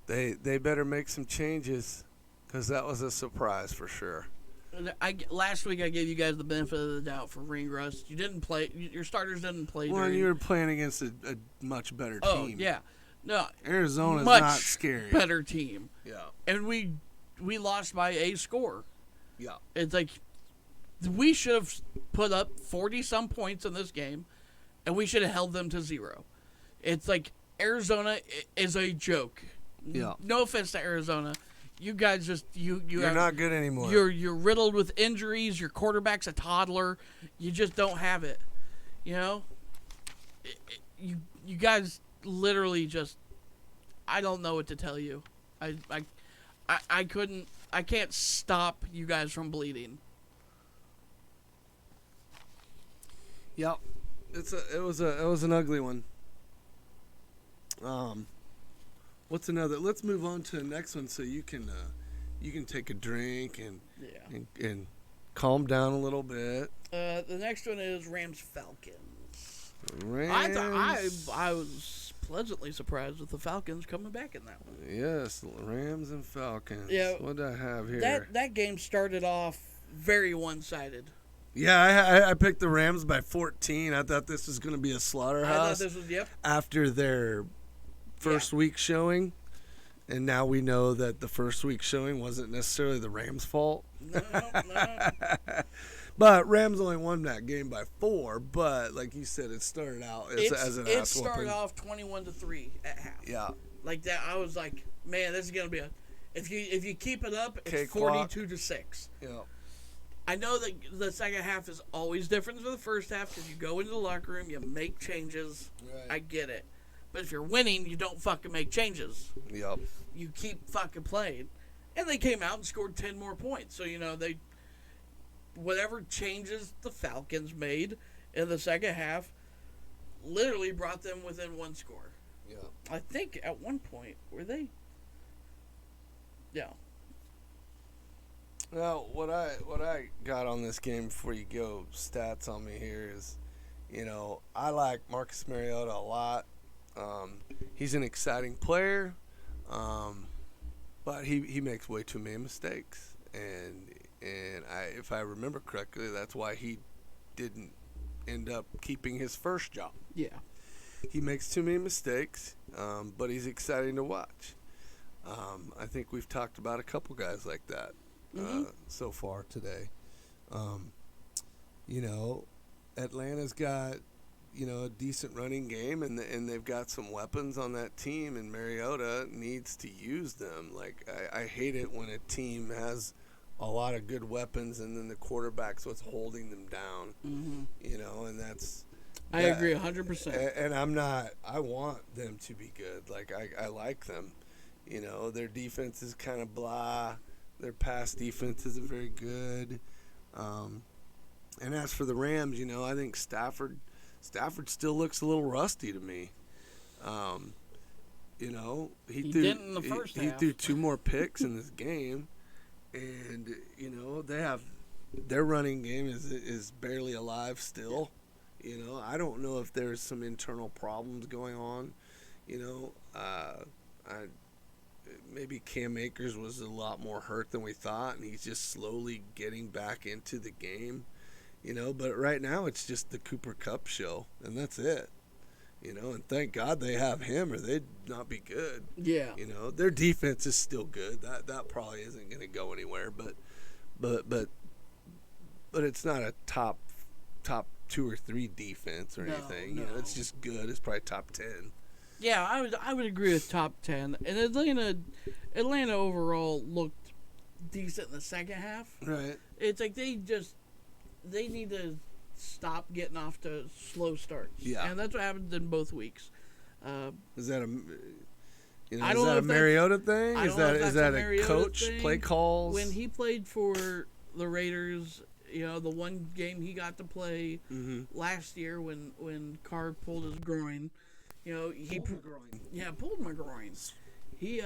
they better make some changes, because that was a surprise for sure. Last week I gave you guys the benefit of the doubt for ring rust. You didn't play. Your starters didn't play. Well, you were playing against a much better team. Oh yeah, no. Arizona's not scary. Better team. Yeah. And we lost by a score. Yeah. It's like we should have put up 40-some points in this game, and we should have held them to 0. It's like Arizona is a joke. Yeah. No offense to Arizona. You guys just you're not good anymore. You're riddled with injuries. Your quarterback's a toddler. You just don't have it. You know. You guys literally just. I don't know what to tell you. I couldn't. I can't stop you guys from bleeding. Yep. It was an ugly one. What's another? Let's move on to the next one so you can take a drink and calm down a little bit. The next one is Rams Falcons. Rams. I was pleasantly surprised with the Falcons coming back in that one. Yes, Rams and Falcons. Yeah. What do I have here? That game started off very one-sided. Yeah, I picked the Rams by 14. I thought this was going to be a slaughterhouse. I thought this was, yep. After their first week showing, and now we know that the first week showing wasn't necessarily the Rams' fault. No. But Rams only won that game by 4. But like you said, it started out as an ass It started whooping. off 21-3 at half. Yeah, like that. I was like, man, this is gonna be if you keep it up, it's Cakewalk. 42-6. Yeah. I know that the second half is always different from the first half because you go into the locker room, you make changes. Right. I get it. But if you're winning, you don't fucking make changes. Yep. You keep fucking playing. And they came out and scored 10 more points. So, they whatever changes the Falcons made in the second half literally brought them within one score. Yeah. I think at one point, were they? Yeah. Now, what I got on this game before you go stats on me here is, I like Marcus Mariota a lot. He's an exciting player, but he makes way too many mistakes, and if I remember correctly, that's why he didn't end up keeping his first job. Yeah. He makes too many mistakes, but he's exciting to watch. I think we've talked about a couple guys like that so far today. Atlanta's got a decent running game, and they've got some weapons on that team, and Mariota needs to use them. Like I hate it when a team has a lot of good weapons and then the quarterback's what's holding them down. And that's. I agree 100%. And I want them to be good. Like, I like them. Their defense is kind of blah. Their pass defense isn't very good. And as for the Rams, I think Stafford still looks a little rusty to me. He didn't in the first He half. threw 2 more picks in this game. And, they have their running game is barely alive still. I don't know if there's some internal problems going on. Maybe Cam Akers was a lot more hurt than we thought, and he's just slowly getting back into the game. But right now it's just the Cooper Kupp show, and that's it. And thank God they have him, or they'd not be good. Yeah. Their defense is still good. That probably isn't going to go anywhere, but it's not a top 2 or 3 defense or anything. No. It's just good. It's probably top 10. Yeah, I would agree with top 10. And Atlanta overall looked decent in the second half. Right. It's like they need to stop getting off to slow starts. Yeah. And that's what happened in both weeks. Is that a I is don't know that a if Mariota thing? I Is don't know that if is that's that a a Mariota coach thing. play calls? When he played for the Raiders, the one game he got to play last year when Carr pulled his groin, pulled my groin. He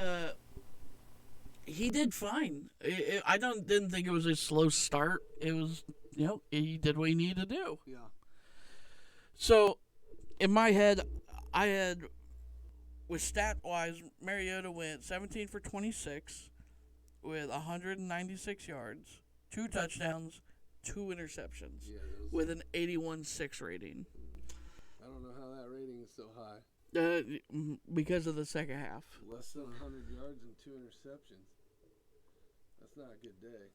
did fine. I didn't think it was a slow start. It was, he did what he needed to do. Yeah. So, in my head, I had, with stat-wise, Mariota went 17 for 26 with 196 yards, 2 touchdowns, 2 interceptions, with an 81.6 rating. I don't know how that rating is so high. Because of the second half. Less than 100 yards and 2 interceptions. That's not a good day.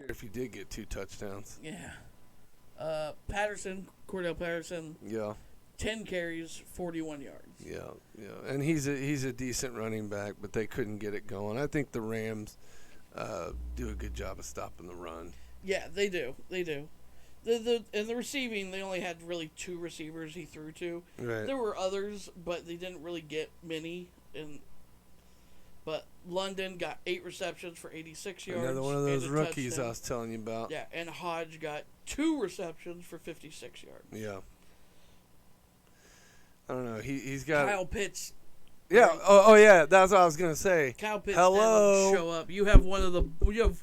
If he did get 2 touchdowns. Yeah. Cordell Patterson. Yeah. 10 carries, 41 yards. Yeah. And he's a decent running back, but they couldn't get it going. I think the Rams do a good job of stopping the run. Yeah, they do. In the receiving, they only had really 2 receivers he threw to. Right. There were others, but they didn't really get many. But London got 8 receptions for 86 yards. Another one of those and a rookies touchdown. I was telling you about. Yeah, and Hodge got 2 receptions for 56 yards. Yeah. I don't know. He's got Kyle Pitts. Yeah. Oh yeah. That's what I was gonna say. Kyle Pitts Hello. didn't show up. You have one of the.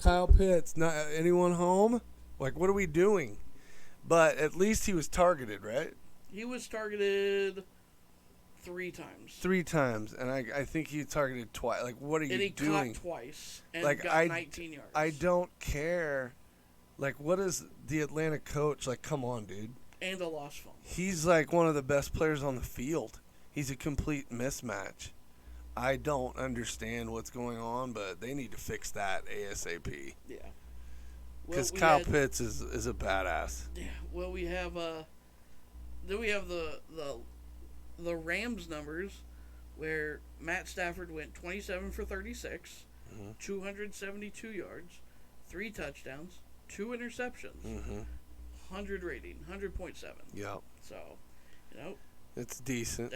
Kyle Pitts. Not anyone home? Like, what are we doing? But at least he was targeted, right? He was targeted 3 times. 3 times, and I think he targeted twice. Like, what are And you he doing? caught twice and Like, got 19 yards. I don't care. Like, what is the Atlanta coach? Like, come on, dude. And a lost fumble. He's like one of the best players on the field. He's a complete mismatch. I don't understand what's going on, but they need to fix that ASAP. Yeah. Because Kyle Pitts is a badass. Yeah. Well, we have then we have the Rams numbers, where Matt Stafford went 27 for 36, 272 yards, 3 touchdowns, 2 interceptions, 100 rating, 100.7. Yep. So, you know, It's decent.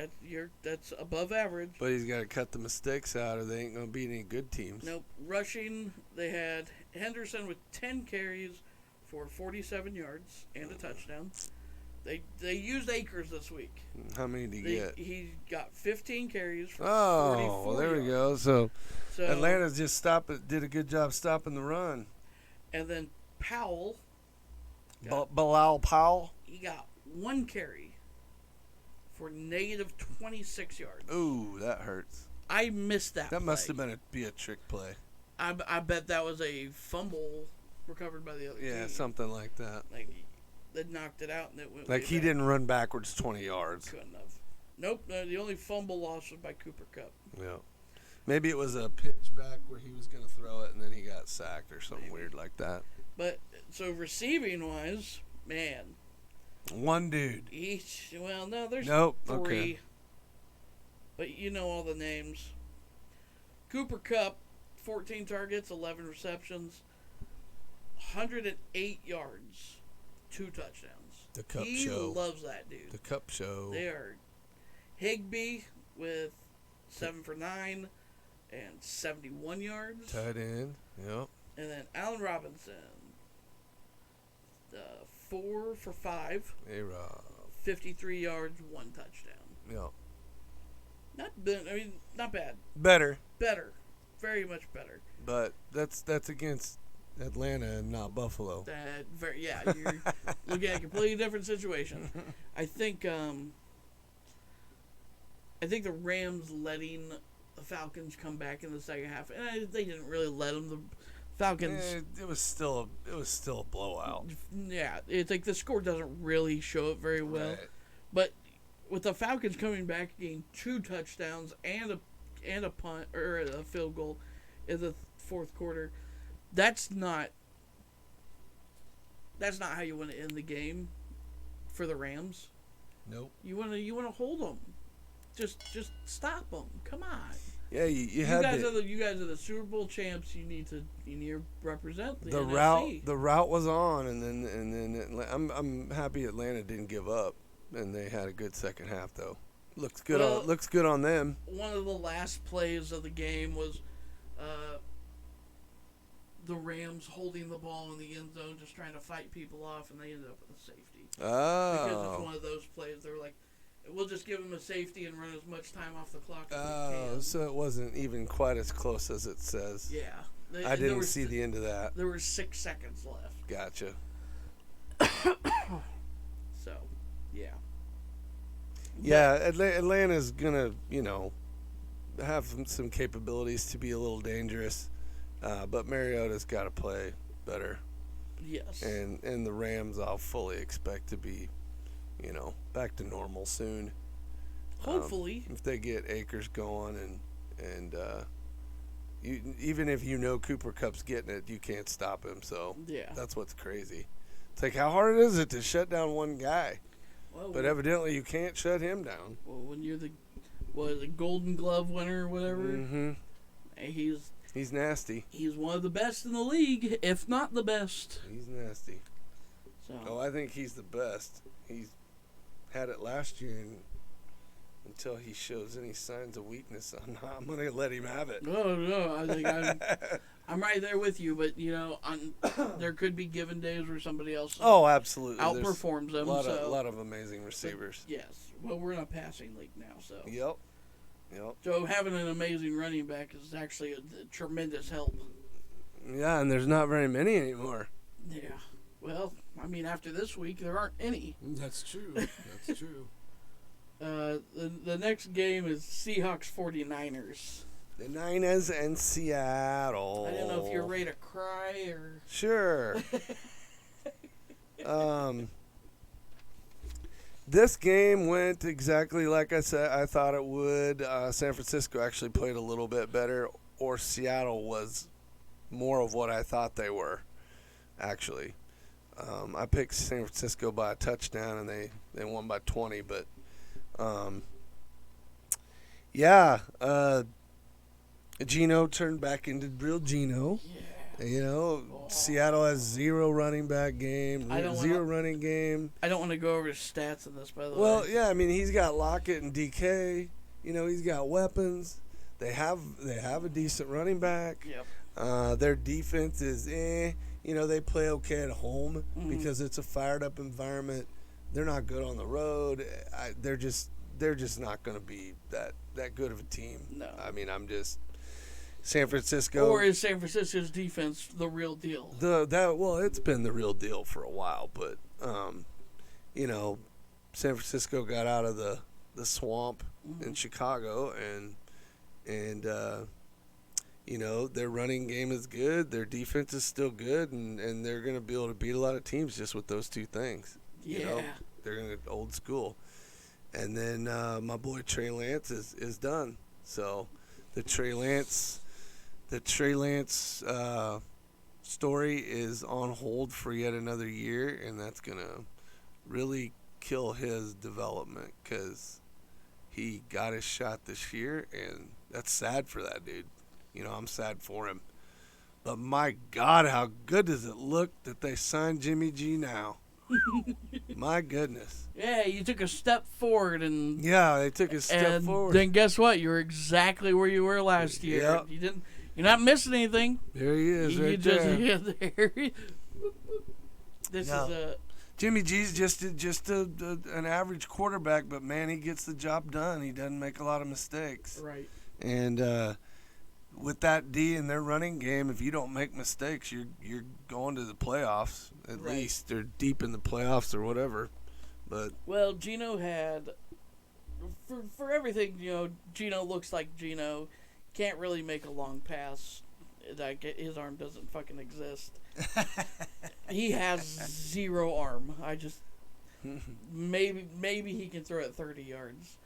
that's above average. But he's got to cut the mistakes out, or they ain't going to beat any good teams. Nope. Rushing, they had Henderson with 10 carries for 47 yards and a touchdown. They used Akers this week. How many did he get? He got 15 carries for 44 well, there we yards. go. So So Atlanta's just did a good job stopping the run. And then Powell, Bilal Powell. he got 1 carry for negative 26 yards. Ooh, that hurts. I missed that. That must play. have be a trick play. I bet that was a fumble recovered by the other team. Yeah, something like that. Like they knocked it out and it went. Like way he back. didn't run backwards 20 yards. Couldn't have. Nope. No, the only fumble loss was by Cooper Kupp. Yeah. Maybe it was a pitch back where he was going to throw it and then he got sacked or something weird like that. But so receiving wise, man, One dude. there's Nope. 3. Okay. But you know all the names. Cooper Kupp, 14 targets, 11 receptions, 108 yards, 2 touchdowns. The Cup he show. loves that dude. The Cup show. They are Higbee with 7 for 9 and 71 yards. Tight end. Yep. And then Allen Robinson, 4 for 5, A-Rob. 53 yards, 1 touchdown. Yep. Not bad. Better. Better. Very much better. But that's against Atlanta and not Buffalo. You're looking at a completely different situation. I think the Rams letting the Falcons come back in the second half, and they didn't really let them. The Falcons. It was still a blowout. Yeah, it's like the score doesn't really show it very well. Right. But with the Falcons coming back, getting 2 touchdowns and a punt or a field goal in the fourth quarter, that's not how you want to end the game for the Rams. Nope. You want to hold them. Just stop them. Come on. Yeah, you You had guys are the Super Bowl champs. You need to represent the NFC. route. The route was on, and then I'm happy Atlanta didn't give up, and they had a good second half though. Looks good on them. One of the last plays of the game was the Rams holding the ball in the end zone, just trying to fight people off, and they ended up with a safety. Because it's one of those plays. They were like, we'll just give them a safety and run as much time off the clock as we can. So it wasn't even quite as close as it says. Yeah. I didn't see the end of that. There were 6 seconds left. Gotcha. So, yeah. Yeah, Atlanta's gonna, have some capabilities to be a little dangerous, but Mariota's got to play better. Yes. And the Rams, I'll fully expect to be, back to normal soon. Hopefully. If they get Akers going and even if Cooper Kupp's getting it, you can't stop him. So Yeah. that's what's crazy. It's like, how hard is it to shut down one guy? Well, But evidently you can't shut him down. well, when you're the Golden Glove winner or whatever, Mm-hmm. he's nasty. he's one of the best in the league, if not the best. He's nasty. So Oh, I think he's the best. He's had it last year, and until he shows any signs of weakness, I'm going to let him have it. no, I think I'm right there with you. But there could be given days where somebody else Oh, absolutely. outperforms them. There's a lot of amazing receivers. Yes. Well, we're in a passing league now, so. Yep. So having an amazing running back is actually a tremendous help. Yeah, and there's not very many anymore. Yeah. Well, after this week, there aren't any. That's true. That's true. The next game is Seahawks 49ers. The Niners and Seattle. I didn't know if you're ready to cry or. Sure. This game went exactly like I said. I thought it would. San Francisco actually played a little bit better, or Seattle was more of what I thought they were, actually. I picked San Francisco by a touchdown, and they won by 20. But, Geno turned back into real Geno. Yeah. You know, Seattle has 0 running back game, I don't 0 wanna- running game. I don't want to go over his stats in this, by the Well, way. yeah, I mean, he's got Lockett and DK. You know, he's got weapons. They have a decent running back. Yep. Their defense is You know, they play okay at home Mhm. because it's a fired up environment. They're not good on the road. They're just not going to be that good of a team. No. I mean, I'm just San Francisco. Or is San Francisco's defense the real deal? Well, it's been the real deal for a while, but you know, San Francisco got out of the swamp in Chicago, and you know, their running game is good, their defense is still good, and they're going to be able to beat a lot of teams just with those two things. Yeah. You know, they're going to old school. And then my boy Trey Lance is done. So the Trey Lance story is on hold for yet another year, and that's going to really kill his development because he got his shot this year, and that's sad for that dude. You know, I'm sad for him. But my God, how good does it look that they signed Jimmy G now? My goodness. Yeah, you took a step forward, and Yeah, they took a step and forward. then guess what? You were exactly where you were last year. Yep. You're not missing anything. There he is, You right just there. hit there. This No. is a Jimmy G's just an average quarterback, but man, he gets the job done. He doesn't make a lot of mistakes. right. And with that D in their running game, if you don't make mistakes, you're going to the playoffs at Right. least, or deep in the playoffs or whatever. But Well, Gino had for everything. You know, Gino looks like Gino. Can't really make a long pass. Like his arm doesn't fucking exist. He has 0 arm. I just maybe he can throw it 30 yards,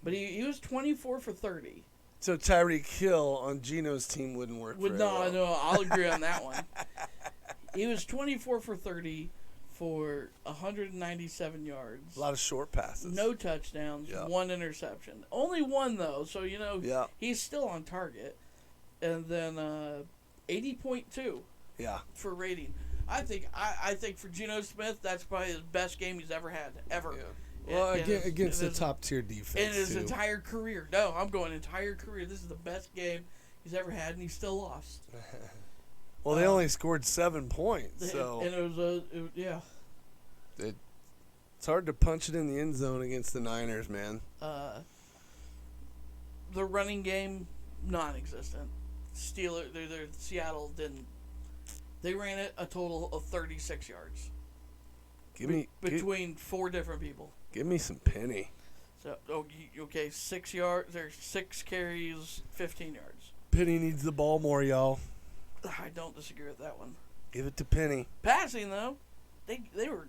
but he was 24 for 30. so Tyreek Hill on Gino's team wouldn't work. very well. No, I'll agree on that one. He was 24 for 30 for 197 yards. A lot of short passes. No touchdowns, Yeah. 1 interception. Only 1 though, so you know Yeah. he's still on target. And then 80.2 Yeah. for rating. I think for Geno Smith, that's probably his best game he's ever had, ever. Yeah. Well, In against the his- top tier defense in his too. entire career. No, I'm going entire career. This is the best game he's ever had, and he still lost. Well, they only scored 7 points, so And it was yeah. it's hard to punch it in the end zone against the Niners, man. The running game, non-existent. Seattle didn't. They ran it a total of 36 yards between 4 different people. Give me some Penny. So okay, 6 yards. There's 6 carries, 15 yards. Penny needs the ball more, y'all. I don't disagree with that one. Give it to Penny. Passing though, they were.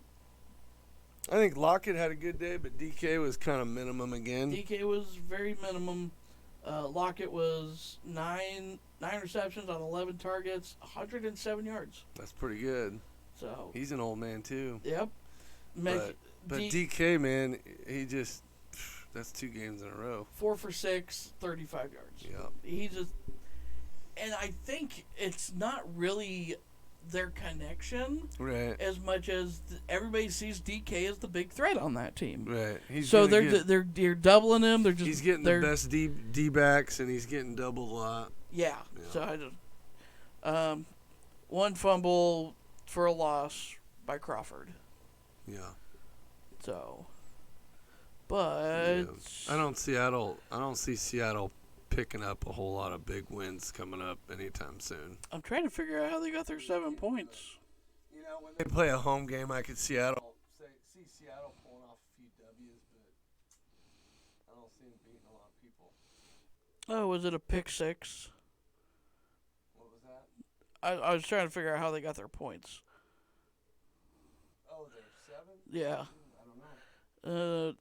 I think Lockett had a good day, but DK was kind of minimum again. DK was very minimum. Lockett was 9 receptions on 11 targets, 107 yards. That's pretty good. So He's an old man too. yep. But DK, man, he just that's 2 games in a row. 4 for 6, 35 yards. Yeah. He just, and I think it's not really their connection Right. as much as everybody sees DK as the big threat on that team. Right. He's So gonna get- they're doubling him. They're just he's getting the best D backs, and he's getting doubled a lot. Yeah. Yeah. So I just 1 fumble for a loss by Crawford. Yeah. So, but Yeah. I don't see Seattle picking up a whole lot of big wins coming up anytime soon. I'm trying to figure out how they got their 7 points. You know, when they play a home game, I could see Seattle pulling off a few W's, but I don't see them beating a lot of people. Oh, was it a pick 6? What was that? I was trying to figure out how they got their points. Oh, they're 7? Yeah. I don't know.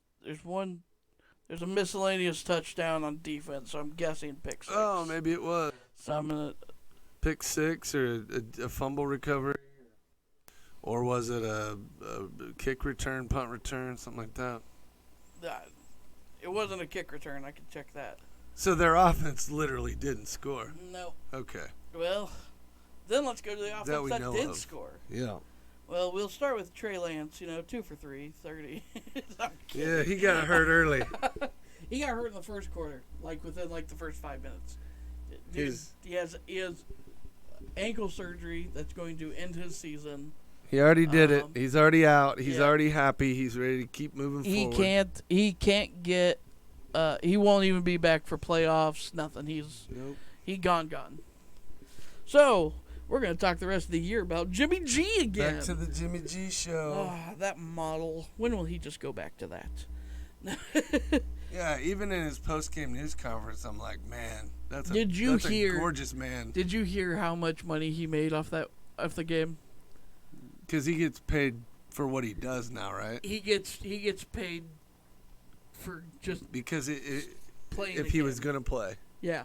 There's a miscellaneous touchdown on defense, so I'm guessing pick 6. Oh, maybe it was So I'm gonna. pick 6 or a fumble recovery, or was it a kick return, punt return, something like that. It wasn't a kick return. I can check that. So their offense literally didn't score. No. Okay. Well, Then let's go to the That offense we that know did of. score. Yeah. Well, we'll start with Trey Lance. 2 for 3, 30. I'm kidding. Yeah, he got hurt early. He got hurt in the first quarter, within the first 5 minutes. Dude, he has ankle surgery that's going to end his season. He already did it. He's already out. He's yeah. already happy. He's ready to keep moving forward. He can't get. He won't even be back for playoffs. Nothing. Nope. He gone. So we're gonna talk the rest of the year about Jimmy G again. Back to the Jimmy G show. That model. When will he just go back to that? Yeah, even in his post-game news conference, I'm like, man, that's a gorgeous man. Did you hear how much money he made off the game? Because he gets paid for what he does now, right? He gets paid for just because playing. If he was gonna play, yeah,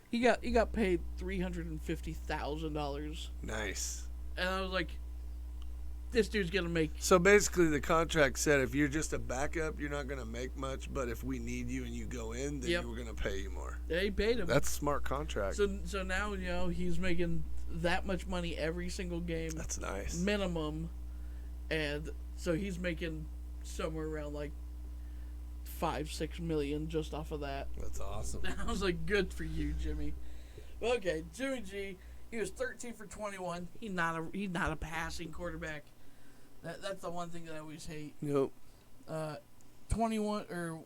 he got paid $350,000. Nice. And I was like, this dude's gonna make. So basically, the contract said if you're just a backup, you're not gonna make much. But if we need you and you go in, then we're gonna pay you more. They paid him. That's a smart contract. So now he's making that much money every single game. That's nice. Minimum, and so he's making somewhere around like $5-6 million just off of that. That's awesome. I was like, good for you, Jimmy. Okay, Jimmy G. He was 13 for 21. He's not a passing quarterback. That's the one thing that I always hate. Nope. 21.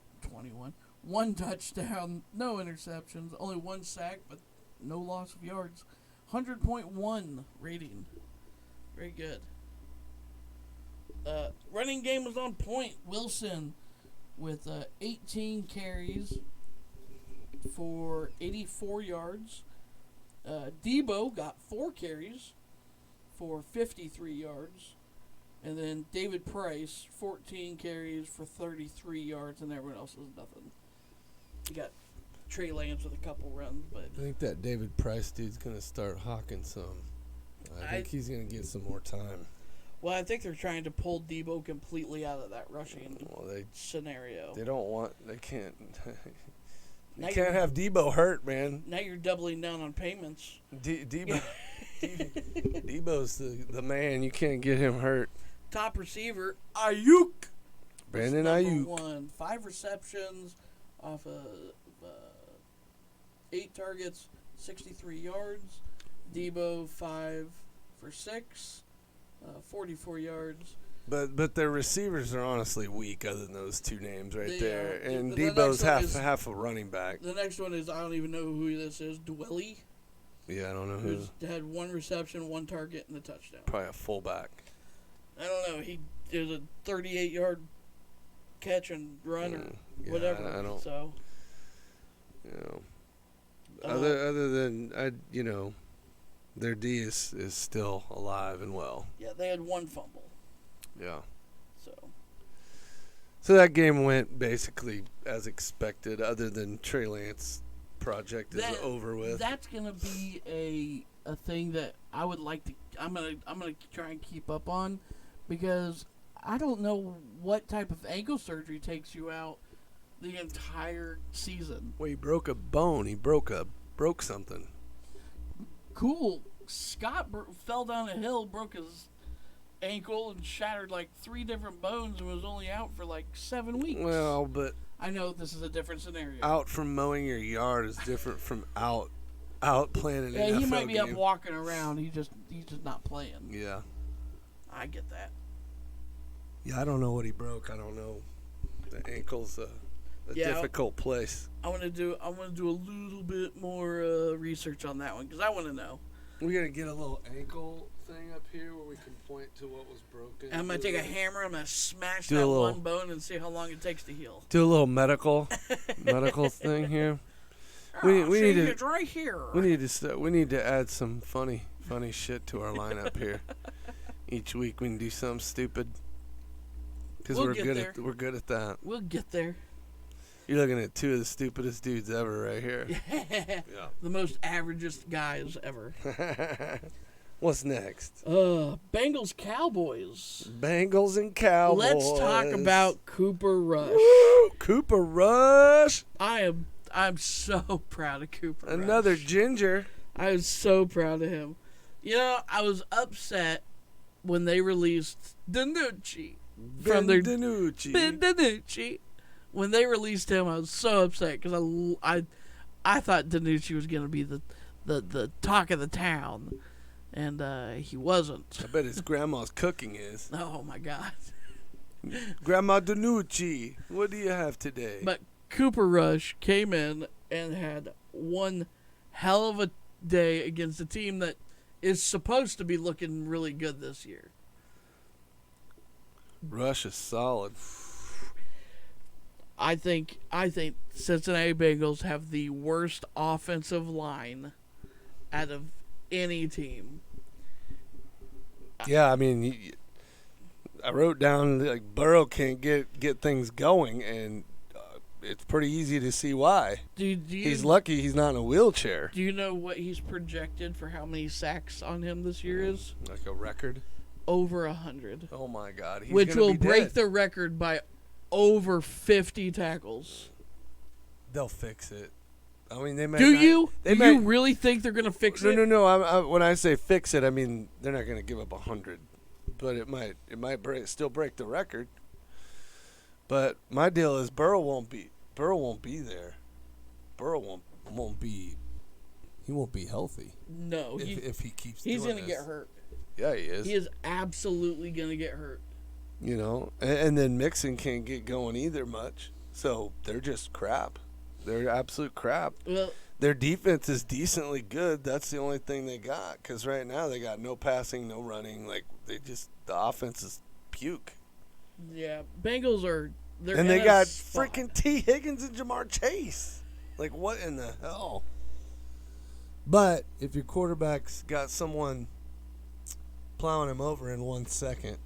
One touchdown, no interceptions, only one sack, but no loss of yards. 100.1 rating. Very good. Running game was on point. Wilson with 18 carries for 84 yards. Debo got 4 carries for 53 yards. And then David Price, 14 carries for 33 yards, and everyone else was nothing. You got Trey Lance with a couple runs, but I think that David Price dude's going to start hawking some. I think he's going to get some more time. Well, I think they're trying to pull Debo completely out of that rushing scenario. They don't want. They can't. Now you can't have Debo hurt, man. Now you're doubling down on payments. Debo's the man. You can't get him hurt. Top receiver, Ayuk. Brandon Ayuk. 1. 5 receptions off of 8 targets, 63 yards. Debo 5 for 6, 44 yards. But their receivers are honestly weak, other than those two names right there. And the Debo's half a running back. The next one is, I don't even know who this is, Dwelly. Yeah, I don't know who. Had 1 reception, 1 target, and a touchdown. Probably a fullback. I don't know. He did a 38-yard catch and run or whatever. I don't. So. Other than their D is still alive and well. Yeah, they had 1 fumble. Yeah. So that game went basically as expected, other than Trey Lance project is over with. That's gonna be a thing that I would like to. I'm gonna try and keep up on, because I don't know what type of ankle surgery takes you out the entire season. Well, he broke a bone. He broke something. Cool. Scott fell down a hill, broke his ankle, and shattered like 3 different bones, and was only out for like 7 weeks. Well, but I know this is a different scenario. Out from mowing your yard is different from out playing an NFL game. Yeah, he might be up walking around. He's just not playing. Yeah. I get that. Yeah, I don't know what he broke. I don't know. The ankle's a difficult place. I want to do a little bit more research on that one, because I want to know. We're gonna get a little ankle thing up here where we can point to what was broken. And I'm gonna take a hammer. I'm gonna smash that one bone and see how long it takes to heal. Do a little medical thing here. We need to. It's right here. We need to add some funny shit to our lineup here. Each week we can do something stupid. Because we're good at that. We'll get there. You're looking at 2 of the stupidest dudes ever right here. Yeah. The most averagest guys ever. What's next? Bengals Cowboys. Bengals and Cowboys. Let's talk about Cooper Rush. Woo! Cooper Rush. I'm so proud of Cooper Rush. Another ginger. I was so proud of him. You know, I was upset when they released DiNucci from their DiNucci. Ben DiNucci. When they released him, I was so upset because I thought DiNucci was going to be the talk of the town, and he wasn't. I bet his grandma's cooking is. Oh my God! Grandma DiNucci, what do you have today? But Cooper Rush came in and had one hell of a day against a team that is supposed to be looking really good this year. Rush is solid. I think Cincinnati Bengals have the worst offensive line out of any team. Yeah, I mean, I wrote down like Burrow can't get things going, and it's pretty easy to see why. He's lucky he's not in a wheelchair. Do you know what he's projected for how many sacks on him this year is? Like a record? Over 100. Oh my God! Which will break dead. the record by over 50 tackles. They'll fix it. I mean, they might. Do not, you? They Do might, you really think they're gonna fix it? No. I, when I say fix it, I mean they're not going to give up 100, but it might still break the record. But my deal is Burrow won't be there. Burrow won't be. He won't be healthy. No, if he keeps. He's doing gonna this. get hurt. Yeah, he is. He is absolutely gonna get hurt. You know, and then Mixon can't get going either much. So they're just crap. They're absolute crap. Well, their defense is decently good. That's the only thing they got. Because right now they got no passing, no running. Like the offense is puke. yeah, Bengals are. And they got freaking T. Higgins and Jamar Chase. Like what in the hell? But if your quarterback's got someone plowing him over in 1 second,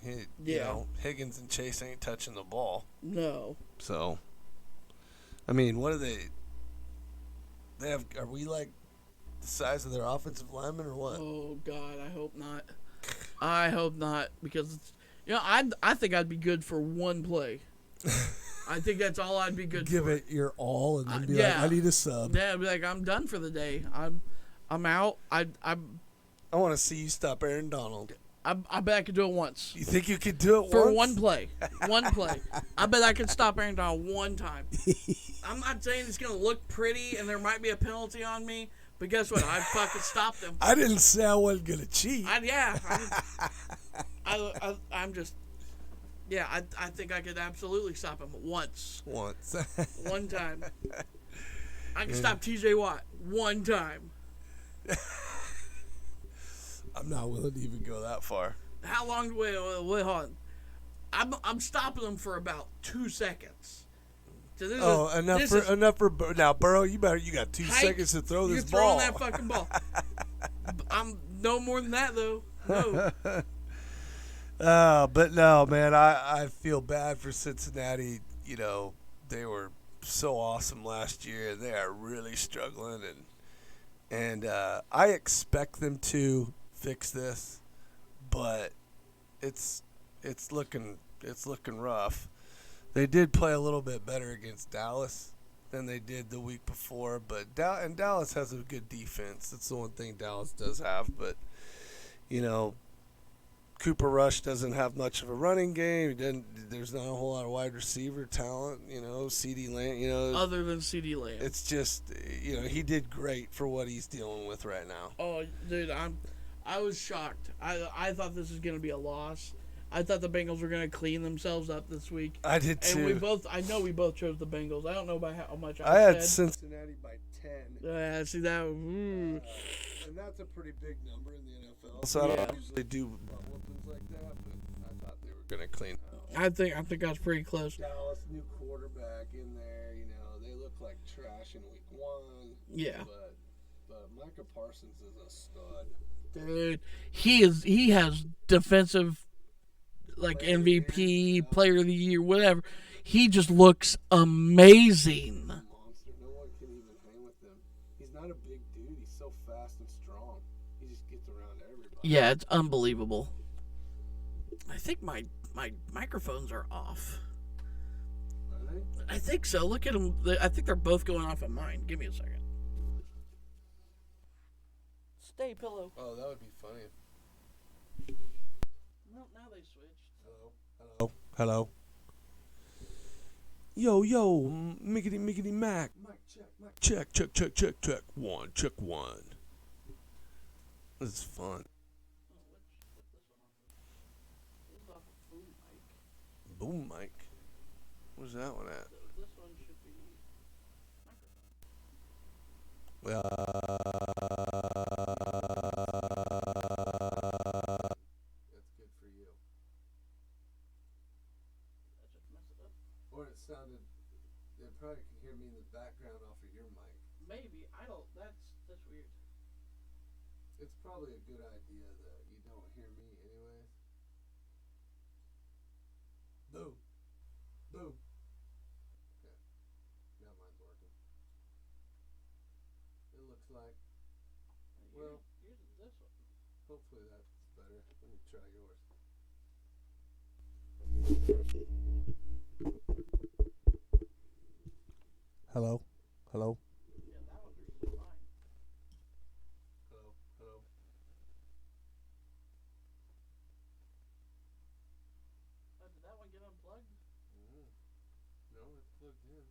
you know, Higgins and Chase ain't touching the ball. No. So, I mean, what are they? They have? Are we like the size of their offensive linemen or what? Oh God, I hope not. I hope not because I think I'd be good for one play. I think that's all I'd be good Give for. it your all and then be yeah. like, I need a sub. Yeah, I'd be like, I'm done for the day. I'm out. I want to see you stop Aaron Donald. I bet I could do it once. You think you could do it For once? one play. One play. I bet I could stop Aaron Donald one time. I'm not saying it's going to look pretty and there might be a penalty on me, but guess what? I'd fucking stop them. I didn't say I wasn't going to cheat. I think I could absolutely stop him once. Once. One time. I can stop TJ Watt one time. I'm not willing to even go that far. How long? Wait, hold on. I'm stopping them for about 2 seconds. So enough for now, Burrow. You got 2 seconds to throw this ball. You're throwing that fucking ball. I'm no more than that though. No. But no, man. I feel bad for Cincinnati. You know, they were so awesome last year. They are really struggling, and I expect them to fix this, but it's looking rough. They did play a little bit better against Dallas than they did the week before, but Dallas has a good defense. That's the one thing Dallas does have, but you know, Cooper Rush doesn't have much of a running game. There's not a whole lot of wide receiver talent, you know, CeeDee Lamb, you know. Other than CeeDee Lamb. It's just, you know, he did great for what he's dealing with right now. Oh, dude, I was shocked. I thought this was going to be a loss. I thought the Bengals were going to clean themselves up this week. I did too. And I know we both chose the Bengals. I don't know by how much I had Cincinnati by 10. Yeah, see that. And that's a pretty big number in the NFL. So I don't usually do weapons like that, but I thought they were going to clean up. I think I was pretty close. Dallas, new quarterback in there. You know, they look like trash in week 1. Yeah. But Micah Parsons is a stud. Dude, he has defensive, like MVP, Player of the Year, whatever. He just looks amazing. Monster. No one can even hang with him. He's not a big dude. He's so fast and strong. He just gets around everybody. Yeah, it's unbelievable. I think my microphones are off. Are they? I think so. Look at them. I think they're both going off of mine. Give me a second. stay pillow. Oh, that would be funny. Well, now they switched. Hello. Hello. Hello. Yo, yo, miggity, miggity, mac. Mic check, mic check, check, check, check, check. One, check one. This is fun. Oh, what's this one off of? This is off of Boom Mic. Boom mic. Where's that one at? So this one should be microphone. That's good for you. I just messed it up. Or it sounded. They probably can hear me in the background off of your mic. Maybe. I don't. That's weird. It's probably a good idea that you don't hear me anyways. Boom. Boom. Okay. Now mine's working. It looks like. Well, Yours is this one. hopefully that's better. Let me try yours. Hello? Hello? Yeah, that one's really fine. Hello? Hello? Oh, did that one get unplugged? No, it's plugged in.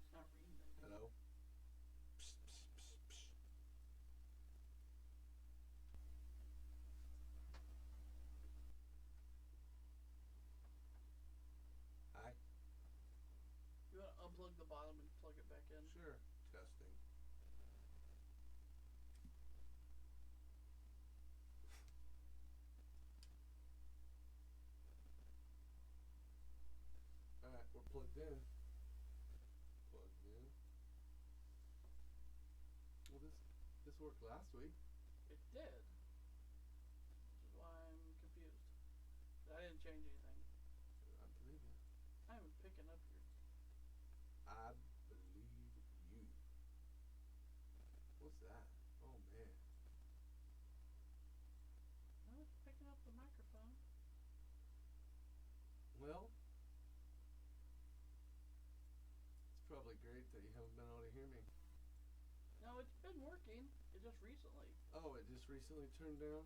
It's not reading it. Hello? Psst, psst, psst, psst. Hi. You want to unplug the bottom and plug it back in? Sure. Testing. Alright, we're plugged in. Plugged in. Well, this worked last week. It did. Which is why I'm confused. I didn't change anything. I believe you. I'm picking up your. I believe you. What's that? Oh man. No, it's picking up the microphone. Well, it's probably great that you haven't been able to hear me. No, it's been working. It just recently. Oh, it just recently turned down?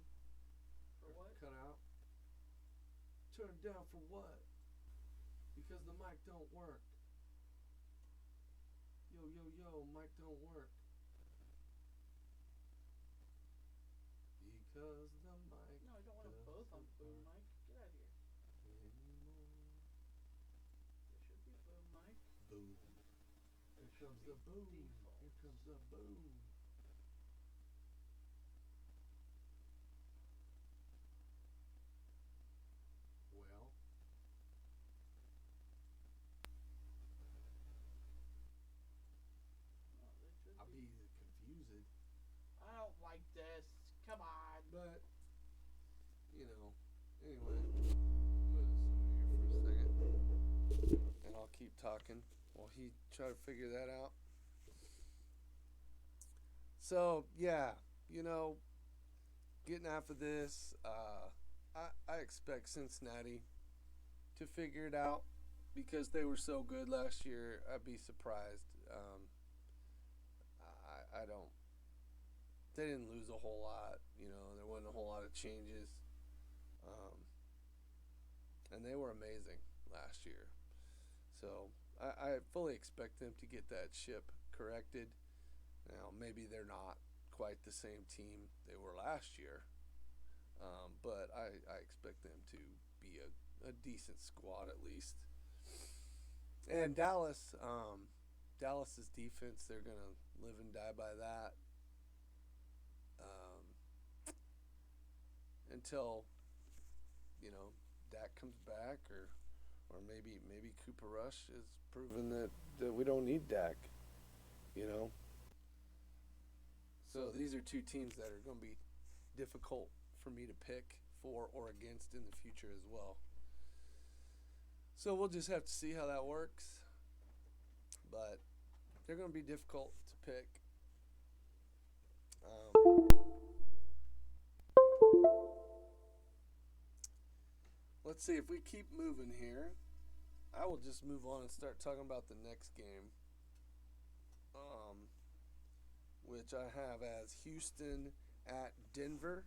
For Or what? cut out? Turned down for what? Because the mic don't work. Yo, yo, yo, mic don't work. Because the mic No, I don't want them both on Boom Mic. Get out of here. anymore. It should be Boom Mic. Boom. Here comes the boom. Default. Here comes the boom. Well, No, it should I'll be. be confused, I don't like this. Come on. but you know. Anyway, I'm gonna zoom here for a second, and I'll keep talking while he try to figure that out. So yeah, you know, getting after this, I expect Cincinnati to figure it out because they were so good last year. I'd be surprised. I don't. They didn't lose a whole lot. You know, there wasn't a whole lot of changes. And they were amazing last year. So I fully expect them to get that ship corrected. Now, maybe they're not quite the same team they were last year. But I expect them to be a decent squad at least. And Dallas, Dallas's defense, they're going to live and die by that. Until, you know, Dak comes back, or maybe Cooper Rush has proven that we don't need Dak, you know. So these are two teams that are going to be difficult for me to pick for or against in the future as well. So we'll just have to see how that works. But they're going to be difficult to pick. Let's see if we keep moving here. I will just move on and start talking about the next game. which I have as Houston at Denver.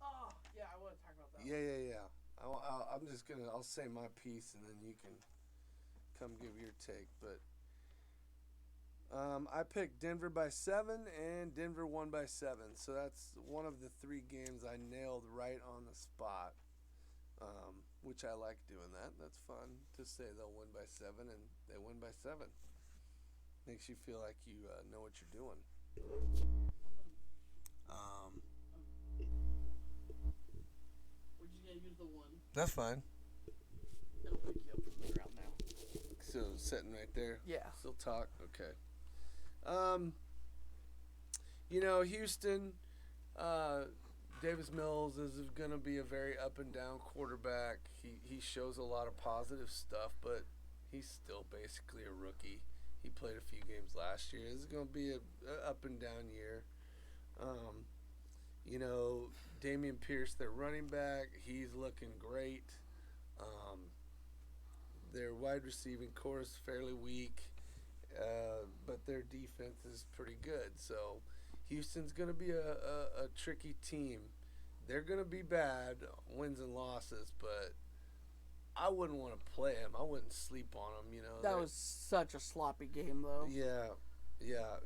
Oh, yeah, I want to talk about that. Yeah. I'm just I'll say my piece and then you can come give your take. But I picked Denver by 7 and Denver won by 7. So that's one of the 3 games I nailed right on the spot, which I like doing that. That's fun to say they'll win by 7 and they win by 7. Makes you feel like you know what you're doing. We're just going to use the one. That's fine. It'll pick you up from the ground now. So sitting right there. Yeah. Still talk. Okay. Houston, Davis Mills is going to be a very up and down quarterback. He shows a lot of positive stuff, but he's still basically a rookie. He played a few games last year. This is going to be a up and down year. Damian Pierce, their running back, he's looking great. Their wide receiving core is fairly weak, but their defense is pretty good. So Houston's going to be a tricky team. They're going to be bad, wins and losses, but I wouldn't want to play them. I wouldn't sleep on them. That was such a sloppy game, though. Yeah,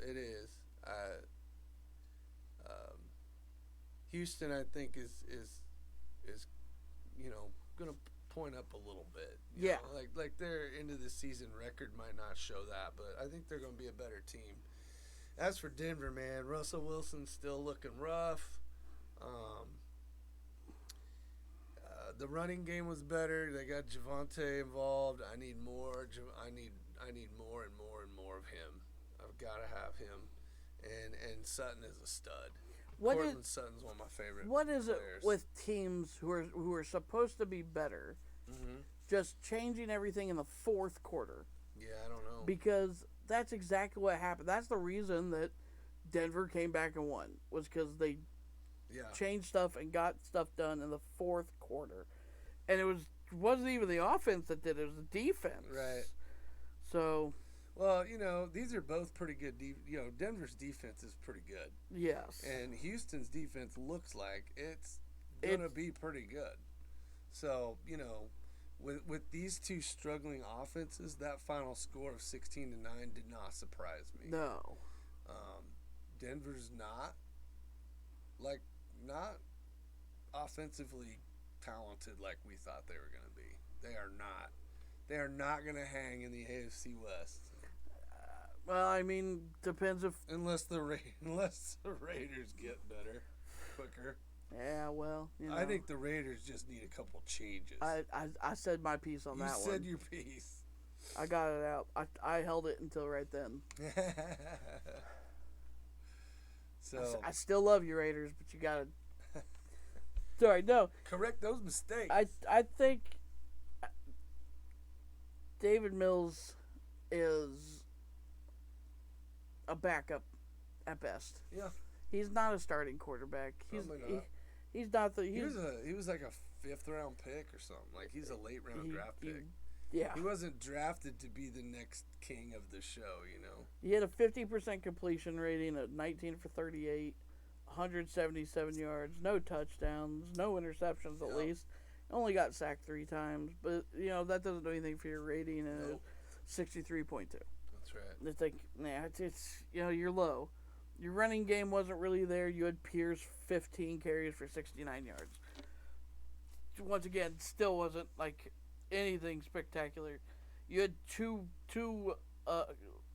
it is. Houston, I think, is going to point up a little bit. You know, like their end of the season record might not show that, but I think they're going to be a better team. As for Denver, man, Russell Wilson's still looking rough. The running game was better. They got Javonte involved. I need more. I need more and more and more of him. I've got to have him. And Sutton is a stud. Cortland Sutton's one of my favorite. What is players. it with teams who are supposed to be better, just changing everything in the fourth quarter? Yeah, I don't know. Because that's exactly what happened. That's the reason that Denver came back and won, was because they changed stuff and got stuff done in the fourth quarter. And it wasn't even the offense that did it, was the defense. Right. So... Well, these are both pretty good. Denver's defense is pretty good. Yes. And Houston's defense looks like it's going to be pretty good. So, with these two struggling offenses, that final score of 16-9 did not surprise me. No. Denver's not offensively talented like we thought they were going to be. They are not. They are not going to hang in the AFC West. Well, I mean, depends if... Unless the Raiders get better quicker. Yeah, well, I think the Raiders just need a couple changes. I said my piece on that one. You said your piece. I got it out. I held it until right then. So I still love you, Raiders, but you got to... Sorry, no. Correct those mistakes. I think David Mills is a backup at best. Yeah. He's not a starting quarterback. He's not the... He was like a 5th round pick or something. Like, he's a late round draft pick. Yeah. He wasn't drafted to be the next king of the show, He had a 50% completion rating at 19 for 38, 177 yards, no touchdowns, no interceptions at least. Only got sacked 3 times, but that doesn't do anything for your rating at 63.2. That's right. It's like, it's you're low. Your running game wasn't really there. You had Pierce 15 carries for 69 yards. Once again, still wasn't like anything spectacular. You had two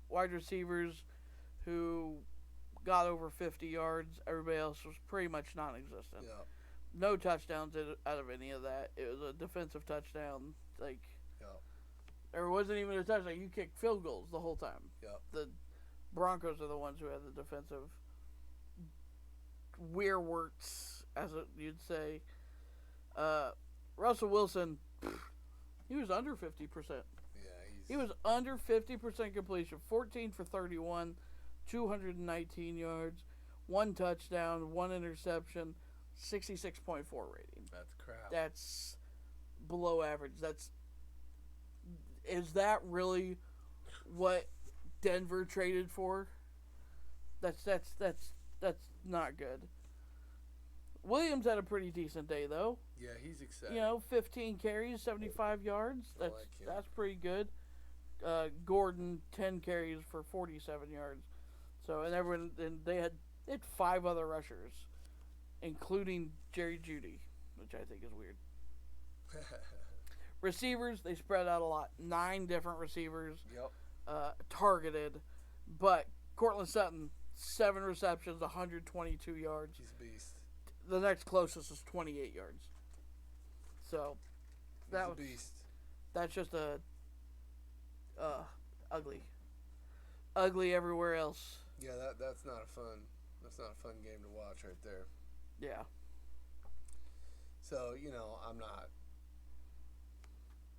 wide receivers who got over 50 yards. Everybody else was pretty much non-existent. Yeah. No touchdowns out of any of that. It was a defensive touchdown. There wasn't even a touchdown. You kicked field goals the whole time. Yeah. The Broncos are the ones who had the defensive weirworts, as you'd say. Russell Wilson, he was under 50%. Yeah, he was under 50% completion. 14 for 31, 219 yards, 1 touchdown, 1 interception, 66.4 rating. That's crap. That's below average. Is that really what Denver traded for? That's not good. Williams had a pretty decent day though. Yeah, he's exciting. 15 carries, 75 yards. I like him. That's pretty good. Gordon 10 carries for 47 yards. So and they had 5 other rushers, including Jerry Jeudy, which I think is weird. Receivers, they spread out a lot. 9 different receivers Yep. targeted, but Cortland Sutton 7 receptions, 122 yards. He's a beast. The next closest is 28 yards. So He's that a was, beast. that's just a ugly everywhere else. Yeah, that's not a fun game to watch right there. Yeah. So,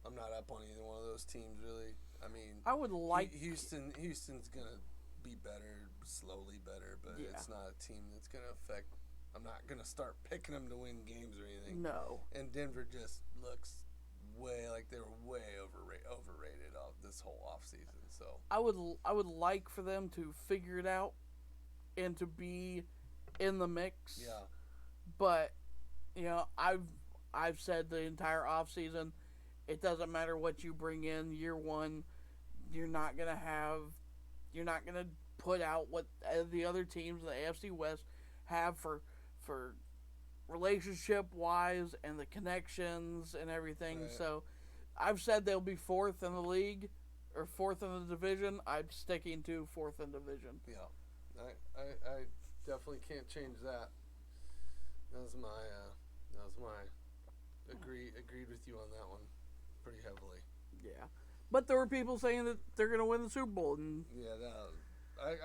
I'm not up on either one of those teams really. I mean, I would like Houston's gonna be better, slowly better, but Yeah. it's not a team that's gonna affect. I'm not gonna start picking them to win games or anything. no. And Denver just looks way like they were way overrated this whole offseason. So I would like for them to figure it out and to be in the mix. yeah, But I've said the entire offseason, it doesn't matter what you bring in year one, you're not gonna put out what the other teams in the AFC West have for relationship wise and the connections and everything. Right. So I've said they'll be 4th in the league or 4th in the division. I'm sticking to 4th in division. yeah. I definitely can't change that. That was my agreed with you on that one pretty heavily. Yeah. But there were people saying that they're going to win the Super Bowl, and Yeah,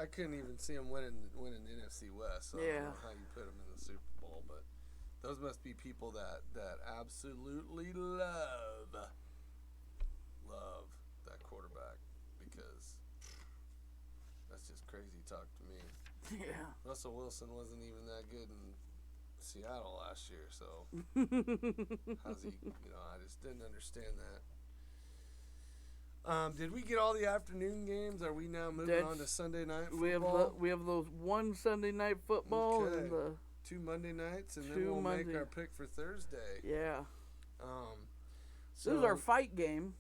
I couldn't even see them winning the NFC West. So I Yeah. don't know how you put them in the Super Bowl, but those must be people that absolutely love that quarterback, because that's just crazy talk to me. yeah. Russell Wilson wasn't even that good in Seattle last year, so how's he? I just didn't understand that. Did we get all the afternoon games? Are we now moving on to Sunday night football? We have those one Sunday night football Okay. and the 2 Monday nights, and then Two we'll make Monday- our pick for Thursday. yeah. So This is our fight game.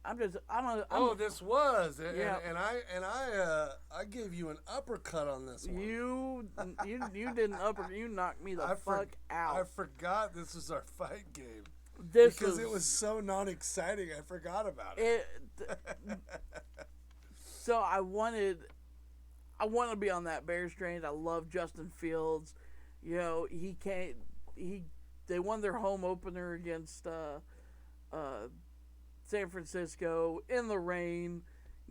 I'm this was, and, Yeah. and I gave you an uppercut on this one. you didn't you knocked me the I fuck out. I forgot this was our fight game This because was, it was so non-exciting. I forgot about it. So I want to be on that Bears train. I love Justin Fields. They won their home opener against San Francisco in the rain.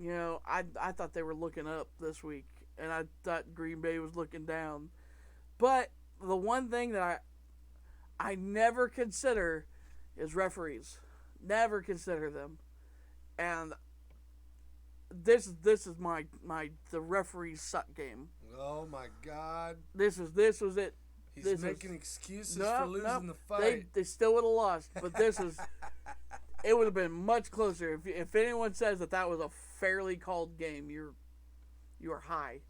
I thought they were looking up this week, and I thought Green Bay was looking down. But the one thing that I never consider is referees. Never consider them. And this is the referees suck game. Oh my God! This was it. He's This making is- excuses No, for losing no, the fight. They still would have lost, but this is. It would have been much closer if anyone says that was a fairly called game. You are high.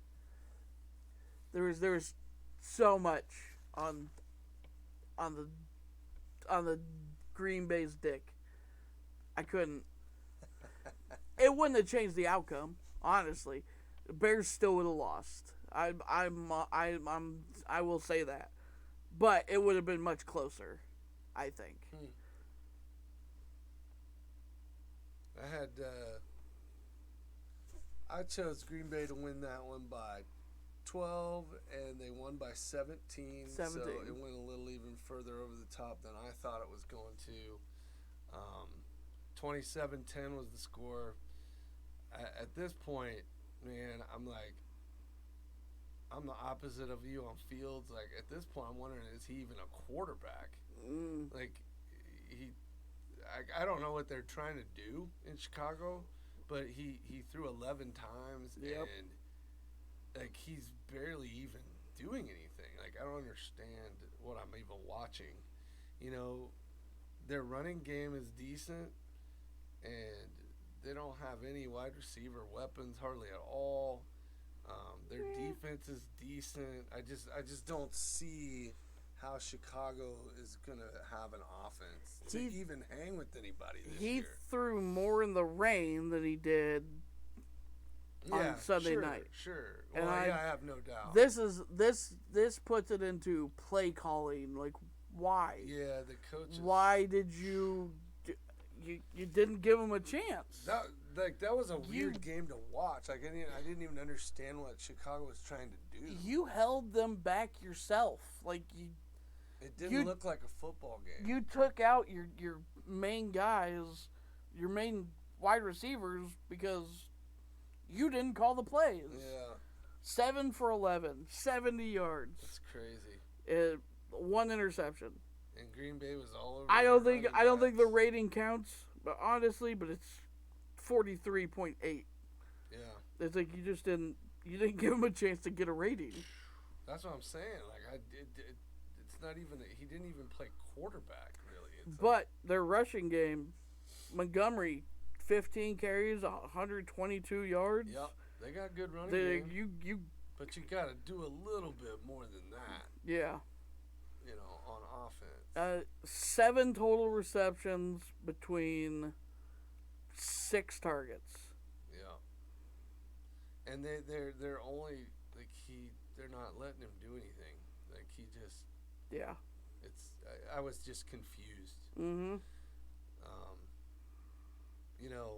There was so much on the Green Bay's dick. I couldn't. It wouldn't have changed the outcome, honestly. The Bears still would have lost. I will say that, but it would have been much closer, I think. I chose Green Bay to win that one by 12, and they won by 17. So 17. it went a little even further over the top than I thought it was going to. 27-10 was the score. At this point, man, I'm the opposite of you on Fields. Like, at this point, I'm wondering, is he even a quarterback? Like, I don't know what they're trying to do in Chicago, but he threw 11 times, Yep. and like, he's barely even doing anything. Like, I don't understand what I'm even watching. Their running game is decent, and they don't have any wide receiver weapons hardly at all. Their defense is decent. I just don't see how Chicago is gonna have an offense to He- even hang with anybody this He year. threw more in the rain than he did. on Sunday sure, night. Sure. And Well, I- I have no doubt. This puts it into play calling. Like, why? Yeah, the coaches. Why did you didn't give him a chance? That was a weird game to watch. Like I didn't even understand what Chicago was trying to do. You held them back yourself. Like It didn't you- look like a football game. you took out your main guys, your main wide receivers because you didn't call the plays. Yeah, 7 for 11, 70 yards, it's crazy. 1 interception. And Green Bay was all over. I don't their think running the backs. rating counts, but honestly, it's 43.8. Yeah, It's like you didn't give him a chance to get a rating. that's what I'm saying. Like it's not even. He didn't even play quarterback really. It's But their rushing game, Montgomery, 15 carries, 122 yards. yep, they got good running They, game. But you got to do a little bit more than that. yeah. On offense. 7 total receptions between 6 targets. Yeah. And they're only like they're not letting him do anything. Like he just Yeah. I was just confused. Mm-hmm. You know,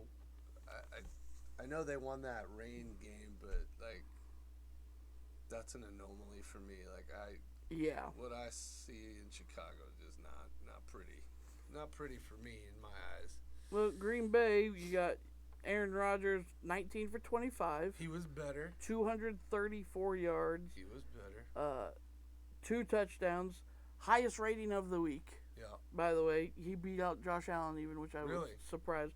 I know they won that rain game, but like that's an anomaly for me. Like Yeah. what I see in Chicago is just not pretty. Not pretty for me in my eyes. Well, Green Bay, you got Aaron Rodgers, 19 for 25, He was better. 234 yards, He was better. 2 touchdowns, highest rating of the week. Yeah. By the way, he beat out Josh Allen even, which I Really? was surprised.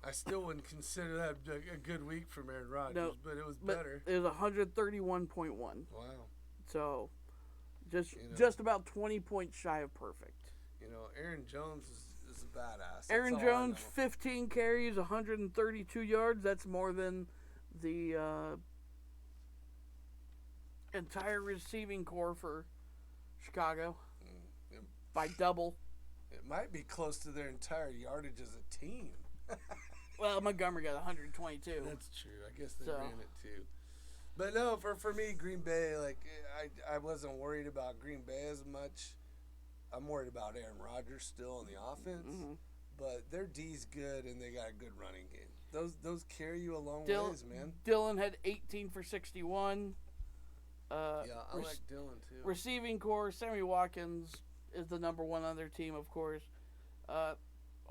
I still wouldn't consider that a good week from Aaron Rodgers, No, but it was But better. it was 131.1. Wow. So just You know. just about 20 points shy of perfect. Aaron Jones is a badass. That's Aaron all I Jones, know. 15 carries, 132 yards. That's more than the entire receiving core for Chicago It, by double. it might be close to their entire yardage as a team. Well, Montgomery got 122. That's true. I guess they So- ran it too. But no, for me, Green Bay, like I wasn't worried about Green Bay as much. I'm worried about Aaron Rodgers still in the offense. Mhm. But their D's good and they got a good running game. Those carry you a long ways, man. Dylan had 18 for 61. Yeah, I like Dylan too. Receiving core, Sammy Watkins is the number 1 on their team, of course.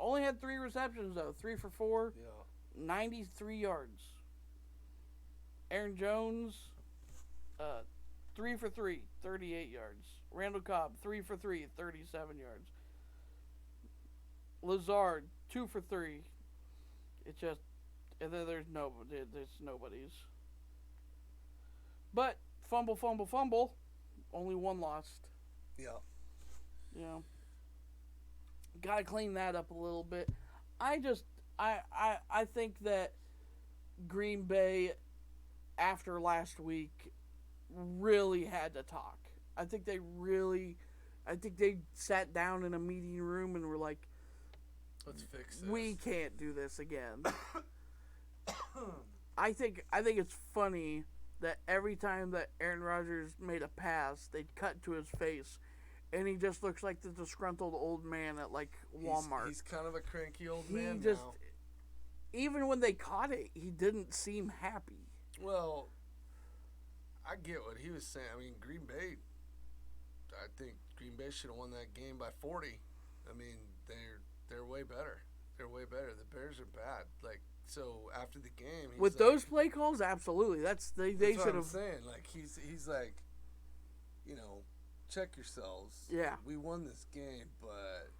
Only had 3 receptions, though. 3 for 4, Yeah. 93 yards. Aaron Jones, 3 for 3, 38 yards. Randall Cobb, 3 for 3, 37 yards. Lazard, 2 for 3. It's just, and then there's nobody's. But fumble. Only 1 lost. Yeah. You know, gotta clean that up a little bit. I think that Green Bay, after last week, really had to talk. I think they sat down in a meeting room and were like, Let's fix this. we can't do this again. I think it's funny that every time that Aaron Rodgers made a pass, they'd cut to his face, and he just looks like the disgruntled old man at like Walmart. He's kind of a cranky old He man just, now. even when they caught it, he didn't seem happy. Well, I get what he was saying. I mean, Green Bay. I think Green Bay should have won that game by 40. I mean, they're way better. They're way better. The Bears are bad. Like, so after the game, he's With like, those play calls, absolutely. They that's what should I'm have. saying. Like he's like, check yourselves. Yeah. We won this game, but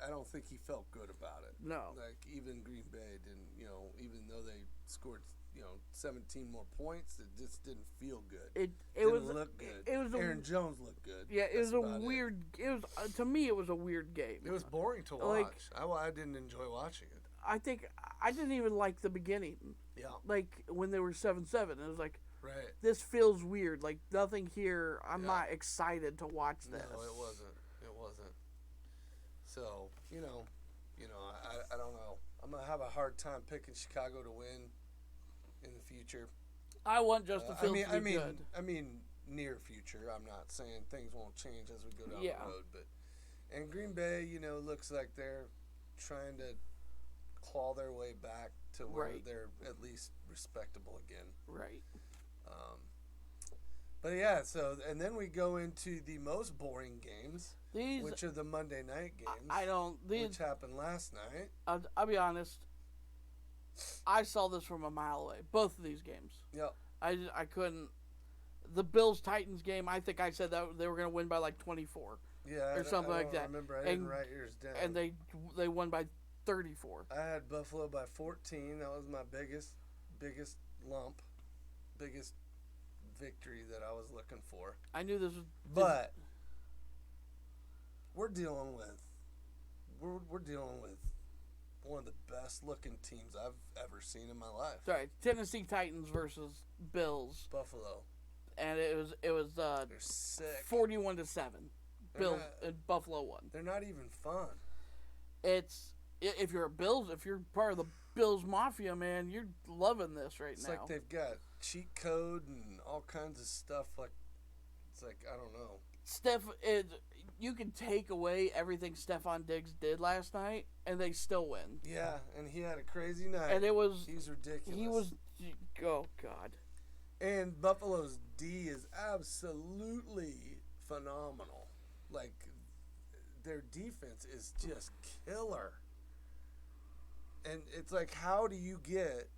I don't think he felt good about it. No. Like even Green Bay didn't. Even though they scored 17 more points, it just didn't feel good. It Didn't was look good. It was Aaron Jones looked good. Yeah, it That's was a about weird. It was to me, it was a weird game. It was boring to Like- watch. I didn't enjoy watching it. I think I didn't even like the beginning. Yeah. Like when they were 7-7, it was like Right. this feels weird. Like nothing here. I'm Yeah. not excited to watch this. No, it wasn't. It wasn't. So I don't know. I'm gonna have a hard time picking Chicago to win in the future. I want Justin Fields to be good. I mean, near future. I'm not saying things won't change as we go down Yeah. the road, but and Green Bay, looks like they're trying to claw their way back to where Right. they're at least respectable again. Right. But yeah, so and then we go into the most boring games, These which are the Monday night games. I don't. which These happened last night. I'll be honest. I saw this from a mile away. Both of these games. Yep. I couldn't. The Bills Titans game. I think I said that they were going to win by like 24, Yeah. Or something I like don't that. remember. I didn't And- write yours down. and they won by 34. I had Buffalo by 14. That was my biggest lump, biggest victory that I was looking for. I knew this was. But we're dealing with one of the best looking teams I've ever seen in my life. Sorry, Tennessee Titans versus Bills, Buffalo. and it was They're sick. 41-7. Bills not- and Buffalo won. They're not even fun. It's if you're part of the Bills Mafia, man, you're loving this right It's now. like they've got cheat code and all kinds of stuff. It's like I don't know. You can take away everything Stephon Diggs did last night, and they still win. Yeah, and he had a crazy night. And it was He's ridiculous. he was oh god. And Buffalo's D is absolutely phenomenal. Like, their defense is just killer. And it's like, how do you get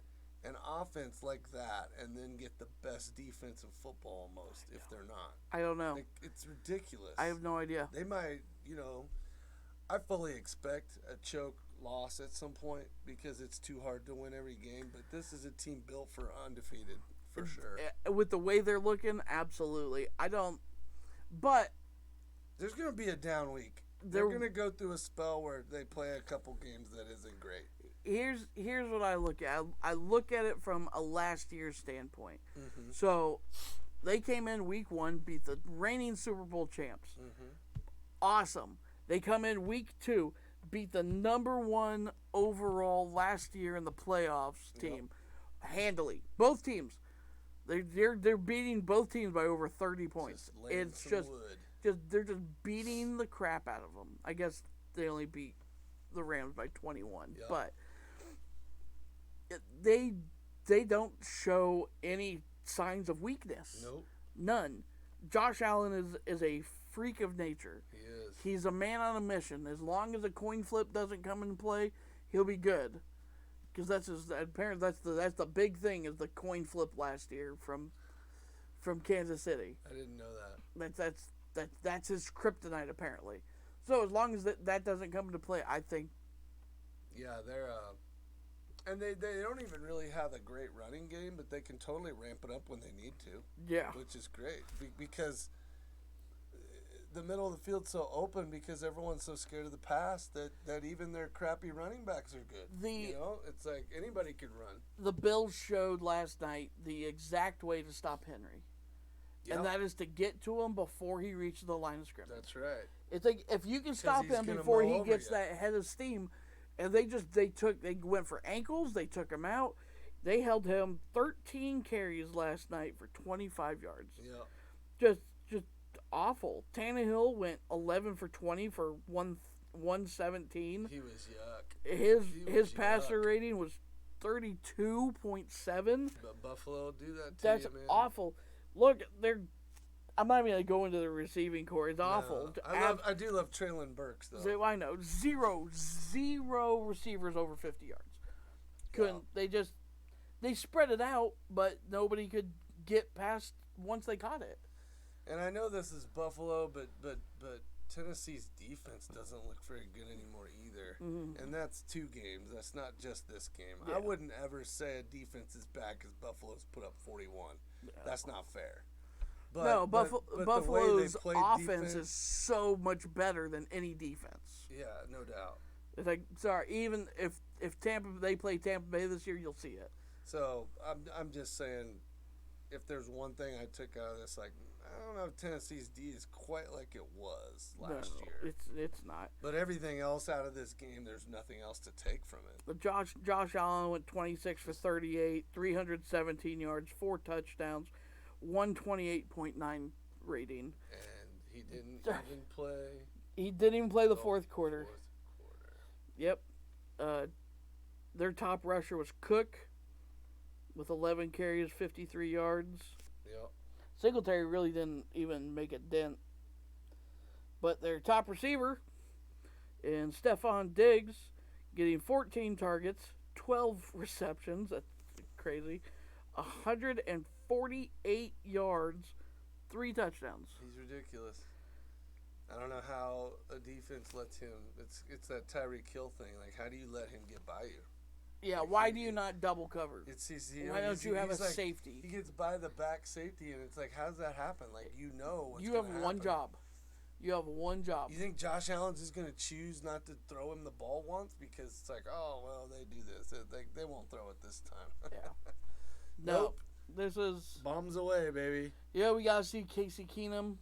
an offense like that and then get the best defense in football almost if they're not? I don't know. Like, it's ridiculous. I have no idea. They might, I fully expect a choke loss at some point because it's too hard to win every game. But this is a team built for undefeated, for sure. With the way they're looking, absolutely. I don't. But There's going to be a down week. They're going to go through a spell where they play a couple games that isn't great. here's what I look at. I look at it from a last year's standpoint. Mm-hmm. So they came in week 1, beat the reigning Super Bowl champs. Mm-hmm. Awesome. They come in week 2, beat the number 1 overall last year in the playoffs team handily. Both teams. They're beating both teams by over 30 points. Just laying It's some wood. they're just beating the crap out of them. I guess they only beat the Rams by 21, Yeah. but they don't show any signs of weakness. Nope. None. Josh Allen is a freak of nature. He is. He's a man on a mission. As long as a coin flip doesn't come into play, he'll be good. Because that's the big thing is the coin flip last year from Kansas City. I didn't know that. That's his kryptonite apparently. So as long as that doesn't come into play, I think Yeah, they're and they don't even really have a great running game, but they can totally ramp it up when they need to, yeah. which is great because the middle of the field's so open because everyone's so scared of the pass that even their crappy running backs are good. It's like anybody could run. The Bills showed last night the exact way to stop Henry. Yep. And that is to get to him before he reaches the line of scrimmage. That's right. It's like if you can stop he's him gonna before mow he over gets you. that head of steam, and they went for ankles, they took him out. They held him 13 carries last night for 25 yards. Yeah. Just awful. Tannehill went 11 for 20 for 117. He was yuck. His was passer yuck. rating was 32.7. But Buffalo will do that to That's you, man. awful. Look, I'm not even gonna go into the receiving core. It's awful. No, I do love Traylon Burks though. I know zero receivers over 50 yards. Couldn't they spread it out, but nobody could get past once they caught it. And I know this is Buffalo, but Tennessee's defense doesn't look very good anymore either. Mm-hmm. And that's 2 games. That's not just this game. Yeah. I wouldn't ever say a defense is bad because Buffalo's put up 41. That's not fair. But, No, but the way they Buffalo's play offense is so much better than any defense. Yeah, no doubt. It's like, sorry, even if if they play Tampa Bay this year, you'll see it. So I'm just saying, if there's one thing I took out of this, like, I don't know if Tennessee's D is quite like it was last No, year. it's not. But everything else out of this game, there's nothing else to take from it. But Josh Allen went 26 for 38, 317 yards, 4 touchdowns, 128.9 rating. And he didn't even play He didn't even play the fourth quarter. fourth quarter. Yep. Their top rusher was Cook with 11 carries, 53 yards. Yep. Singletary really didn't even make a dent. But their top receiver in Stephon Diggs getting 14 targets, 12 receptions. That's crazy. 148 yards, 3 touchdowns. He's ridiculous. I don't know how a defense lets him. It's that Tyreek Hill thing. Like, how do you let him get by you? Yeah, Like, why do you not double cover? Why don't you have a he's like, safety? He gets by the back safety, and it's like, how does that happen? Like, you know what's You have gonna one happen. job. You have one job. You think Josh Allen's just going to choose not to throw him the ball once because it's like, oh, well, they do this. They won't throw it this time. Yeah. No. Nope. This is... Bombs away, baby. Yeah, we got to see Casey Keenum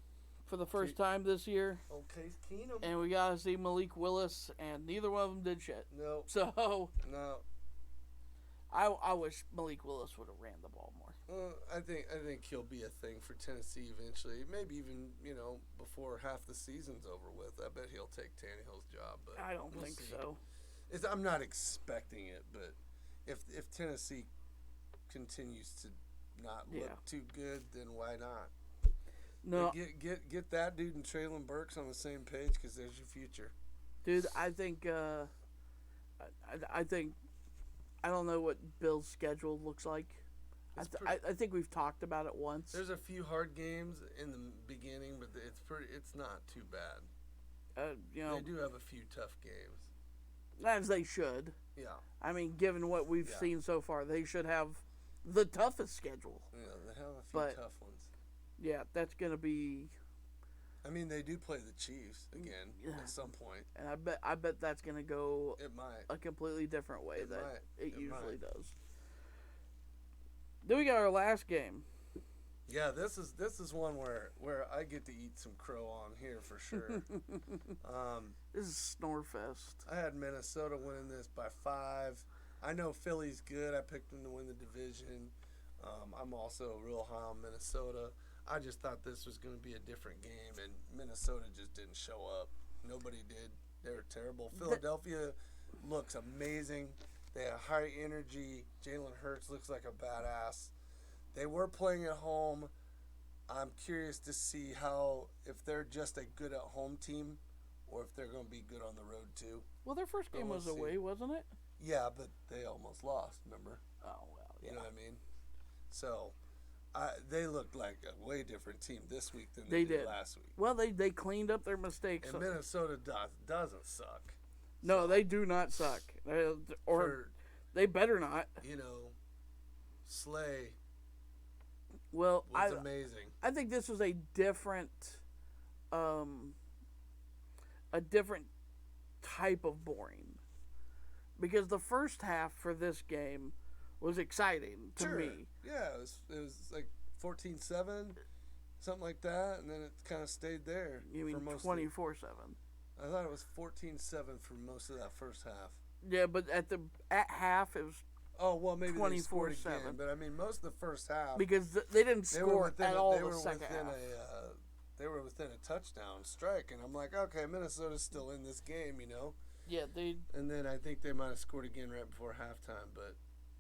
for the first time this year. Oh, Case Keenum. And we got to see Malik Willis, and neither one of them did shit. No, So, no. I wish Malik Willis would have ran the ball more. I think he'll be a thing for Tennessee eventually. Maybe even, before half the season's over with. I bet he'll take Tannehill's job. But I don't we'll think see. so. I'm not expecting it, but if Tennessee continues to not look Yeah. too good, then why not? No, Get that dude and Traylon Burks on the same page because there's your future. dude, I think, I think, I don't know what Bill's schedule looks like. It's I think we've talked about it once. There's a few hard games in the beginning, but it's not too bad. They do have a few tough games. As they should. Yeah. I mean, given what we've Yeah. seen so far, they should have the toughest schedule. Yeah, they have a few But- tough ones. Yeah, that's going to be... I mean, they do play the Chiefs again Yeah. at some point. And I bet that's going to go It might. a completely different way It that might. it It usually might. does. Then we got our last game. Yeah, this is one where I get to eat some crow on here for sure. This is Snorefest. I had Minnesota winning this by 5. I know Philly's good. I picked them to win the division. I'm also real high on Minnesota. I just thought this was going to be a different game, and Minnesota just didn't show up. Nobody did. They were terrible. Philadelphia looks amazing. They have high energy. Jalen Hurts looks like a badass. They were playing at home. I'm curious to see if they're just a good at home team or if they're going to be good on the road too. Well, their first game we'll was see. away, wasn't it? Yeah, but they almost lost, remember? Oh, well, yeah. You know what I mean? So, they looked like a way different team this week than They they did did. last week. Well, they cleaned up their mistakes. And Minnesota doesn't suck. No, they do not suck. Or For, they better not. Slay Well, was amazing. I think this was a different type of boring. Because the first half for this game was exciting to me. Yeah, it was like 14-7, something like that, and then it kind of stayed there. You mean for most 24/7? I thought it was 14-7 for most of that first half. Yeah, but at half it was Oh, well, maybe they scored 24-7. again, but I mean, most of the first half, because they didn't they were score within at a- all they the were second within half. They were within a touchdown strike, and I'm like, okay, Minnesota's still in this game, Yeah, And then I think they might have scored again right before halftime, but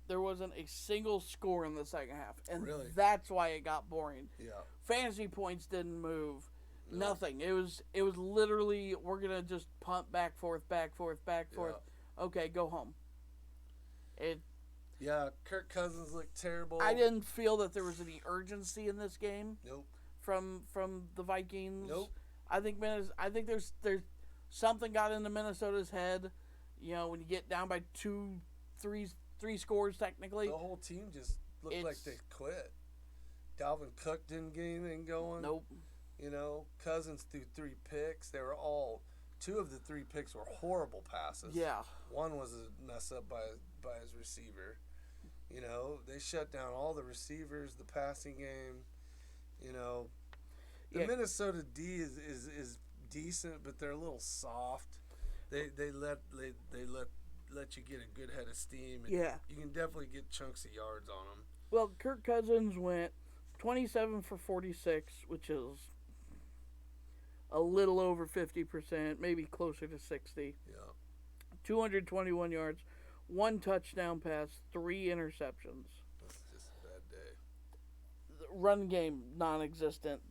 there wasn't a single score in the second half, and Really? that's why it got boring. yeah. Fantasy points didn't move. No. Nothing. It was literally we're gonna just punt back forth. Okay, go home. Yeah, Kirk Cousins looked terrible. I didn't feel that there was any urgency in this game Nope. from the Vikings. Nope. I think there's something got into Minnesota's head. When you get down by three scores technically. The whole team just looked like It's- they quit. Dalvin Cook didn't get anything going. Nope. Cousins threw 3 picks. They were all 2 of the 3 picks were horrible passes. Yeah. One was a mess up by his receiver. You know, they shut down all the receivers, the passing game. You know, the Yeah. Minnesota D is decent, but they're a little soft. They let you get a good head of steam. And Yeah. you can definitely get chunks of yards on them. Well, Kirk Cousins went 27 for 46, which is a little over 50%, maybe closer to 60. Yeah. 221 yards, 1 touchdown pass, 3 interceptions. That's just a bad day. The run game non-existent.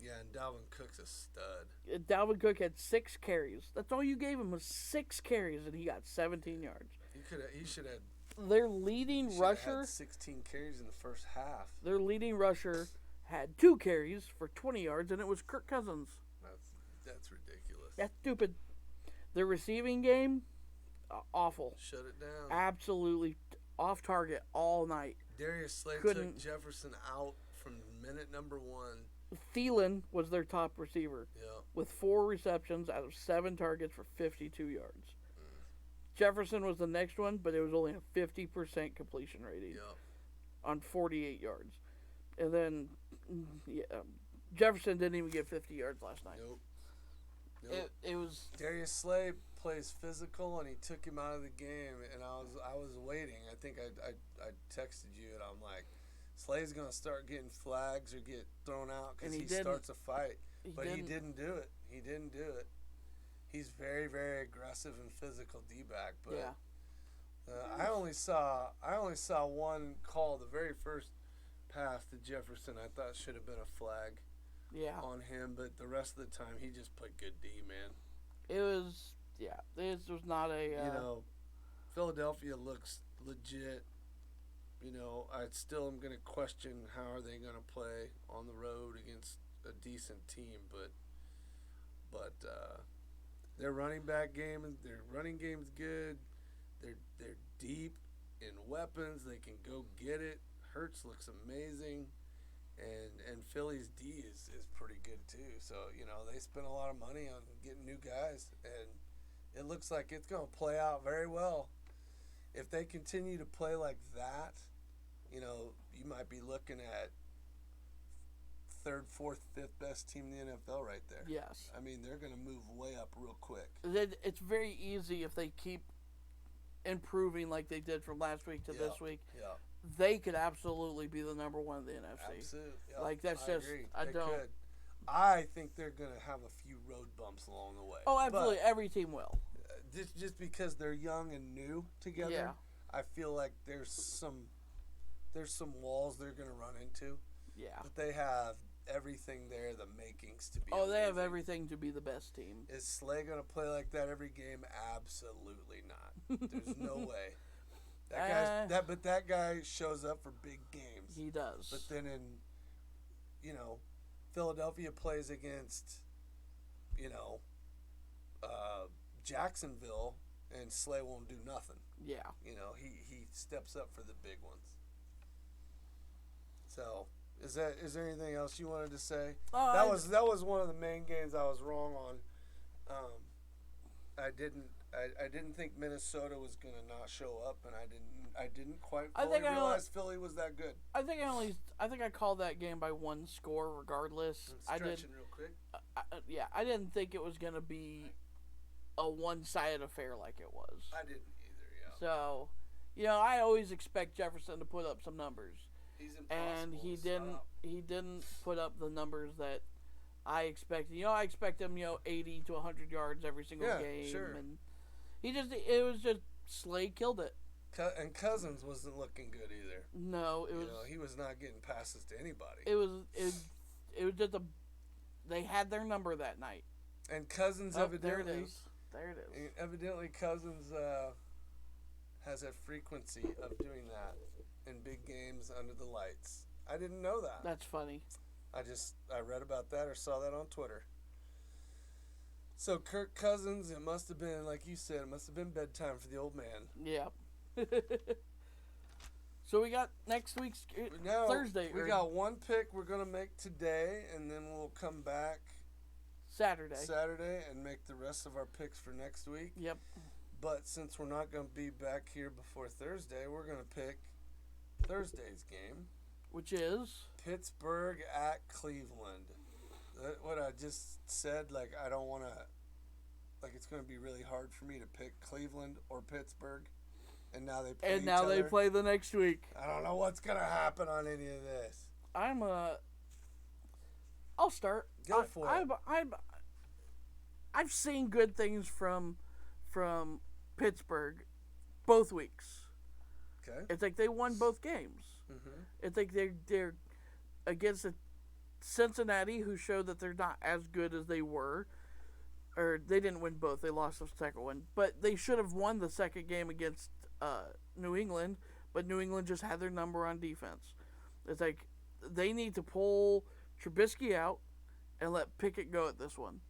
Yeah, and Dalvin Cook's a stud. Dalvin Cook had 6 carries. That's all you gave him was 6 carries, and he got 17 yards. He should have Their leading rusher, had 16 carries in the first half. their leading rusher had 2 carries for 20 yards, and it was Kirk Cousins. That's ridiculous. That's stupid. Their receiving game, awful. Shut it down. Absolutely off target all night. Darius Slay couldn't- took Jefferson out from minute number 1. Thielen was their top receiver Yeah. with 4 receptions out of 7 targets for 52 yards. Jefferson was the next one, but it was only a 50% completion rating Yeah. on 48 yards. And then Jefferson didn't even get 50 yards last night. Nope. It was Darius Slay plays physical, and he took him out of the game. And I was waiting. I think I texted you, and I'm like, Slay's gonna start getting flags or get thrown out because And he he didn't. starts a fight. But he didn't. didn't do it. He didn't do it. He's very, very aggressive and physical D-back. But Yeah. I only saw one call, the very first pass to Jefferson. I thought should have been a flag Yeah. on him, but the rest of the time he just played good D, man. It was this was not a You know, Philadelphia looks legit. You know, I still am going to question how are they going to play on the road against a decent team, but their running game's good. They're deep in weapons. They can go get it. Hurts looks amazing. And Philly's D is pretty good too. So, you know, they spent a lot of money on getting new guys, and it looks like it's going to play out very well. If they continue to play like that, you know, you might be looking at 3rd, 4th, 5th best team in the NFL right there. yes. I mean, they're going to move way up real quick. It's very easy if they keep improving like they did from last week to this week. Yeah, They could absolutely be the number 1 in the NFC. absolutely. Yeah, Like, that's I just- agree. I They don't- could. I think they're going to have a few road bumps along the way. Oh, absolutely. But, Every team will. just because they're young and new together, Yeah. I feel like there's some walls they're going to run into. Yeah. But they have everything there, the makings to be. Oh, they have amazing. everything to be the best team. Is Slay going to play like that every game? Absolutely not. There's no way. That guy shows up for big games. He does. But then Philadelphia plays against, Jacksonville, and Slay won't do nothing. Yeah. He steps up for the big ones. So, is there anything else you wanted to say? That was one of the main games I was wrong on. I didn't think Minnesota was gonna not show up, and I didn't quite fully realize Philly was that good. I think I called that game by 1 score regardless. I'm stretching real quick. I didn't think it was gonna be a one-sided affair like it was. I didn't either. Yeah. So, I always expect Jefferson to put up some numbers, He's impossible. and he to didn't. stop. He didn't put up the numbers that I expected. I expect him, 80 to 100 yards every single game, sure. and it was just Slay killed it. And Cousins wasn't looking good either. No, it was. He was not getting passes to anybody. It was just they had their number that night. And Cousins Oh, evidently. there it is. There it is. Evidently, Cousins has a frequency of doing that in big games under the lights. I didn't know that. That's funny. I read about that or saw that on Twitter. So Kirk Cousins, it must have been, like you said, it must have been bedtime for the old man. Yeah. So we got next week's Now, Thursday. we got one pick we're going to make today, and then we'll come back Saturday and make the rest of our picks for next week. Yep. But since we're not going to be back here before Thursday, we're going to pick Thursday's game. Which is? Pittsburgh at Cleveland. What I just said, like, I don't want to... Like, it's going to be really hard for me to pick Cleveland or Pittsburgh. And now they play And now they play the next week. I don't know what's going to happen on any of this. I'll start. Go for it. I've seen good things from Pittsburgh both weeks. Okay. It's like they won both games. Mm-hmm. It's like they're against Cincinnati, who showed that they're not as good as they were. Or they didn't win both. They lost the second one. But they should have won the second game against New England. But New England just had their number on defense. It's like they need to pull Trubisky out and let Pickett go at this one.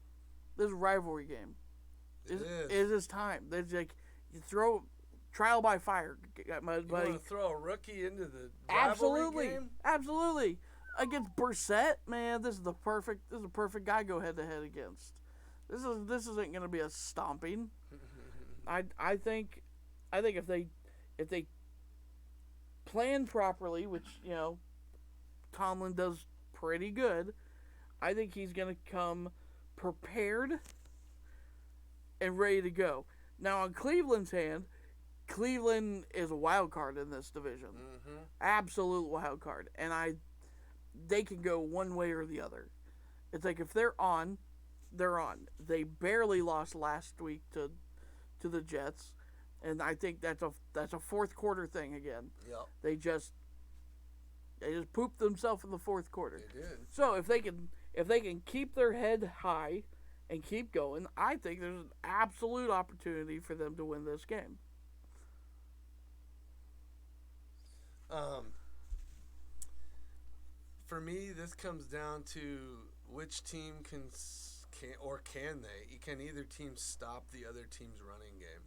This is a rivalry game. It is. It is time. There's like you throw trial by fire, my You buddy. want to throw a rookie into the Absolutely, rivalry game? absolutely. Against Brissett, man, this is a perfect guy go head to head against. This isn't going to be a stomping. I think if they plan properly, which Tomlin does pretty good, I think he's going to come prepared and ready to go. Now on Cleveland's hand, Cleveland is a wild card in this division. Mm-hmm. Absolute wild card. And they can go one way or the other. It's like if they're on, they're on. They barely lost last week to the Jets, and I think that's a fourth quarter thing again. Yep. They just pooped themselves in the fourth quarter. They did. So if they can keep their head high and keep going, I think there's an absolute opportunity for them to win this game. For me, this comes down to which team can they? Can either team stop the other team's running game?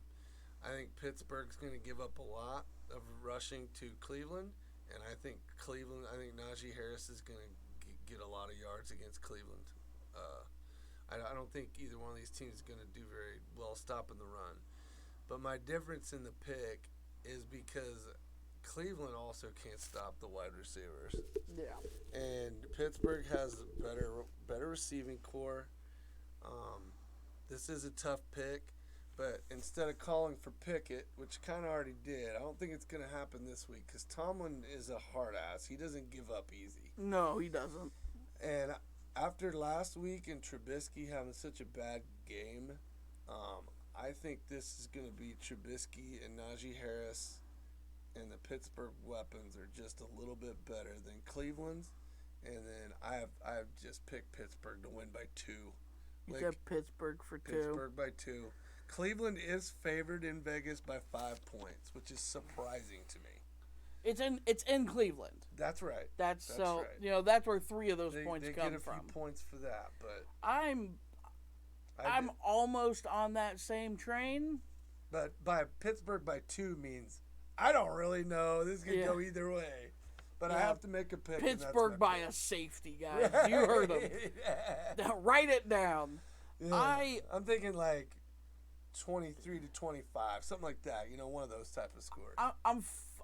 I think Pittsburgh's going to give up a lot of rushing to Cleveland, and I think Najee Harris is going to get a lot of yards against Cleveland. I don't think either one of these teams is going to do very well stopping the run. But my difference in the pick is because Cleveland also can't stop the wide receivers. Yeah. And Pittsburgh has a better receiving core. This is a tough pick, but instead of calling for Pickett, which kind of already did, I don't think it's going to happen this week because Tomlin is a hard ass. He doesn't give up easy. No, he doesn't. And after last week and Trubisky having such a bad game, I think this is going to be Trubisky and Najee Harris, and the Pittsburgh weapons are just a little bit better than Cleveland's. And then I've just picked Pittsburgh to win by 2. You said Pittsburgh for 2. Pittsburgh by 2. Cleveland is favored in Vegas by 5 points, which is surprising to me. It's in Cleveland. That's right. That's so right. That's where 3 of those points they come get a from. few points for that, but I'm almost on that same train. But by Pittsburgh by 2 means I don't really know. This could go either way. But I have to make a pick. Pittsburgh by a safety, guys. You heard him. Now, write it down. Yeah. I'm thinking like 23-25, something like that. One of those type of scores.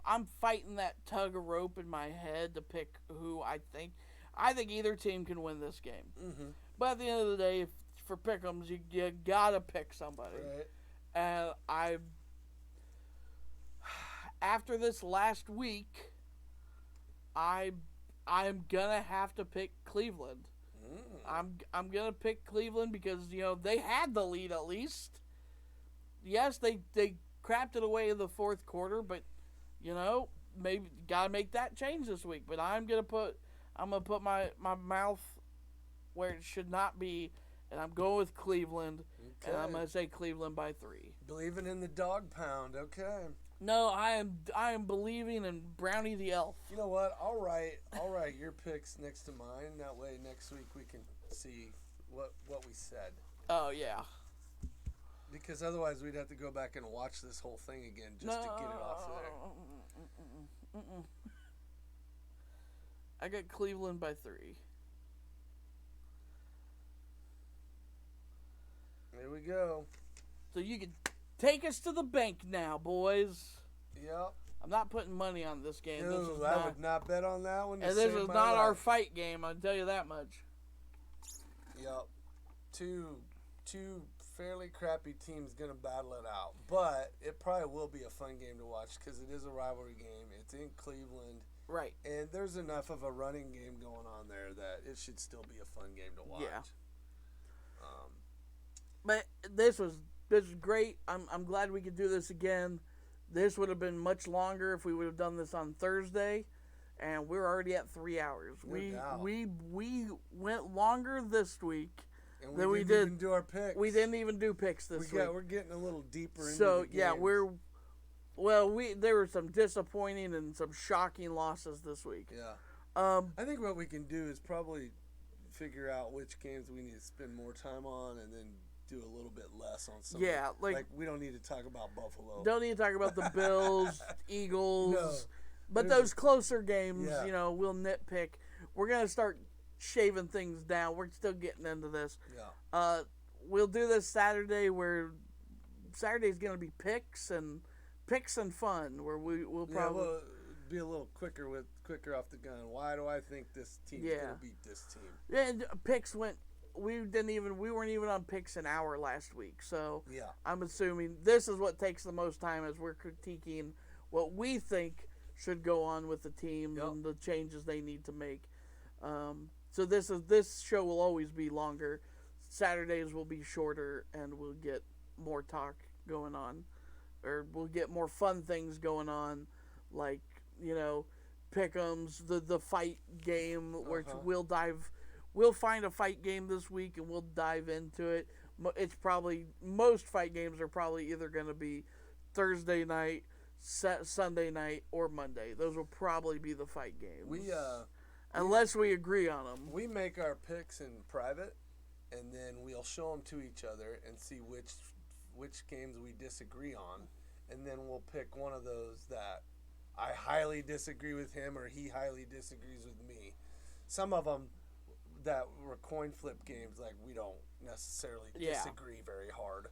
I'm fighting that tug of rope in my head to pick who I think. I think either team can win this game. Mm-hmm. But at the end of the day, for pick'ems, you gotta pick somebody. Right. And after this last week, I'm gonna have to pick Cleveland. I'm gonna pick Cleveland because they had the lead at least. Yes, they crapped it away in the fourth quarter, but maybe gotta make that change this week. But I'm gonna put my mouth where it should not be, and I'm going with Cleveland, and I'm gonna say Cleveland by 3. Believing in the dog pound, okay. No, I am believing in Brownie the Elf. You know what? I'll write your picks next to mine. That way next week we can see what we said. Oh yeah. Because otherwise we'd have to go back and watch this whole thing again just to get it off there. I got Cleveland by 3. Here we go. So you can take us to the bank now, boys. Yep. I'm not putting money on this game. This is I would not bet on that one. and this is not our fight game, I'll tell you that much. Yep. Two fairly crappy teams going to battle it out. But it probably will be a fun game to watch because it is a rivalry game. It's in Cleveland. Right. And there's enough of a running game going on there that it should still be a fun game to watch. Yeah. But this was great. I'm glad we could do this again. This would have been much longer if we would have done this on Thursday, and we're already at 3 hours. We went longer this week and than we didn't did. even do our picks. We didn't even do picks this week. We're getting a little deeper into so the games. yeah, there were some disappointing and some shocking losses this week. Yeah. I think what we can do is probably figure out which games we need to spend more time on, and then do a little bit less on some. Yeah, like we don't need to talk about Buffalo. Don't need to talk about the Bills, Eagles, No. but those closer games, Yeah. we'll nitpick. We're gonna start shaving things down. We're still getting into this. Yeah. We'll do this Saturday, where Saturday's gonna be picks and fun, where we'll probably we'll be a little quicker off the gun. Why do I think this team's gonna beat this team? Yeah, and picks went. We weren't even on picks an hour last week, so Yeah. I'm assuming this is what takes the most time as we're critiquing what we think should go on with the team and the changes they need to make. So this show will always be longer. Saturdays will be shorter, and we'll get more talk going on, or we'll get more fun things going on, like pick'ems, the fight game, which we'll find a fight game this week and we'll dive into it. It's probably, most fight games are probably either going to be Thursday night, Sunday night, or Monday. Those will probably be the fight games. Unless we agree on them. We make our picks in private, and then we'll show them to each other and see which games we disagree on, and then we'll pick one of those that I highly disagree with him or he highly disagrees with me. Some of them that were coin flip games, like, we don't necessarily disagree very hard.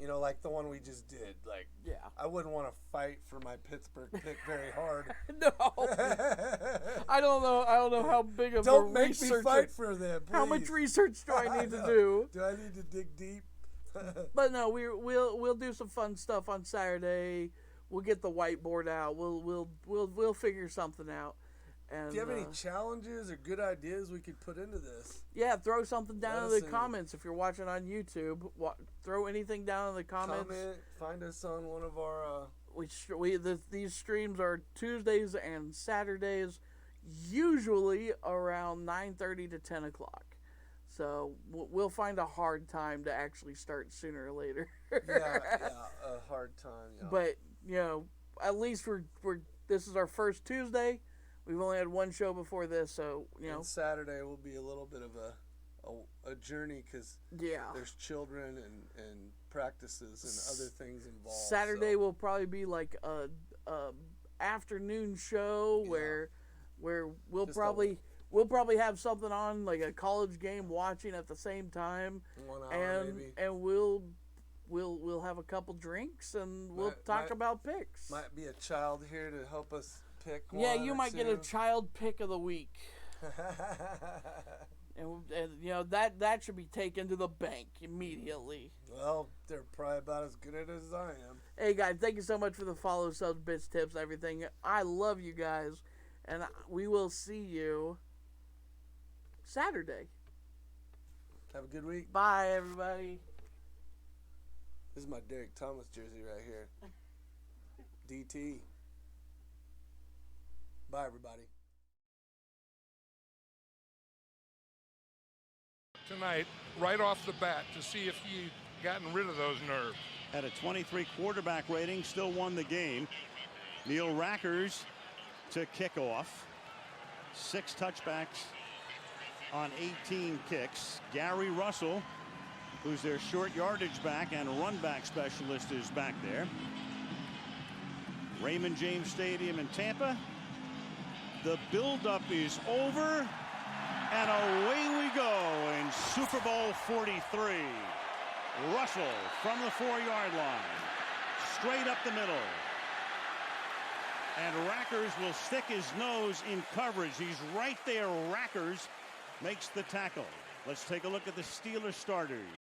Like the one we just did. Like, I wouldn't want to fight for my Pittsburgh pick very hard. No. I don't know how big of don't a make research. me fight for them, please. How much research do I need to do? Do I need to dig deep? But no, we'll do some fun stuff on Saturday. We'll get the whiteboard out. We'll figure something out. And, do you have any challenges or good ideas we could put into this? Yeah, throw something down in the comments if you're watching on YouTube. Throw anything down in the comments. Comment. Find us on one of our. These streams are Tuesdays and Saturdays, usually around 9:30 to 10 o'clock. So we'll find a hard time to actually start sooner or later. A hard time. Yeah. But at least this is our first Tuesday. We've only had one show before this, so And Saturday will be a little bit of a journey because there's children and practices and other things involved. Saturday will probably be like a afternoon show where we'll probably have something on, like a college game watching at the same time. 1 hour maybe. And we'll have a couple drinks and we'll talk about picks. Might be a child here to help us pick one. Yeah, you might get a child pick of the week. and that should be taken to the bank immediately. Well, they're probably about as good at it as I am. Hey guys, thank you so much for the follow, subs, bits, tips, everything. I love you guys, and we will see you Saturday. Have a good week. Bye, everybody. This is my Derek Thomas jersey right here. DT. Bye, everybody. Tonight, right off the bat, to see if he gotten rid of those nerves. Had a 23 quarterback rating, still won the game. Neil Rackers to kick off. 6 touchbacks on 18 kicks. Gary Russell, who's their short yardage back and run back specialist, is back there. Raymond James Stadium in Tampa. The buildup is over, and away we go in Super Bowl 43. Russell from the 4-yard line. Straight up the middle. And Rackers will stick his nose in coverage. He's right there. Rackers makes the tackle. Let's take a look at the Steelers starters.